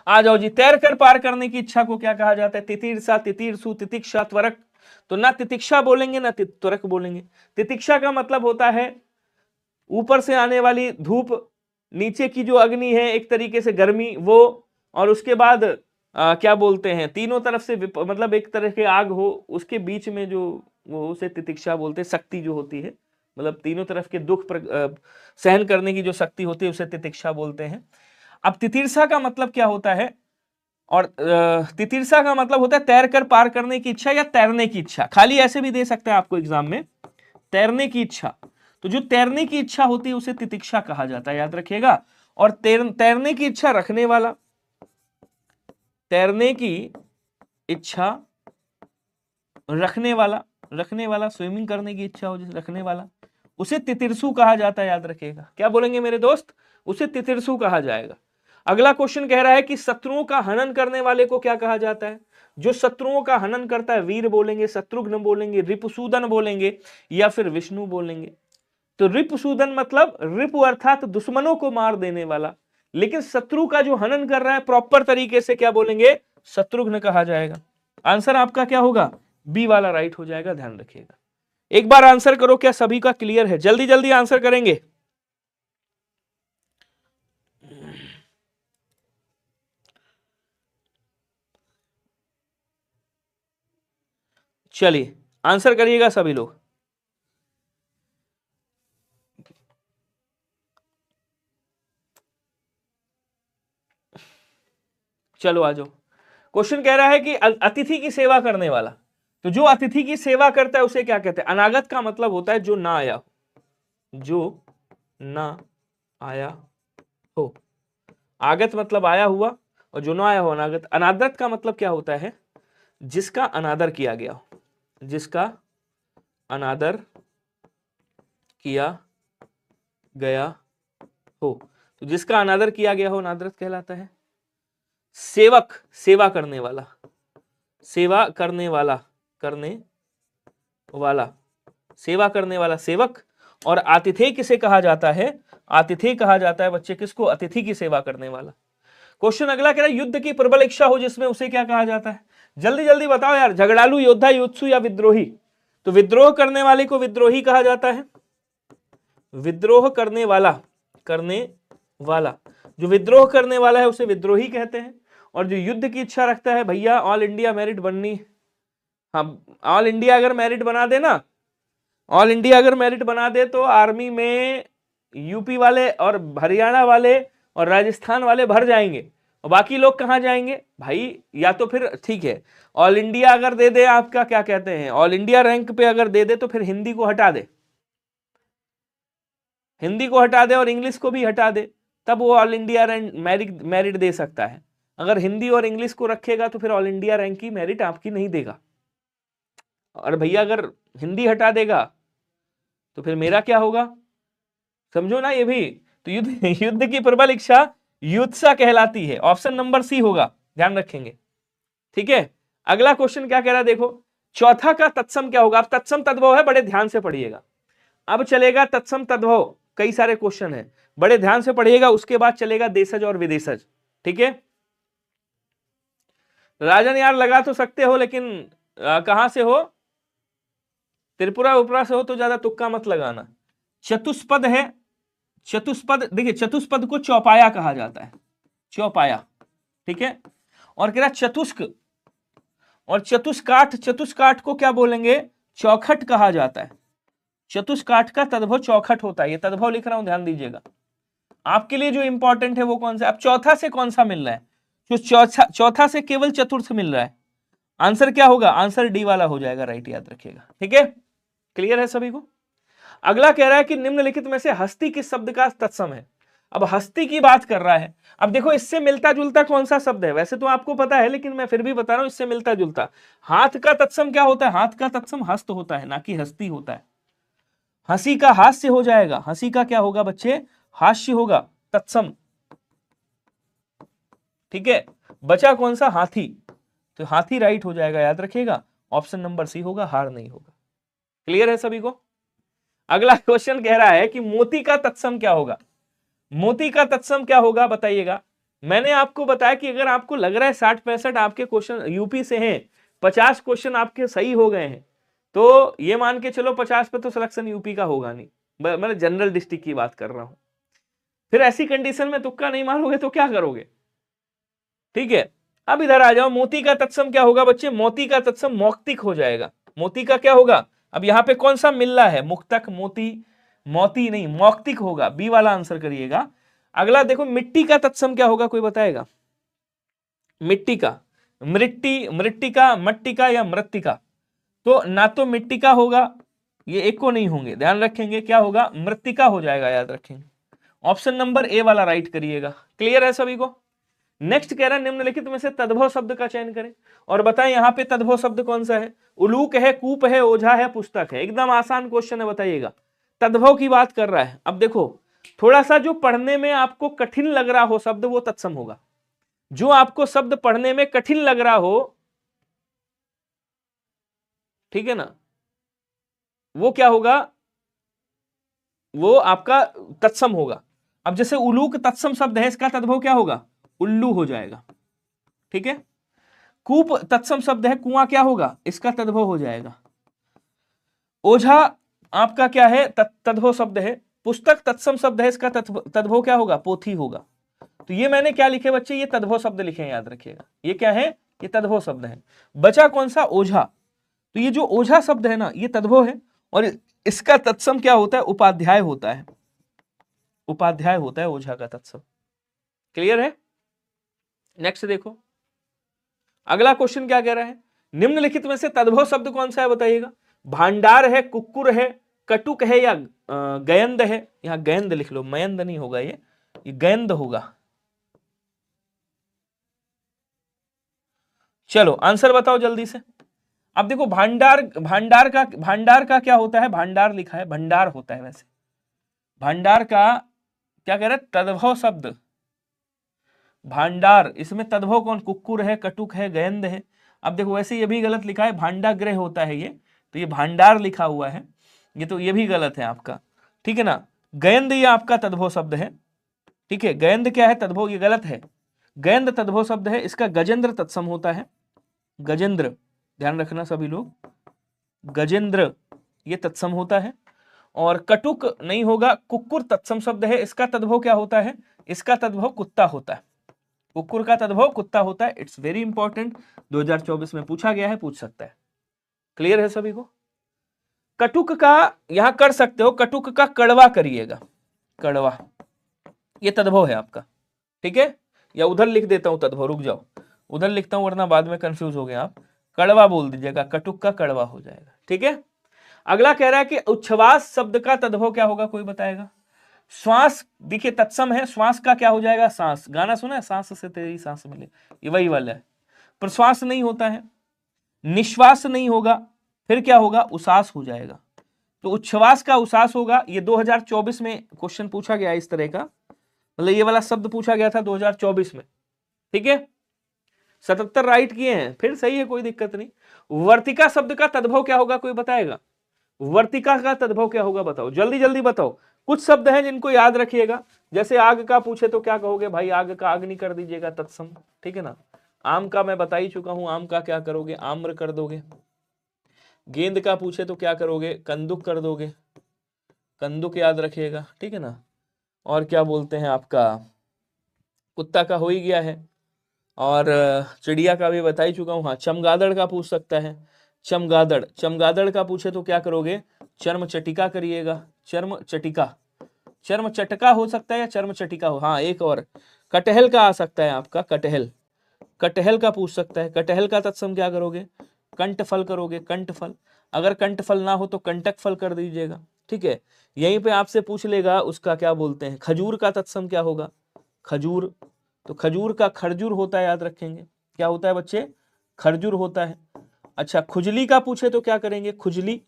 आ जाओ जी, तैर कर पार करने की इच्छा को क्या कहा जाता है? तितीर्षा, तितीर्षु, तितिक्षा, त्वरक। तो ना तितिक्षा बोलेंगे ना त्वरक बोलेंगे। तितिक्षा का मतलब होता है ऊपर से आने वाली धूप, नीचे की जो अग्नि है एक तरीके से गर्मी वो, और उसके बाद क्या बोलते हैं, तीनों तरफ से मतलब एक तरह के आग हो, उसके बीच में जो वो, उसे तितिक्षा बोलते हैं। शक्ति जो होती है, मतलब तीनों तरफ के दुख सहन करने की जो शक्ति होती है, उसे तितिक्षा बोलते हैं। अब तितीर्षा का मतलब क्या होता है? और तितीर्षा का मतलब होता है तैर कर पार करने की इच्छा या तैरने की इच्छा। खाली ऐसे भी दे सकते हैं आपको एग्जाम में, तैरने की इच्छा। तो जो तैरने की इच्छा होती है उसे तितिक्षा कहा जाता है, याद रखिएगा। और तैरने की इच्छा रखने वाला, तैरने की इच्छा रखने वाला, स्विमिंग करने की इच्छा हो जिसे रखने वाला, उसे तितिर्षु कहा जाता है, याद रखिएगा। क्या बोलेंगे मेरे दोस्त? उसे तितिर्षु कहा जाएगा। अगला क्वेश्चन कह रहा है कि शत्रुओं का हनन करने वाले को क्या कहा जाता है? जो शत्रुओं का हनन करता है, वीर बोलेंगे, शत्रुघ्न बोलेंगे, रिपुसूदन बोलेंगे, या फिर विष्णु बोलेंगे। तो रिपुसूदन मतलब रिपु अर्थात दुश्मनों को मार देने वाला, लेकिन शत्रु का जो हनन कर रहा है प्रॉपर तरीके से, क्या बोलेंगे? शत्रुघ्न कहा जाएगा। आंसर आपका क्या होगा? बी वाला राइट हो जाएगा, ध्यान रखिएगा। एक बार आंसर करो, क्या सभी का क्लियर है? जल्दी जल्दी आंसर करेंगे। चलिए आंसर करिएगा सभी लोग। चलो आ जाओ। क्वेश्चन कह रहा है कि अतिथि की सेवा करने वाला, तो जो अतिथि की सेवा करता है उसे क्या कहते हैं? अनागत का मतलब होता है जो ना आया हो, जो ना आया हो। आगत मतलब आया हुआ, और जो ना आया हो अनागत। अनादरत का मतलब क्या होता है? जिसका अनादर किया गया हो, जिसका अनादर किया गया हो। तो जिसका अनादर किया गया हो अनादरत कहलाता है। सेवक, सेवा करने वाला, सेवा करने वाला, करने वाला, सेवा करने वाला सेवक। और आतिथेय किसे कहा जाता है? आतिथेय कहा जाता है बच्चे किसको? अतिथि की सेवा करने वाला। क्वेश्चन अगला कह रहा है युद्ध की प्रबल इच्छा हो जिसमें, उसे क्या कहा जाता है? जल्दी जल्दी बताओ यार। झगड़ालू, योद्धा, युत्सु या विद्रोही? तो विद्रोह करने वाले को विद्रोही कहा जाता है। विद्रोह करने वाला, करने वाला, जो विद्रोह करने वाला है उसे विद्रोही कहते हैं। और जो युद्ध की इच्छा रखता है, भैया ऑल इंडिया मेरिट बननी, हाँ ऑल इंडिया अगर मेरिट बना दे ना, ऑल इंडिया अगर मेरिट बना दे तो आर्मी में यूपी वाले और हरियाणा वाले और राजस्थान वाले भर जाएंगे, और बाकी लोग कहां जाएंगे भाई? या तो फिर ठीक है, ऑल इंडिया अगर दे दे, आपका क्या कहते हैं, ऑल इंडिया रैंक पे अगर दे दे, तो फिर हिंदी को हटा दे, हिंदी को हटा दे और इंग्लिश को भी हटा दे, तब वो ऑल इंडिया रैंक मेरिट दे सकता है। अगर हिंदी और इंग्लिश को रखेगा तो फिर ऑल इंडिया रैंक की मेरिट आपकी नहीं देगा। और भैया अगर हिंदी हटा देगा तो फिर मेरा क्या होगा? समझो ना ये भी। तो युद्ध की प्रबल इच्छा युत्सा कहलाती है। ऑप्शन नंबर सी होगा, ध्यान रखेंगे, ठीक है। अगला क्वेश्चन क्या कह रहा है देखो, चौथा का तत्सम क्या होगा? अब तत्सम तद्भव है, बड़े ध्यान से पढ़िएगा। अब चलेगा तत्सम तद्भव, कई सारे क्वेश्चन है, बड़े ध्यान से पढ़िएगा। उसके बाद चलेगा देशज और विदेशज, ठीक है। राजन यार लगा तो सकते हो, लेकिन कहां से हो? त्रिपुरा उपरा से हो तो ज्यादा तुक्का मत लगाना। चतुष्पद है, चतुष्पद देखिए, चतुष्पद को चौपाया कहा जाता है, चौपाया, ठीक है। और कह रहा चतुष्क और चतुष्काठ, चतुष्काठ को क्या बोलेंगे? चौखट कहा जाता है। चतुष्काठ का तद्भव चौखट होता है। ये तद्भव लिख रहा हूं, ध्यान दीजिएगा। आपके लिए जो इंपॉर्टेंट है वो कौन सा? अब चौथा से कौन सा मिल रहा है? जो चौथा से केवल चतुर्थ मिल रहा है, आंसर क्या होगा, आंसर डी वाला हो जाएगा, राइट, याद रखिएगा। ठीक है, क्लियर है सभी को। अगला कह रहा है कि निम्नलिखित में से हस्ती किस शब्द का तत्सम है। अब हस्ती की बात कर रहा है। अब देखो इससे मिलता जुलता कौन सा शब्द है, वैसे तो आपको पता है लेकिन मैं फिर भी बता रहा हूं, इससे मिलता जुलता। हाथ का तत्सम क्या होता है, हाथ का तत्सम हस्त होता है, ना कि हस्ती होता है। हंसी का हास्य हो जाएगा, हंसी का क्या होगा बच्चे, हास्य होगा, तत्सम। ठीक है, बचा कौन सा, हाथी, तो हाथी राइट हो जाएगा, याद रखिएगा। ऑप्शन नंबर सी होगा, हार नहीं होगा। क्लियर है सभी को। अगला क्वेश्चन कह रहा है कि मोती का तत्सम क्या होगा। मोती का तत्सम क्या होगा बताइएगा। मैंने आपको बताया कि अगर आपको लग रहा है 60-65 आपके क्वेश्चन यूपी से हैं, 50 क्वेश्चन आपके सही हो गए हैं, तो ये मान के चलो 50 पे तो सिलेक्शन यूपी का होगा नहीं, मतलब जनरल डिस्ट्रिक्ट की बात कर रहा हूं। फिर ऐसी कंडीशन में तुक्का नहीं मारोगे तो क्या करोगे। ठीक है, अब इधर आ जाओ, मोती का तत्सम क्या होगा बच्चे, मोती का तत्सम मौक्तिक हो जाएगा। मोती का क्या होगा, अब यहां पे कौन सा मिल रहा है, मुक्तक, मोती, मोती नहीं, मौक्तिक होगा, बी वाला आंसर करिएगा। अगला देखो, मिट्टी का तत्सम क्या होगा, कोई बताएगा। मिट्टी का, मृट्टी, मृट्टिका, मट्टिका या मृत्तिका, तो ना तो मिट्टी का होगा, ये एक को नहीं होंगे, ध्यान रखेंगे, क्या होगा, मृत्तिका हो जाएगा, याद रखेंगे। ऑप्शन नंबर ए वाला राइट करिएगा। क्लियर है सभी को। नेक्स्ट कह रहा है निम्नलिखित में से तद्भव शब्द का चयन करें और बताएं यहां पे तद्भव शब्द कौन सा है। उलूक है, कूप है, ओझा है, पुस्तक है। एकदम आसान क्वेश्चन है, बताइएगा। तद्भव की बात कर रहा है। अब देखो, थोड़ा सा जो पढ़ने में आपको कठिन लग रहा हो शब्द, वो तत्सम होगा। जो आपको शब्द पढ़ने में कठिन लग रहा हो, ठीक है ना, वो क्या होगा, वो आपका तत्सम होगा। अब जैसे उलूक तत्सम शब्द है, इसका तद्भव क्या होगा, उल्लू हो जाएगा। ठीक है, कूप तत्सम शब्द है, कुआं क्या होगा, इसका तद्भव हो जाएगा। ओझा आपका क्या है, तद्भव शब्द है। पुस्तक तत्सम शब्द है, इसका तद्भव क्या होगा, पोथी होगा। तो ये मैंने क्या लिखे बच्चे, ये तद्भव शब्द लिखे हैं, याद रखिएगा। ये क्या है, ये तद्भव शब्द है। बचा कौन सा, ओझा। तो ये जो ओझा शब्द है ना, ये तद्भव है, और इसका तत्सम क्या होता है, उपाध्याय होता है। उपाध्याय होता है ओझा का तत्सम। क्लियर है। नेक्स्ट देखो, अगला क्वेश्चन क्या कह रहा है, निम्नलिखित में से तद्भव शब्द कौन सा है बताइएगा। भांडार है, कुक्कुर है, कटुक है या गयंद है। यहां गयंद लिख लो, मयंद नहीं होगा, ये गयंद होगा। चलो आंसर बताओ जल्दी से। अब देखो, भांडार, भांडार का क्या होता है, भांडार लिखा है, भंडार होता है वैसे। भांडार का क्या कह रहे हैं, तद्भव शब्द भांडार, इसमें तद्भव कौन, कुक्कुर है, कटुक है, गयंद है। अब देखो वैसे ये भी गलत लिखा है, भांडाग्रह होता है ये, तो ये भांडार लिखा हुआ है, ये तो ये भी गलत है आपका। ठीक है ना, गयंद ये आपका तद्भव शब्द है। ठीक है, गयंद क्या है, तद्भव, ये गलत है। गयंद तद्भव शब्द है, इसका गजेंद्र तत्सम होता है। गजेंद्र, ध्यान रखना सभी लोग, गजेंद्र ये तत्सम होता है। और कटुक नहीं होगा, कुक्कुर तत्सम शब्द है, इसका तद्भव क्या होता है, इसका तद्भव कुत्ता होता है। कुक्कुर का तद्भव कुत्ता होता है। इट्स वेरी इंपॉर्टेंट, 2024 में पूछा गया है, पूछ सकता है। क्लियर है सभी को। कटुक का यहां कर सकते हो, कटुक का कड़वा करिएगा, कड़वा ये तद्भव है आपका। ठीक है, या उधर लिख देता हूं तद्भव, रुक जाओ, उधर लिखता हूं वरना बाद में कंफ्यूज हो गए आप। कड़वा बोल दीजिएगा, कटुक का कड़वा हो जाएगा। ठीक है, अगला कह रहा है कि उच्छ्वास शब्द का तद्भव क्या होगा, कोई बताएगा। श्वास देखिए तत्सम है, श्वास का क्या हो जाएगा, सांस। गाना सुना है, सांस से तेरी सांस मिले, ये वही वाला है। प्रश्वास नहीं होता है, निश्वास नहीं होगा, फिर क्या होगा, उसास हो जाएगा। तो उच्छ्वास का उसास होगा। ये 2024 में क्वेश्चन पूछा गया इस तरह का, मतलब ये वाला शब्द पूछा गया था 2024 में। ठीक है, 77 राइट किए हैं, फिर सही है, कोई दिक्कत नहीं। वर्तिका शब्द का तद्भव क्या होगा, कोई बताएगा। वर्तिका का तद्भव क्या होगा, बताओ जल्दी जल्दी बताओ। कुछ शब्द हैं जिनको याद रखिएगा, जैसे आग का पूछे तो क्या कहोगे भाई, आग का आग नहीं कर दीजिएगा, तत्सम। ठीक है ना, आम का मैं बता ही चुका हूं, आम का क्या करोगे, आम्र कर दोगे। गेंद का पूछे तो क्या करोगे, कंदुक कर दोगे, कंदुक याद रखिएगा। ठीक है ना, और क्या बोलते हैं आपका, कुत्ता का हो ही गया है, और चिड़िया का भी बता ही चुका हूं। हाँ, चमगादड़ का पूछ सकता है, चमगादड़, चमगादड़ का पूछे तो क्या करोगे, चर्म चटिका करिएगा, चर्म चटिका। चर्म चटका हो सकता है या चर्म चटिका हो। हाँ, एक और कटहल का आ सकता है आपका, कटहल। कटहल का पूछ सकता है, कटहल का तत्सम क्या करोगे, कंठफल करोगे, कंठफल। अगर कंठफल ना हो तो कंटक फल कर दीजिएगा, ठीक है। यहीं पे आपसे पूछ लेगा उसका क्या बोलते हैं, खजूर का तत्सम क्या होगा, खजूर। तो खजूर का खरजूर होता है, याद रखेंगे। क्या होता है बच्चे, खरजूर होता है। अच्छा, खुजली का पूछे तो क्या करेंगे, खुजली,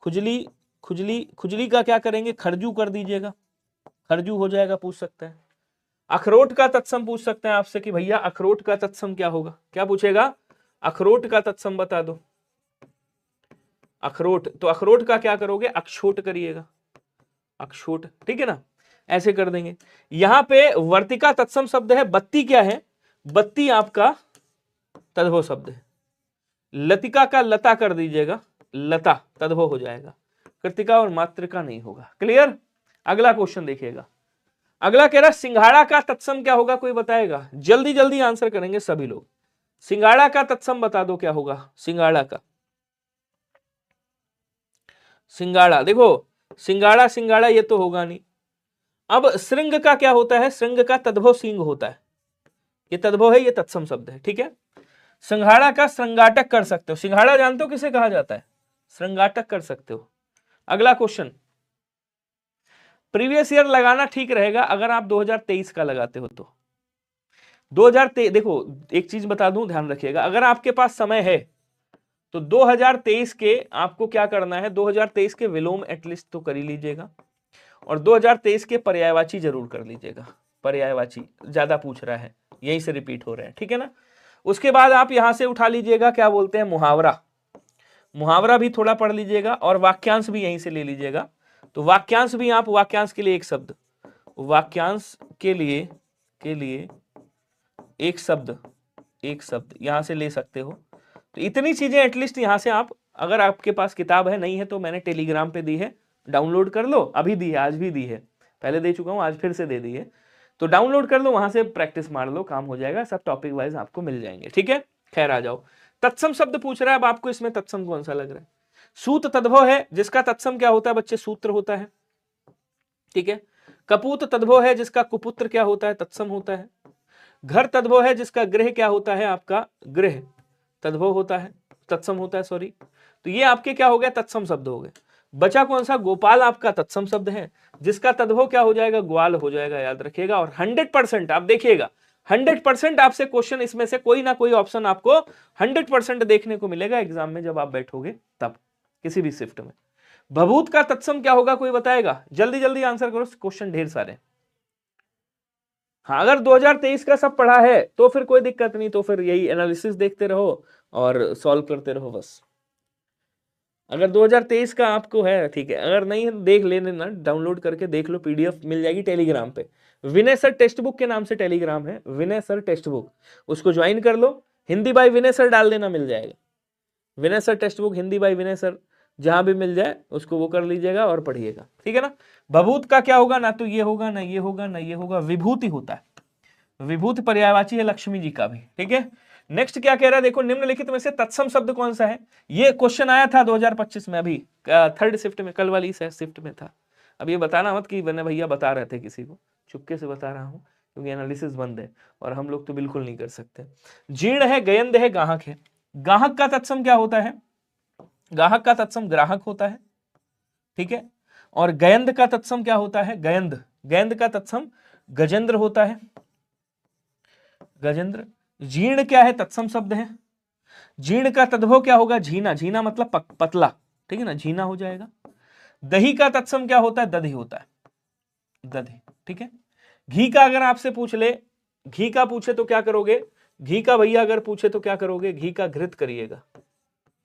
खुजली, खुजली, खुजली का क्या करेंगे, खरजू कर दीजिएगा, खरजू हो जाएगा, पूछ सकता है। अखरोट का तत्सम पूछ सकते हैं आपसे कि भैया अखरोट का तत्सम क्या होगा, क्या पूछेगा, अखरोट का तत्सम बता दो। अखरोट, तो अखरोट का क्या करोगे, अक्षोट करिएगा, अक्षोट, ठीक है ना, ऐसे कर देंगे। यहां पे वर्तिका तत्सम शब्द है, बत्ती क्या है, बत्ती आपका तद्भव शब्द है। लतिका का लता कर दीजिएगा, लता तद्भव हो जाएगा, कृतिका और मातृका नहीं होगा। क्लियर। अगला क्वेश्चन देखिएगा, अगला कह रहा सिंघाड़ा का तत्सम क्या होगा, कोई बताएगा, जल्दी जल्दी आंसर करेंगे सभी लोग। सिंघाड़ा का तत्सम बता दो क्या होगा, सिंघाड़ा का, सिंघाड़ा, देखो सिंघाड़ा सिंघाड़ा ये तो होगा नहीं। अब श्रृंग का क्या होता है, श्रृंग का तद्भव सिंह होता है, ये तद्भव है, ये तत्सम शब्द है, ठीक है। सिंघाड़ा का श्रृंगाटक कर सकते हो, सिंघाड़ा जानते हो किसे कहा जाता है, श्रृंगाटक कर सकते हो। अगला क्वेश्चन, प्रीवियस ईयर लगाना ठीक रहेगा अगर आप 2023 का लगाते हो तो। 2023, देखो एक चीज बता दूं, ध्यान रखिएगा, अगर आपके पास समय है तो 2023 के आपको क्या करना है, 2023 के विलोम एटलीस्ट तो कर ही लीजिएगा, और 2023 के पर्यायवाची जरूर कर लीजिएगा। पर्यायवाची ज्यादा पूछ रहा है, यहीं से रिपीट हो रहे हैं, ठीक है ना। उसके बाद आप यहां से उठा लीजिएगा, क्या बोलते हैं, मुहावरा, मुहावरा भी थोड़ा पढ़ लीजिएगा, और वाक्यांश भी यहीं से ले लीजिएगा। तो वाक्यांश भी आप, वाक्यांश के लिए एक शब्द, वाक्यांश के लिए एक शब्द, एक शब्द यहां से ले सकते हो। तो इतनी चीजें एटलीस्ट यहां से आप, अगर आपके पास किताब है, नहीं है तो मैंने टेलीग्राम पे दी है, डाउनलोड कर लो, अभी दी है, आज भी दी है, पहले दे चुका हूं, आज फिर से दे दी है, तो डाउनलोड कर लो, वहां से प्रैक्टिस मार लो, काम हो जाएगा, सब टॉपिक वाइज आपको मिल जाएंगे, ठीक है। खैर आ जाओ, तत्सम शब्द पूछ रहा है, अब आपको इसमें तत्सम कौन सा लग रहा है। सूत तद्भव है, जिसका तत्सम क्या होता है बच्चे, सूत्र होता है, ठीक है। कपूत तद्भव है, जिसका कुपुत्र क्या होता है, तत्सम होता है। घर तद्भव है, जिसका गृह क्या होता है, आपका गृह तद्भव होता है, तत्सम होता है, सॉरी। तो ये आपके क्या हो गया, तत्सम शब्द हो गए। बचा कौन सा, गोपाल आपका तत्सम शब्द है, जिसका तद्भव क्या हो जाएगा, ग्वाल हो जाएगा, याद रखिएगा। और 100% आप देखिएगा, 100% आपसे क्वेश्चन, इसमें से कोई ना कोई ऑप्शन आपको 100% देखने को मिलेगा एग्जाम में जब आप बैठोगे तब, किसी भी शिफ्ट में। भभूत का तत्सम क्या होगा, कोई बताएगा, जल्दी जल्दी आंसर करो, क्वेश्चन ढेर सारे। हाँ, अगर 2023 का सब पढ़ा है तो फिर कोई दिक्कत नहीं, तो फिर यही एनालिसिस देखते रहो और सॉल्व करते रहो बस। अगर 2023 का आपको है ठीक है, अगर नहीं है देख लेने ना, डाउनलोड करके देख लो, पीडीएफ मिल जाएगी टेलीग्राम पे, विनय सर टेक्स्ट बुक के नाम से टेलीग्राम है, विनय सर टेक्स्ट बुक, उसको ज्वाइन कर लो, हिंदी बाय विनय सर डाल देना, मिल जाएगा। Vinay sir textbook Hindi by Vinay sir, जहां भी मिल जाए उसको वो कर लीजिएगा और पढ़िएगा, ठीक है ना। भभूत का क्या होगा, ना तो ये होगा, ना ये होगा, ना ये होगा, विभूति होता है, विभूति पर्यायवाची है लक्ष्मी जी का भी, ठीक है। नेक्स्ट क्या कह रहा है, देखो निम्नलिखित में से तत्सम शब्द कौन सा है। ये क्वेश्चन आया था 2025 में, अभी थर्ड शिफ्ट में, कल वाली शिफ्ट में था। अब ये बताना मत कि वरना भैया बता रहे थे किसी को, चुपके से बता रहा हूं क्योंकि एनालिसिस बंद है और हम लोग तो बिल्कुल नहीं कर सकते। जीर्ण है, गयंद है, गाहक है। गाहक का तत्सम क्या होता है, गाहक का तत्सम ग्राहक होता है, ठीक है। और गयंद का तत्सम क्या होता है, गयंद, गयंद का तत्सम गजेंद्र होता है, गजेंद्र। जीर्ण क्या है, तत्सम शब्द है, जीर्ण का तद्भव क्या होगा, झीना, झीना मतलब पतला, ठीक है ना, झीना हो जाएगा। दही का तत्सम क्या होता है, दधी होता है, दधी, ठीक है। घी का अगर आपसे पूछ ले, घी का पूछे तो क्या करोगे, घी का भैया अगर पूछे तो क्या करोगे, घी का घृत करिएगा,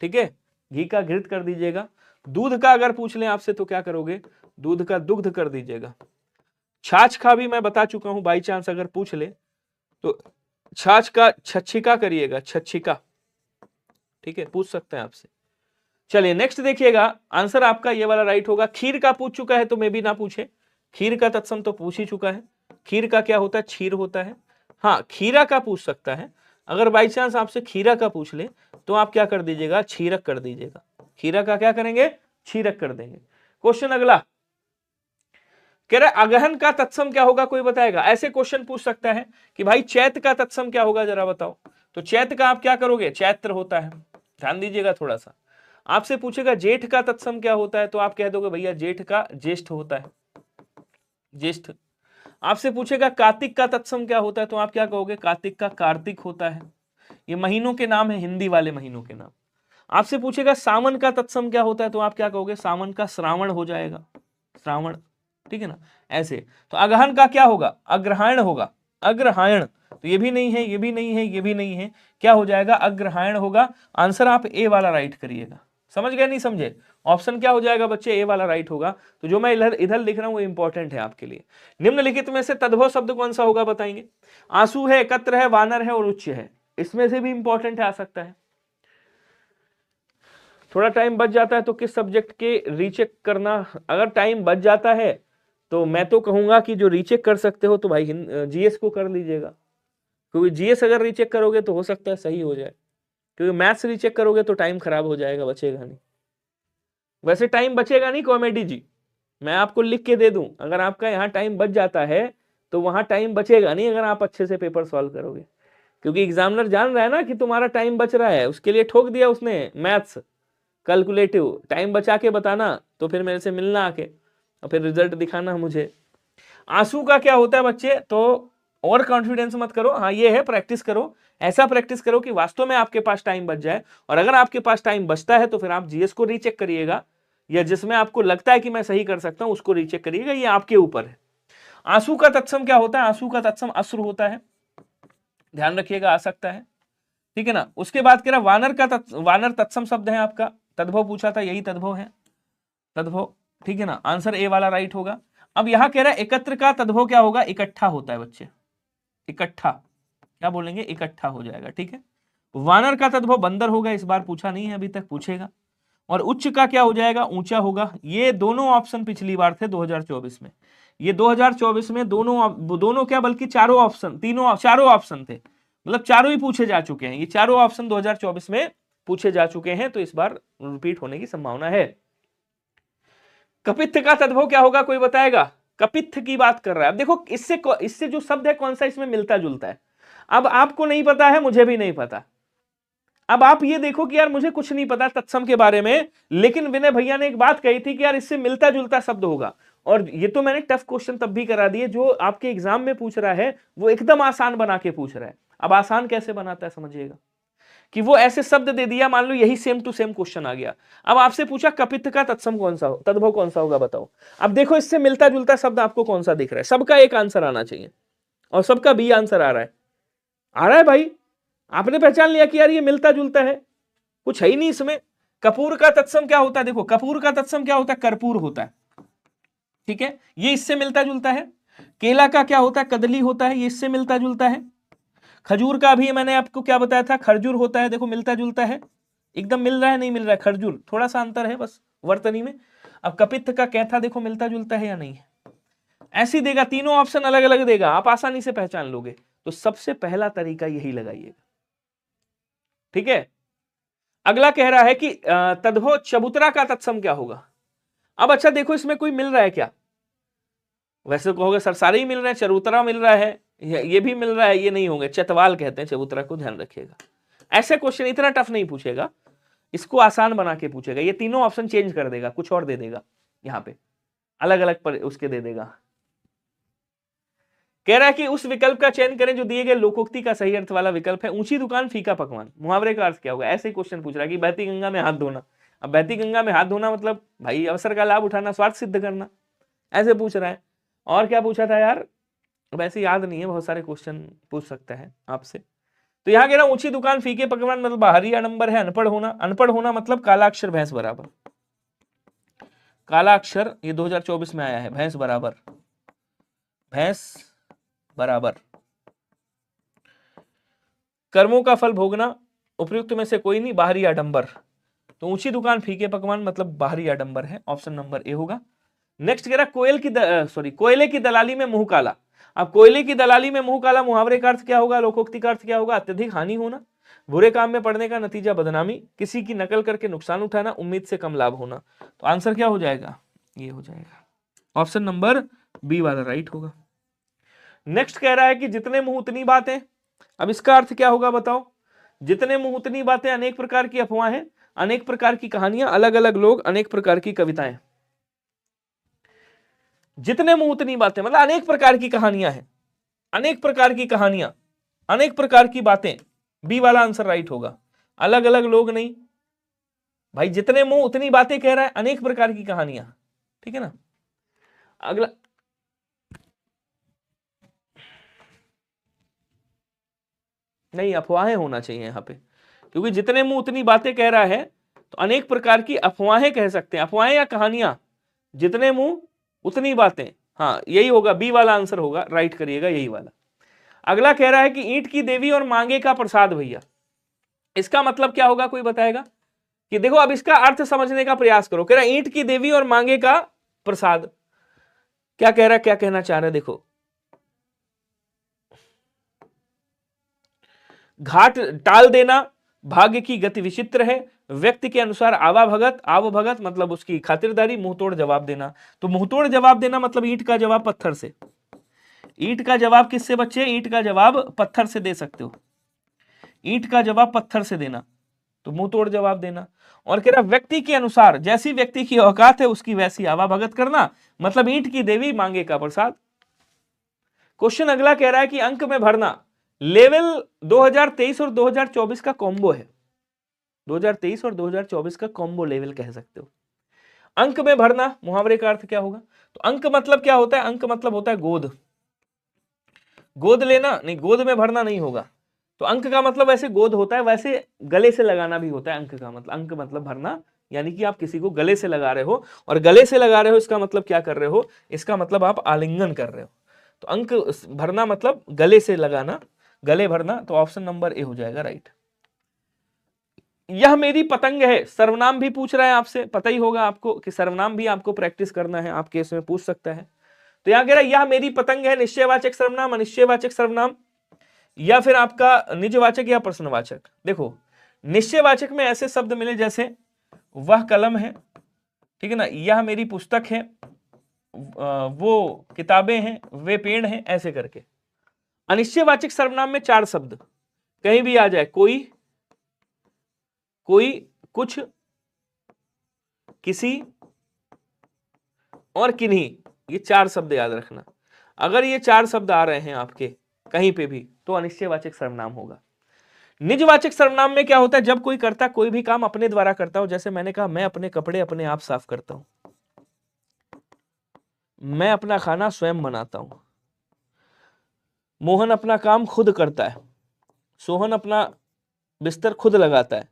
ठीक है, घी का घृत कर दीजिएगा। दूध का अगर पूछ ले आपसे तो क्या करोगे, दूध का दुग्ध कर दीजिएगा। छाछ का भी मैं बता चुका हूं, बाई चांस अगर पूछ ले तो छाछ का छच्छिका करिएगा, छच्छिका, ठीक है, पूछ सकते हैं आपसे। चलिए नेक्स्ट देखिएगा, आंसर आपका ये वाला राइट होगा। खीर का पूछ चुका है तो मे भी ना पूछे, खीर का तत्सम तो पूछ ही चुका है। खीर का क्या होता है, क्षीर होता है। हाँ, खीरा का पूछ सकता है, अगर बाई चांस आपसे खीरा का पूछ ले तो आप क्या कर दीजिएगा, क्षीरक कर दीजिएगा। खीरा का क्या करेंगे, क्षीरक कर देंगे। क्वेश्चन अगला, कह रहा है अगहन का तत्सम क्या होगा, कोई बताएगा? ऐसे क्वेश्चन पूछ सकता है कि भाई चैत का तत्सम क्या होगा, जरा बताओ। तो चैत का आप क्या करोगे, चैत्र होता है, ध्यान दीजिएगा थोड़ा सा। आपसे पूछेगा जेठ का तत्सम क्या होता है, तो आप कह दोगे भैया जेठ का ज्येष्ठ होता है, ज्येष्ठ। आपसे पूछेगा कार्तिक का तत्सम क्या होता है, तो आप क्या कहोगे, कार्तिक का कार्तिक होता है। ये महीनों के नाम है, हिंदी वाले महीनों के नाम। आपसे पूछेगा सावन का तत्सम क्या होता है, तो आप क्या कहोगे, सावन का श्रावण हो जाएगा, श्रावण, ठीक है ना, ऐसे। तो अगहन का क्या होगा, अग्रहायण होगा, अग्रहायण। तो ये भी नहीं है, ये भी नहीं है, ये भी नहीं है, क्या हो जाएगा, अग्रहायण होगा। आंसर आप ए वाला राइट करिएगा। समझ गए, नहीं समझे? ऑप्शन क्या हो जाएगा बच्चे, ए वाला राइट होगा। तो जो मैं इधर इधर लिख रहा हूं वो इंपॉर्टेंट है आपके लिए। निम्नलिखित में से तद्भव शब्द कौन सा होगा, बताएंगे? आंसू है, एकत्र है, वानर है और उच्च है। इसमें से भी इंपॉर्टेंट है, आ सकता है। थोड़ा टाइम बच जाता है तो किस सब्जेक्ट के रीचेक करना, अगर टाइम बच जाता है तो मैं तो कहूंगा कि जो रीचेक कर सकते हो तो भाई जीएस को कर लीजिएगा, क्योंकि जीएस अगर रीचेक करोगे तो हो सकता है सही हो जाए, क्योंकि मैथ्स रीचेक करोगे तो टाइम खराब हो जाएगा, बचेगा नहीं। वैसे टाइम बचेगा नहीं कॉमेडी जी, मैं आपको लिख के दे दूं, अगर आपका यहाँ टाइम बच जाता है तो वहां टाइम बचेगा नहीं अगर आप अच्छे से पेपर सॉल्व करोगे, क्योंकि एग्जामिनर जान रहा है ना कि तुम्हारा टाइम बच रहा है, उसके लिए ठोक दिया उसने मैथ्स कैलकुलेटिव, टाइम बचा के बताना, तो फिर मेरे से मिलना आके और फिर रिजल्ट दिखाना मुझे। आंसू का क्या होता है बच्चे, तो और कॉन्फिडेंस मत करो, हाँ ये है, प्रैक्टिस करो, ऐसा प्रैक्टिस करो कि वास्तव में आपके पास टाइम बच जाए। और अगर आपके पास टाइम बचता है तो फिर आप जीएस को रीचेक करिएगा, या जिसमें आपको लगता है कि मैं सही कर सकता हूं उसको रीचेक करिएगा, ये आपके ऊपर है। आंसू का तत्सम क्या होता है, आंसू का तत्सम अश्रु होता है, ध्यान रखिएगा, आ सकता है, ठीक है ना। उसके बाद कह रहा वानर का वानर तत्सम शब्द है आपका, तद्भव पूछा था, यही तद्भव है, तद्भव, ठीक है ना, आंसर ए वाला राइट होगा। अब यहां कह रहा है एकत्र का तद्भव क्या होगा, इकट्ठा होता है बच्चे, इकट्ठा, क्या बोलेंगे, इकट्ठा हो जाएगा, ठीक है। वानर का तद्भव बंदर होगा, इस बार पूछा नहीं है अभी तक, पूछेगा। और उच्च का क्या हो जाएगा, ऊंचा होगा। ये दोनों ऑप्शन पिछली बार थे 2024 में, ये 2024 में दोनों क्या, बल्कि चारों ऑप्शन, चारों ऑप्शन थे, मतलब चारों ही पूछे जा चुके हैं, ये चारों ऑप्शन 2024 में पूछे जा चुके हैं, तो इस बार रिपीट होने की संभावना है। कपित्थ का तद्भव क्या होगा, कोई बताएगा? कपित्थ की बात कर रहा है। अब देखो इससे जो शब्द है कौन सा इसमें मिलता जुलता है, अब आपको नहीं पता है, मुझे भी नहीं पता। अब आप ये देखो कि यार मुझे कुछ नहीं पता तत्सम के बारे में, लेकिन विनय भैया ने एक बात कही थी कि यार इससे मिलता जुलता शब्द होगा, और ये तो मैंने टफ क्वेश्चन तब भी करा दिए, जो आपके एग्जाम में पूछ रहा है वो एकदम आसान बना के पूछ रहा है। अब आसान कैसे बनाता है समझिएगा, कि वो ऐसे शब्द दे दिया, मान लो यही सेम टू सेम क्वेश्चन आ गया, अब आपसे पूछा कपित्थ का तत्सम कौन सा हो, तद्भव कौन सा होगा बताओ। अब देखो इससे मिलता जुलता शब्द आपको कौन सा दिख रहा है, सबका एक आंसर आना चाहिए, और सबका बी आंसर आ रहा है भाई, आपने पहचान लिया कि यार ये मिलता जुलता है, कुछ है ही नहीं इसमें। कपूर का तत्सम क्या होता है, देखो कपूर का तत्सम क्या होता है, कर्पूर होता है, ठीक है, ये इससे मिलता जुलता है। केला का क्या होता है, कदली होता है, ये इससे मिलता जुलता है। खजूर का भी मैंने आपको क्या बताया था, खरजूर होता है, देखो मिलता जुलता है, एकदम मिल रहा है, नहीं मिल रहा है, खरजूर थोड़ा सा अंतर है बस वर्तनी में। अब कपित्थ का कैथा देखो मिलता जुलता है या नहीं है, ऐसी देगा, तीनों ऑप्शन अलग अलग देगा, आप आसानी से पहचान लोगे। तो सबसे पहला तरीका यही लगाइएगा, ठीक है। अगला कह रहा है कि तद्भव चबूतरा का तत्सम क्या होगा। अब अच्छा देखो इसमें कोई मिल रहा है क्या, वैसे कहोगे सर सारे ही मिल रहे हैं, चबूतरा मिल रहा है, ये भी मिल रहा है, ये नहीं होंगे, चतवाल कहते हैं चबूतरा को, ध्यान रखिएगा। ऐसे क्वेश्चन इतना टफ नहीं पूछेगा, इसको आसान बना के पूछेगा, ये तीनों ऑप्शन चेंज कर देगा, कुछ और दे देगा, यहाँ पे अलग अलग पर उसके दे देगा। कह रहा है कि उस विकल्प का चयन करें जो दिए गए लोकोक्ति का सही अर्थ वाला विकल्प है। ऊंची दुकान फीका पकवान, मुहावरे का अर्थ क्या होगा, ऐसे क्वेश्चन पूछ रहा है कि बहती गंगा में हाथ धोना। अब बहती गंगा में हाथ धोना मतलब भाई अवसर का लाभ उठाना, स्वार्थ सिद्ध करना, ऐसे पूछ रहा है। और क्या पूछा था यार, वैसे याद नहीं है, बहुत सारे क्वेश्चन पूछ सकता है आपसे। तो यहाँ कह रहा ऊंची दुकान फीके पकवान मतलब बाहरी आडंबर है। अनपढ़ होना, अनपढ़ होना मतलब काला अक्षर भैंस बराबर, काला अक्षर ये 2024 में आया है, भैंस बराबर, भैंस बराबर। कर्मों का फल भोगना, उपयुक्त में से कोई नहीं, बाहरी आडंबर। तो ऊंची दुकान फीके पकवान मतलब बाहरी आडंबर है, ऑप्शन नंबर ए होगा। नेक्स्ट कह रहा कोयले की दलाली में मुंह काला। अब कोयले की दलाली में मुंह काला, मुहावरे का अर्थ क्या होगा, लोकोक्ति का अर्थ क्या होगा, अत्यधिक हानि होना, बुरे काम में पड़ने का नतीजा बदनामी, किसी की नकल करके नुकसान उठाना, उम्मीद से कम लाभ होना। तो आंसर क्या हो जाएगा, ये हो जाएगा ऑप्शन नंबर बी वाला राइट होगा। नेक्स्ट कह रहा है कि जितने मुंह उतनी बातें। अब इसका अर्थ क्या होगा बताओ? जितने मुंह उतनी बातें, अनेक प्रकार की अफवाहें, अनेक प्रकार की कहानियां, अलग अलग लोग, अनेक प्रकार की कविताएं। जितने मुंह उतनी बातें मतलब अनेक प्रकार की कहानियां हैं, अनेक प्रकार की कहानियां, अनेक प्रकार की बातें। बी वाला आंसर राइट होगा। अलग अलग लोग नहीं भाई, जितने मुंह उतनी बातें कह रहा है, अनेक प्रकार की कहानियां। ठीक है ना। अगला, नहीं अफवाहें होना चाहिए यहां पे, क्योंकि जितने मुंह उतनी बातें कह रहा है तो अनेक प्रकार की अफवाहें कह सकते हैं, अफवाहें या कहानियां। जितने मुंह उतनी बातें, हाँ यही होगा, बी वाला आंसर होगा, राइट करिएगा यही वाला। अगला कह रहा है कि ईंट की देवी और मांगे का प्रसाद भैया, इसका मतलब क्या होगा, कोई बताएगा? कि देखो अब इसका अर्थ समझने का प्रयास करो। कह रहा है ईंट की देवी और मांगे का प्रसाद, क्या कह रहा है, क्या कहना चाह रहा है? देखो, घाट टाल देना, भाग्य की गति विचित्र है, व्यक्ति के अनुसार आवाभगत, आवभगत मतलब उसकी खातिरदारी, मुंहतोड़ जवाब देना। तो मुंहतोड़ जवाब देना मतलब ईंट का जवाब पत्थर से। ईंट का जवाब किससे बच्चे? ईंट का जवाब पत्थर से दे सकते हो। ईंट का जवाब पत्थर से देना, तो मुंह तोड़ जवाब देना। और कह रहा व्यक्ति के अनुसार, जैसी व्यक्ति की औकात है उसकी वैसी आवाभगत करना, मतलब ईंट की देवी मांगे का प्रसाद। क्वेश्चन अगला कह रहा है कि अंक में भरना, लेवल 2023 और 2024 का कॉम्बो है। 2023 और 2024 का कॉम्बो लेवल कह सकते हो। अंक में भरना, मुहावरे का अर्थ क्या होगा? तो अंक मतलब क्या होता है? अंक मतलब होता है गोद। गोद लेना नहीं, गोद में भरना नहीं होगा। तो अंक का मतलब वैसे गोद होता है, वैसे गले से लगाना भी होता है अंक का मतलब। अंक मतलब भरना, यानी कि आप किसी को गले से लगा रहे हो, और गले से लगा रहे हो इसका मतलब क्या कर रहे हो? इसका मतलब आप आलिंगन कर रहे हो। तो अंक भरना मतलब गले से लगाना, गले भरना। तो ऑप्शन नंबर ए हो जाएगा राइट। यह मेरी पतंग है, सर्वनाम भी पूछ रहा है आपसे, पता ही होगा आपको कि सर्वनाम भी आपको प्रैक्टिस करना है, आपके इसमें पूछ सकता है। तो यहां कह रहा है यह मेरी पतंग है, निश्चयवाचक सर्वनाम, अनिश्चयवाचक सर्वनाम, या फिर आपका निजवाचक या प्रश्नवाचक। देखो निश्चयवाचक में ऐसे शब्द मिले जैसे वह कलम है, ठीक है ना, यह मेरी पुस्तक है, वो किताबें हैं, वे पेड़ हैं, ऐसे करके। अनिश्चयवाचक सर्वनाम में 4 शब्द कहीं भी आ जाए, कोई, कोई, कुछ, किसी और किन्हीं, ये 4 शब्द याद रखना। अगर ये 4 शब्द आ रहे हैं आपके कहीं पे भी तो अनिश्चयवाचक सर्वनाम होगा। निजवाचक सर्वनाम में क्या होता है? जब कोई करता कोई भी काम अपने द्वारा करता हो, जैसे मैंने कहा मैं अपने कपड़े अपने आप साफ करता हूं, मैं अपना खाना स्वयं बनाता हूं, मोहन अपना काम खुद करता है, सोहन अपना बिस्तर खुद लगाता है,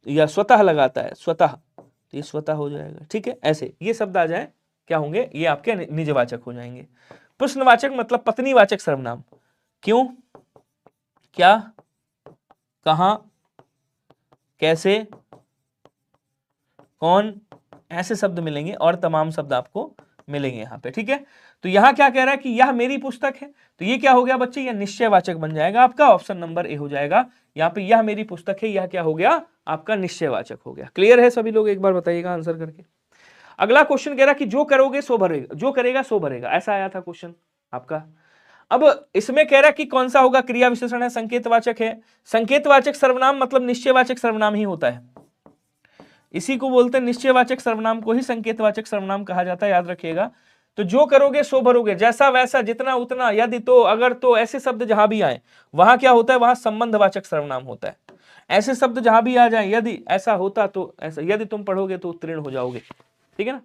या स्वतः लगाता है, स्वतः, तो ये स्वतः हो जाएगा। ठीक है, ऐसे ये शब्द आ जाए क्या होंगे? ये आपके निजवाचक हो जाएंगे। प्रश्नवाचक मतलब पत्नीवाचक सर्वनाम, क्यों, क्या, कहां, कैसे, कौन, ऐसे शब्द मिलेंगे और तमाम शब्द आपको मिलेंगे यहाँ पे। ठीक है, तो यहाँ क्या कह रहा है कि यह मेरी पुस्तक है, तो ये क्या हो गया बच्चे? यह निश्चयवाचक बन जाएगा आपका, ऑप्शन नंबर ए हो जाएगा। यहाँ पे यह मेरी पुस्तक है, यह क्या हो गया? आपका निश्चयवाचक हो गया। क्लियर है सभी लोग? एक बार बताइएगा आंसर करके। अगला क्वेश्चन कह रहा कि जो करोगे सो भरेगा, जो करेगा सो भरेगा, ऐसा आया था क्वेश्चन आपका। अब इसमें कह रहा कि कौन सा होगा? क्रिया विशेषण है, संकेतवाचक है। संकेतवाचक सर्वनाम मतलब निश्चयवाचक सर्वनाम ही होता है, इसी को बोलते हैं, निश्चयवाचक सर्वनाम को ही संकेतवाचक सर्वनाम कहा जाता है, याद रखिएगा। तो जो करोगे सो भरोगे, जैसा वैसा, जितना उतना, यदि तो, अगर तो, ऐसे शब्द जहां भी आए वहां क्या होता है? वहां संबंधवाचक सर्वनाम होता है। ऐसे शब्द जहां भी आ जाए, यदि ऐसा होता तो ऐसा, यदि तुम पढ़ोगे तो उत्तीर्ण हो जाओगे। ठीक है ना।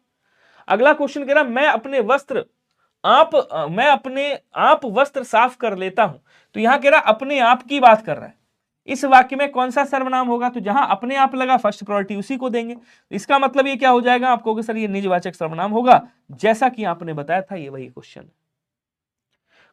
अगला क्वेश्चन कह रहा मैं अपने वस्त्र मैं अपने आप वस्त्र साफ कर लेता हूं। तो यहां कह रहा अपने आप की बात कर रहा है। इस वाक्य में कौन सा सर्वनाम होगा? तो जहां अपने आप लगा फर्स्ट प्रायोरिटी उसी को देंगे। इसका मतलब ये क्या हो जाएगा आपको कि सर ये निजवाचक सर्वनाम होगा, जैसा कि आपने बताया था, ये वही क्वेश्चन।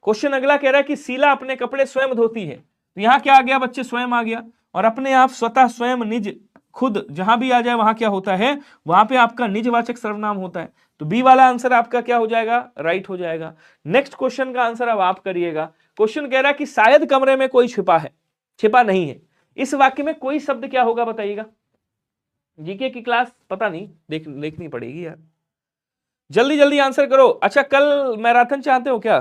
क्वेश्चन अगला कह रहा है कि शीला अपने कपड़े स्वयं धोती है। तो यहां क्या आ गया बच्चे? स्वयं आ गया। और अपने आप, स्वतः, स्वयं, निज, खुद, जहां भी आ जाए वहां क्या होता है? वहां पे आपका निजवाचक सर्वनाम होता है। तो बी वाला आंसर आपका क्या हो जाएगा? राइट हो जाएगा। नेक्स्ट क्वेश्चन का आंसर अब आप करिएगा। क्वेश्चन कह रहा है कि शायद कमरे में कोई छिपा है, छिपा नहीं है। इस वाक्य में कोई शब्द क्या होगा बताइएगा? जीके की क्लास पता नहीं, देखनी पड़ेगी यार। जल्दी जल्दी आंसर करो। अच्छा, कल मैराथन चाहते हो क्या?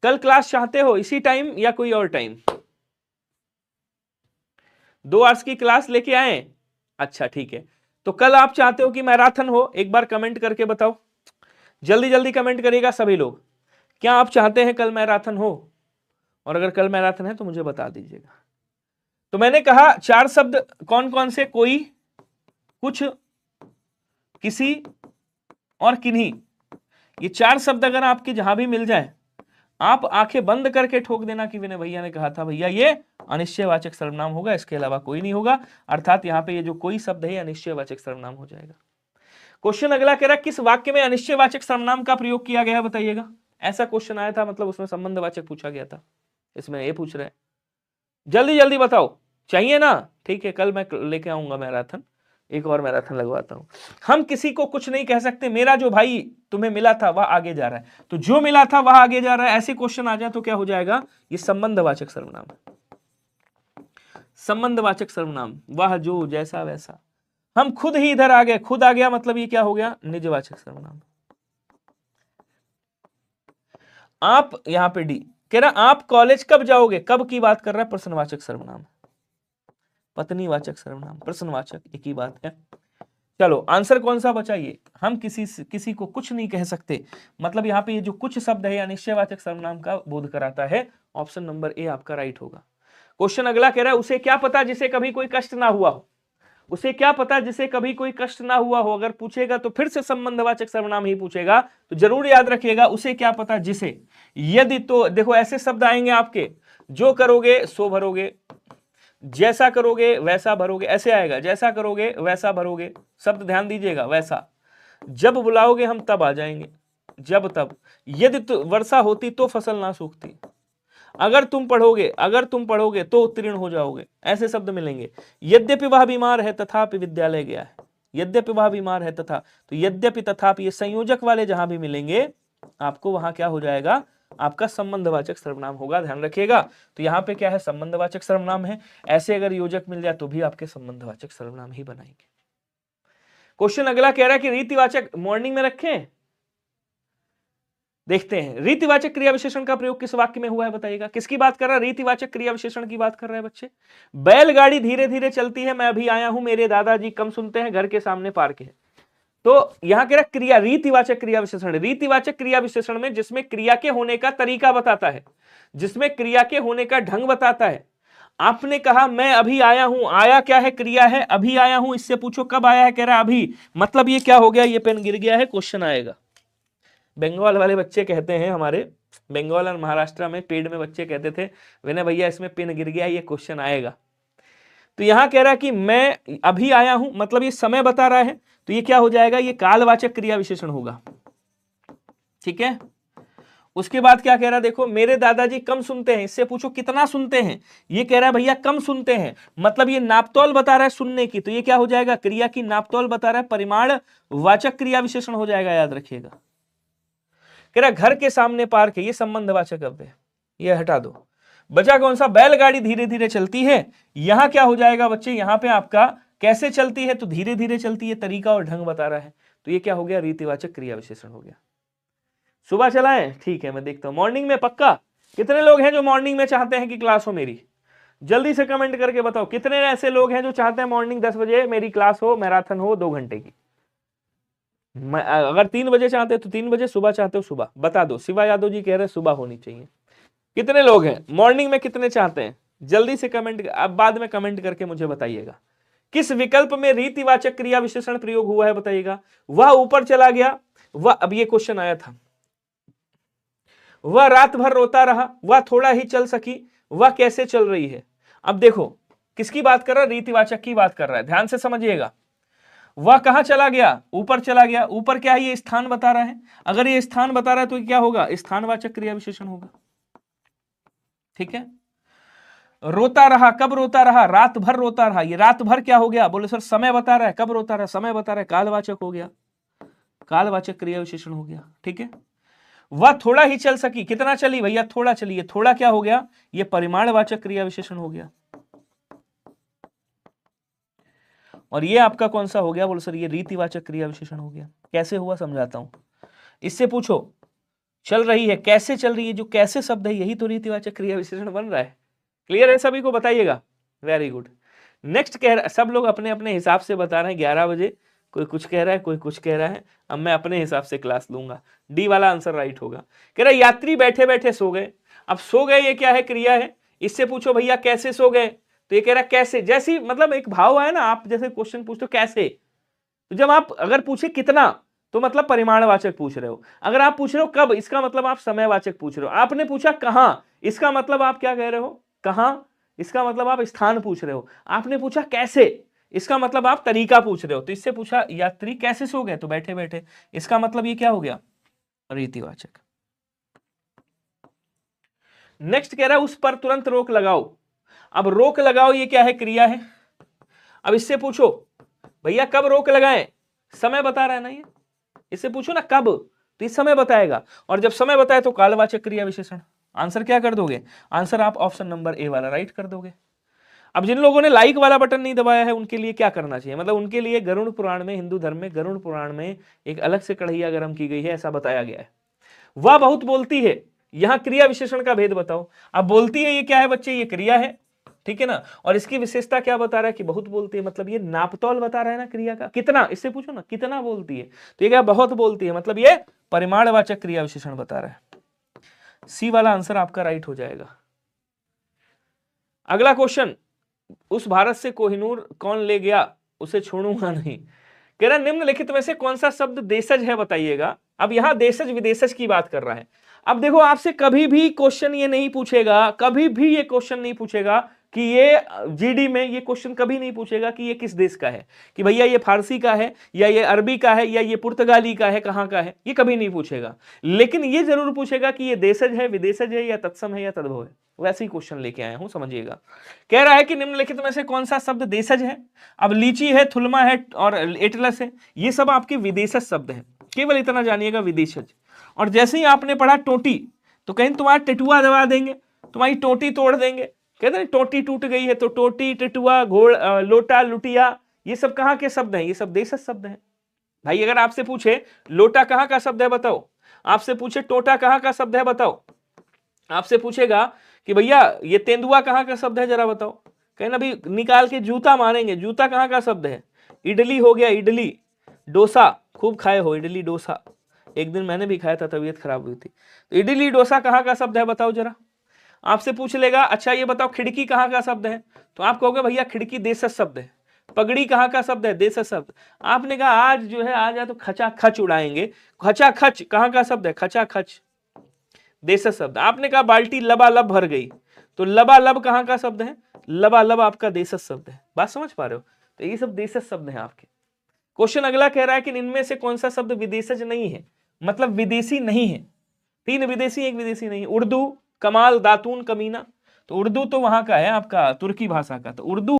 कल क्लास चाहते हो इसी टाइम या कोई और टाइम? 2 आवर्स की क्लास लेके आए? अच्छा ठीक है, तो कल आप चाहते हो कि मैराथन हो? एक बार कमेंट करके बताओ, जल्दी जल्दी कमेंट करिएगा सभी लोग। क्या आप चाहते हैं कल मैराथन हो? और अगर कल मैराथन है तो मुझे बता दीजिएगा। तो मैंने कहा 4 शब्द कौन कौन से? कोई, कुछ, किसी और किन्हीं। ये 4 शब्द अगर आपके जहां भी मिल जाए, आप आंखें बंद करके ठोक देना कि विनय भैया ने कहा था भैया ये अनिश्चयवाचक सर्वनाम होगा, इसके अलावा कोई नहीं होगा। अर्थात यहां पे ये जो कोई शब्द है अनिश्चयवाचक सर्वनाम हो जाएगा। क्वेश्चन अगला कह रहा है किस वाक्य में अनिश्चयवाचक सर्वनाम का प्रयोग किया गया है बताइएगा। ऐसा क्वेश्चन आया था, मतलब उसमें संबंधवाचक पूछा गया था, इसमें ये पूछ रहे हैं। जल्दी जल्दी बताओ, चाहिए ना? ठीक है, कल मैं लेके आऊंगा मैराथन, एक और मैराथन लगवाता हूं। हम किसी को कुछ नहीं कह सकते, मेरा जो भाई तुम्हें मिला था वह आगे जा रहा है, तो जो मिला था वह आगे जा रहा है, ऐसे क्वेश्चन आ जाए तो क्या हो जाएगा? ये संबंधवाचक सर्वनाम है। संबंधवाचक सर्वनाम, वह जो जैसा वैसा। हम खुद ही इधर आ गए, खुद आ गया मतलब ये क्या हो गया? निजवाचक सर्वनाम। आप यहां पे डी कह रहा आप कॉलेज कब जाओगे, कब की बात कर रहा है? प्रश्नवाचक सर्वनाम, पत्नीवाचक सर्वनाम, प्रश्नवाचक, एक ही बात है। चलो आंसर कौन सा बचा? ये हम किसी को कुछ नहीं कह सकते, मतलब यहाँ पे ये जो कुछ शब्द है अनिश्चयवाचक सर्वनाम का बोध कराता है। ऑप्शन नंबर ए आपका राइट होगा। क्वेश्चन अगला कह रहा है उसे क्या पता जिसे कभी कोई कष्ट ना हुआ हो। उसे क्या पता जिसे कभी कोई कष्ट ना हुआ हो, अगर पूछेगा तो फिर से संबंधवाचक सर्वनाम ही पूछेगा, तो जरूर याद रखिएगा उसे क्या पता जिसे। यदि तो देखो ऐसे शब्द आएंगे आपके, जो करोगे सो भरोगे, जैसा करोगे वैसा भरोगे, ऐसे आएगा, जैसा करोगे वैसा भरोगे। शब्द ध्यान दीजिएगा, वैसा। जब बुलाओगे हम तब आ जाएंगे, जब तब। यदि तो वर्षा होती तो फसल ना सूखती, अगर तुम पढ़ोगे तो उत्तीर्ण हो जाओगे, ऐसे शब्द मिलेंगे। यद्यपि वह बीमार है तथापि विद्यालय गया है, यद्यपि वह बीमार है तथा, तो यद्यपि तथापि ये संयोजक वाले जहां भी मिलेंगे आपको वहां क्या हो जाएगा? आपका संबंधवाचक सर्वनाम होगा, ध्यान रखिएगा। तो यहाँ पे क्या है? संबंधवाचक सर्वनाम है। ऐसे अगर योजक मिल जाए तो भी आपके संबंधवाचक सर्वनाम ही बनाएंगे। क्वेश्चन अगला कह रहा है कि रीतिवाचक मॉर्निंग में रखें। देखते हैं रीतिवाचक क्रिया विशेषण का प्रयोग किस वाक्य में हुआ है बताइएगा। किसकी बात कर रहा है? रीतिवाचक क्रिया विशेषण की बात कर रहे हैं बच्चे। बैलगाड़ी धीरे धीरे चलती है, मैं अभी आया हूं, मेरे दादाजी कम सुनते हैं, घर के सामने पार्क है। तो यहां कह रहा क्रिया, रीतिवाचक क्रिया विशेषण। रीतिवाचक क्रिया विशेषण में जिसमें क्रिया के होने का तरीका बताता है, जिसमें क्रिया के होने का ढंग बताता है। आपने कहा मैं अभी आया हूं, आया क्या है? क्रिया है। अभी आया हूं, इससे पूछो कब आया है, कह रहा अभी, मतलब ये क्या हो गया? ये पेन गिर गया है, क्वेश्चन आएगा। बंगाल वाले बच्चे कहते हैं, हमारे बंगाल और महाराष्ट्र में पेड़ में बच्चे कहते थे विनय भैया इसमें पेन गिर गया, ये क्वेश्चन आएगा। तो यहां कह रहा है कि मैं अभी आया हूं, मतलब ये समय बता रहा है, तो ये क्या हो जाएगा? ये कालवाचक क्रिया विशेषण होगा। ठीक है, उसके बाद क्या कह रहा है? देखो मेरे दादाजी कम सुनते हैं, इससे पूछो कितना सुनते हैं। ये कह रहा है भैया कम सुनते हैं, मतलब ये नापतोल बता रहा है सुनने की, तो ये क्या हो जाएगा? क्रिया की नापतोल बता रहा है, परिमाण वाचक क्रिया विशेषण हो जाएगा, याद रखिएगा। कह रहा घर के सामने पार्क है, ये संबंधवाचक अब है, ये हटा दो। बचा कौन सा? बैलगाड़ी धीरे धीरे चलती है। यहां क्या हो जाएगा बच्चे? यहां पे आपका कैसे चलती है, तो धीरे धीरे चलती है, तरीका और ढंग बता रहा है, तो ये क्या हो गया? रीतिवाचक क्रिया विशेषण हो गया। सुबह चलाएं? ठीक है, मैं देखता हूं मॉर्निंग में पक्का। कितने लोग हैं जो मॉर्निंग में चाहते हैं कि क्लास हो मेरी? जल्दी से कमेंट करके बताओ कितने ऐसे लोग हैं जो चाहते हैं मॉर्निंग 10 बजे मेरी क्लास हो, मैराथन हो 2 घंटे की। अगर 3 बजे चाहते हो तो 3 बजे, सुबह चाहते हो सुबह, बता दो। शिवा यादव जी कह रहे हैं सुबह होनी चाहिए। कितने लोग हैं मॉर्निंग में, कितने चाहते हैं? जल्दी से कमेंट, अब बाद में कमेंट करके मुझे बताइएगा। किस विकल्प में रीतिवाचक क्रिया विशेषण प्रयोग हुआ है बताइएगा। वह ऊपर चला गया, वह, अब ये क्वेश्चन आया था, वह रात भर रोता रहा, वह थोड़ा ही चल सकी, वह कैसे चल रही है। अब देखो किसकी बात कर रहा है? रीतिवाचक की बात कर रहा है, ध्यान से समझिएगा। वह कहां चला गया? ऊपर चला गया। ऊपर क्या है? ये स्थान बता रहा है। अगर ये स्थान बता रहा है तो क्या होगा? स्थानवाचक क्रिया विशेषण होगा। ठीक है, रोता रहा, कब रोता रहा? रात भर रोता रहा। ये रात भर क्या हो गया? बोले सर समय बता रहा है, कब रोता रहा? समय बता रहा है, कालवाचक हो गया, कालवाचक क्रिया विशेषण हो गया। ठीक है, वह थोड़ा ही चल सकी, कितना चली भैया? थोड़ा चली। ये थोड़ा क्या हो गया? ये परिमाणवाचक क्रिया विशेषण हो गया। और ये आपका कौन सा हो गया? बोलो सर ये रीतिवाचक क्रिया विशेषण हो गया। कैसे हुआ समझाता हूं। इससे पूछो चल रही है, कैसे चल रही है, जो कैसे शब्द है यही तो रीतिवाचक क्रिया विशेषण बन रहा है। क्लियर है सभी को, बताइएगा। Very good. नेक्स्ट कह रहा, सब लोग अपने अपने हिसाब से बता रहे हैं, 11 बजे कोई कुछ कह रहा है, कोई कुछ कह रहा है। अब मैं अपने हिसाब से क्लास लूंगा। डी वाला आंसर राइट होगा। कह रहा यात्री बैठे बैठे सो गए। अब सो गए ये क्या है, क्रिया है। इससे पूछो भैया कैसे सो गए, तो ये कह रहा कैसे, जैसी मतलब एक भाव है ना, आप जैसे क्वेश्चन पूछते हो कैसे, तो जब आप अगर पूछे कितना तो मतलब परिमाणवाचक पूछ रहे हो, अगर आप पूछ रहे हो कब इसका मतलब आप समयवाचक पूछ रहे हो, आपने पूछा कहां इसका मतलब आप क्या कह रहे हो, कहां इसका मतलब आप स्थान पूछ रहे हो, आपने पूछा कैसे इसका मतलब आप तरीका पूछ रहे हो। तो इससे पूछा यात्री कैसे सो गए, तो बैठे बैठे, इसका मतलब ये क्या हो गया, रीतिवाचक। नेक्स्ट कह रहा है उस पर तुरंत रोक लगाओ। अब रोक लगाओ ये क्या है, क्रिया है। अब इससे पूछो भैया कब रोक लगाएं, समय बता रहा है ना ये, इससे पूछो ना कब, तो इस समय बताएगा, और जब समय बताए तो कालवाचक क्रिया विशेषण। आंसर क्या कर दोगे, आंसर आप ऑप्शन नंबर ए वाला राइट कर दोगे। अब जिन लोगों ने लाइक वाला बटन नहीं दबाया है उनके लिए क्या करना चाहिए, मतलब उनके लिए गरुड़ पुराण में, हिंदू धर्म में गरुड़ पुराण में एक अलग से कढ़ैया गर्म की गई है, ऐसा बताया गया है। वह बहुत बोलती है, यहां क्रिया विशेषण का भेद बताओ। अब बोलती है ये क्या है बच्चे, ये क्रिया है, ठीक है ना, और इसकी विशेषता क्या बता रहा है कि बहुत बोलती है, मतलब ये नापतौल बता रहा है ना क्रिया का, कितना, इससे पूछो ना कितना बोलती है, तो ये क्या बहुत बोलती है, मतलब ये परिमाणवाचक क्रिया विशेषण बता रहा है। सी वाला आंसर आपका राइट हो जाएगा। अगला क्वेश्चन, उस भारत से कोहिनूर कौन ले गया, उसे छोड़ूंगा नहीं। कह रहा निम्नलिखित में से कौन सा शब्द देशज है बताइएगा। अब यहां देशज विदेशज की बात कर रहा है। अब देखो आपसे कभी भी क्वेश्चन ये नहीं पूछेगा, कभी भी ये क्वेश्चन नहीं पूछेगा कि ये जीडी में ये क्वेश्चन कभी नहीं पूछेगा कि ये किस देश का है, कि भैया ये फारसी का है या ये अरबी का है या ये पुर्तगाली का है, कहां का है, ये कभी नहीं पूछेगा। लेकिन ये जरूर पूछेगा कि ये देशज है, विदेशज है, या तत्सम है, या तद्भव है। वैसे ही क्वेश्चन लेके आया हूं, समझिएगा। कह रहा है कि निम्नलिखित में से कौन सा शब्द देशज है। अब लीची है, थुलमा है और एटलस है, ये सब आपके विदेशज शब्द हैं, केवल इतना जानिएगा विदेशज। और जैसे ही आपने पढ़ा टोटी, तो कहीं तुम्हारा टेटुआ दबा देंगे, तुम्हारी टोटी तोड़ देंगे। कहते हैं टोटी टूट गई है, तो टोटी, टेटुआ, घोड़, लोटा, लुटिया, ये सब कहां के शब्द हैं, ये सब देशज शब्द हैं। भाई अगर आपसे पूछे लोटा कहां का शब्द है बताओ, आपसे पूछे टोटा कहां का शब्द है बताओ, आपसे पूछेगा कि भैया ये तेंदुआ कहां का शब्द है जरा बताओ, कहीं ना भी निकाल के जूता मारेंगे, जूता कहां का शब्द है। इडली हो गया, इडली, डोसा खूब खाए हो, इडली डोसा, एक दिन मैंने भी खाया था, तबीयत खराब हुई थी। तो इडली डोसा कहां का शब्द है बताओ जरा। आपसे पूछ लेगा अच्छा ये बताओ खिड़की कहां का शब्द है, तो आप कहोगे भैया खिड़की देशज शब्द है। पगड़ी कहां का शब्द है, देशज शब्द। आपने कहा आज जो है आज तो खचा खच उड़ाएंगे, खचा खच कहां का शब्द है, खचा खच देशज शब्द। आपने कहा बाल्टी लबालब भर गई, तो लबालब कहां का शब्द है, लबालब आपका देशज शब्द है। बात समझ पा रहे हो, तो ये सब देशज शब्द हैं आपके। क्वेश्चन अगला कह रहा है कि इनमें से कौन सा शब्द विदेशज नहीं है, मतलब विदेशी नहीं है। 3 विदेशी 1 विदेशी नहीं। उर्दू, कमाल, दातून, कमीना, तो उर्दू तो वहां का है आपका तुर्की भाषा का, तो उर्दू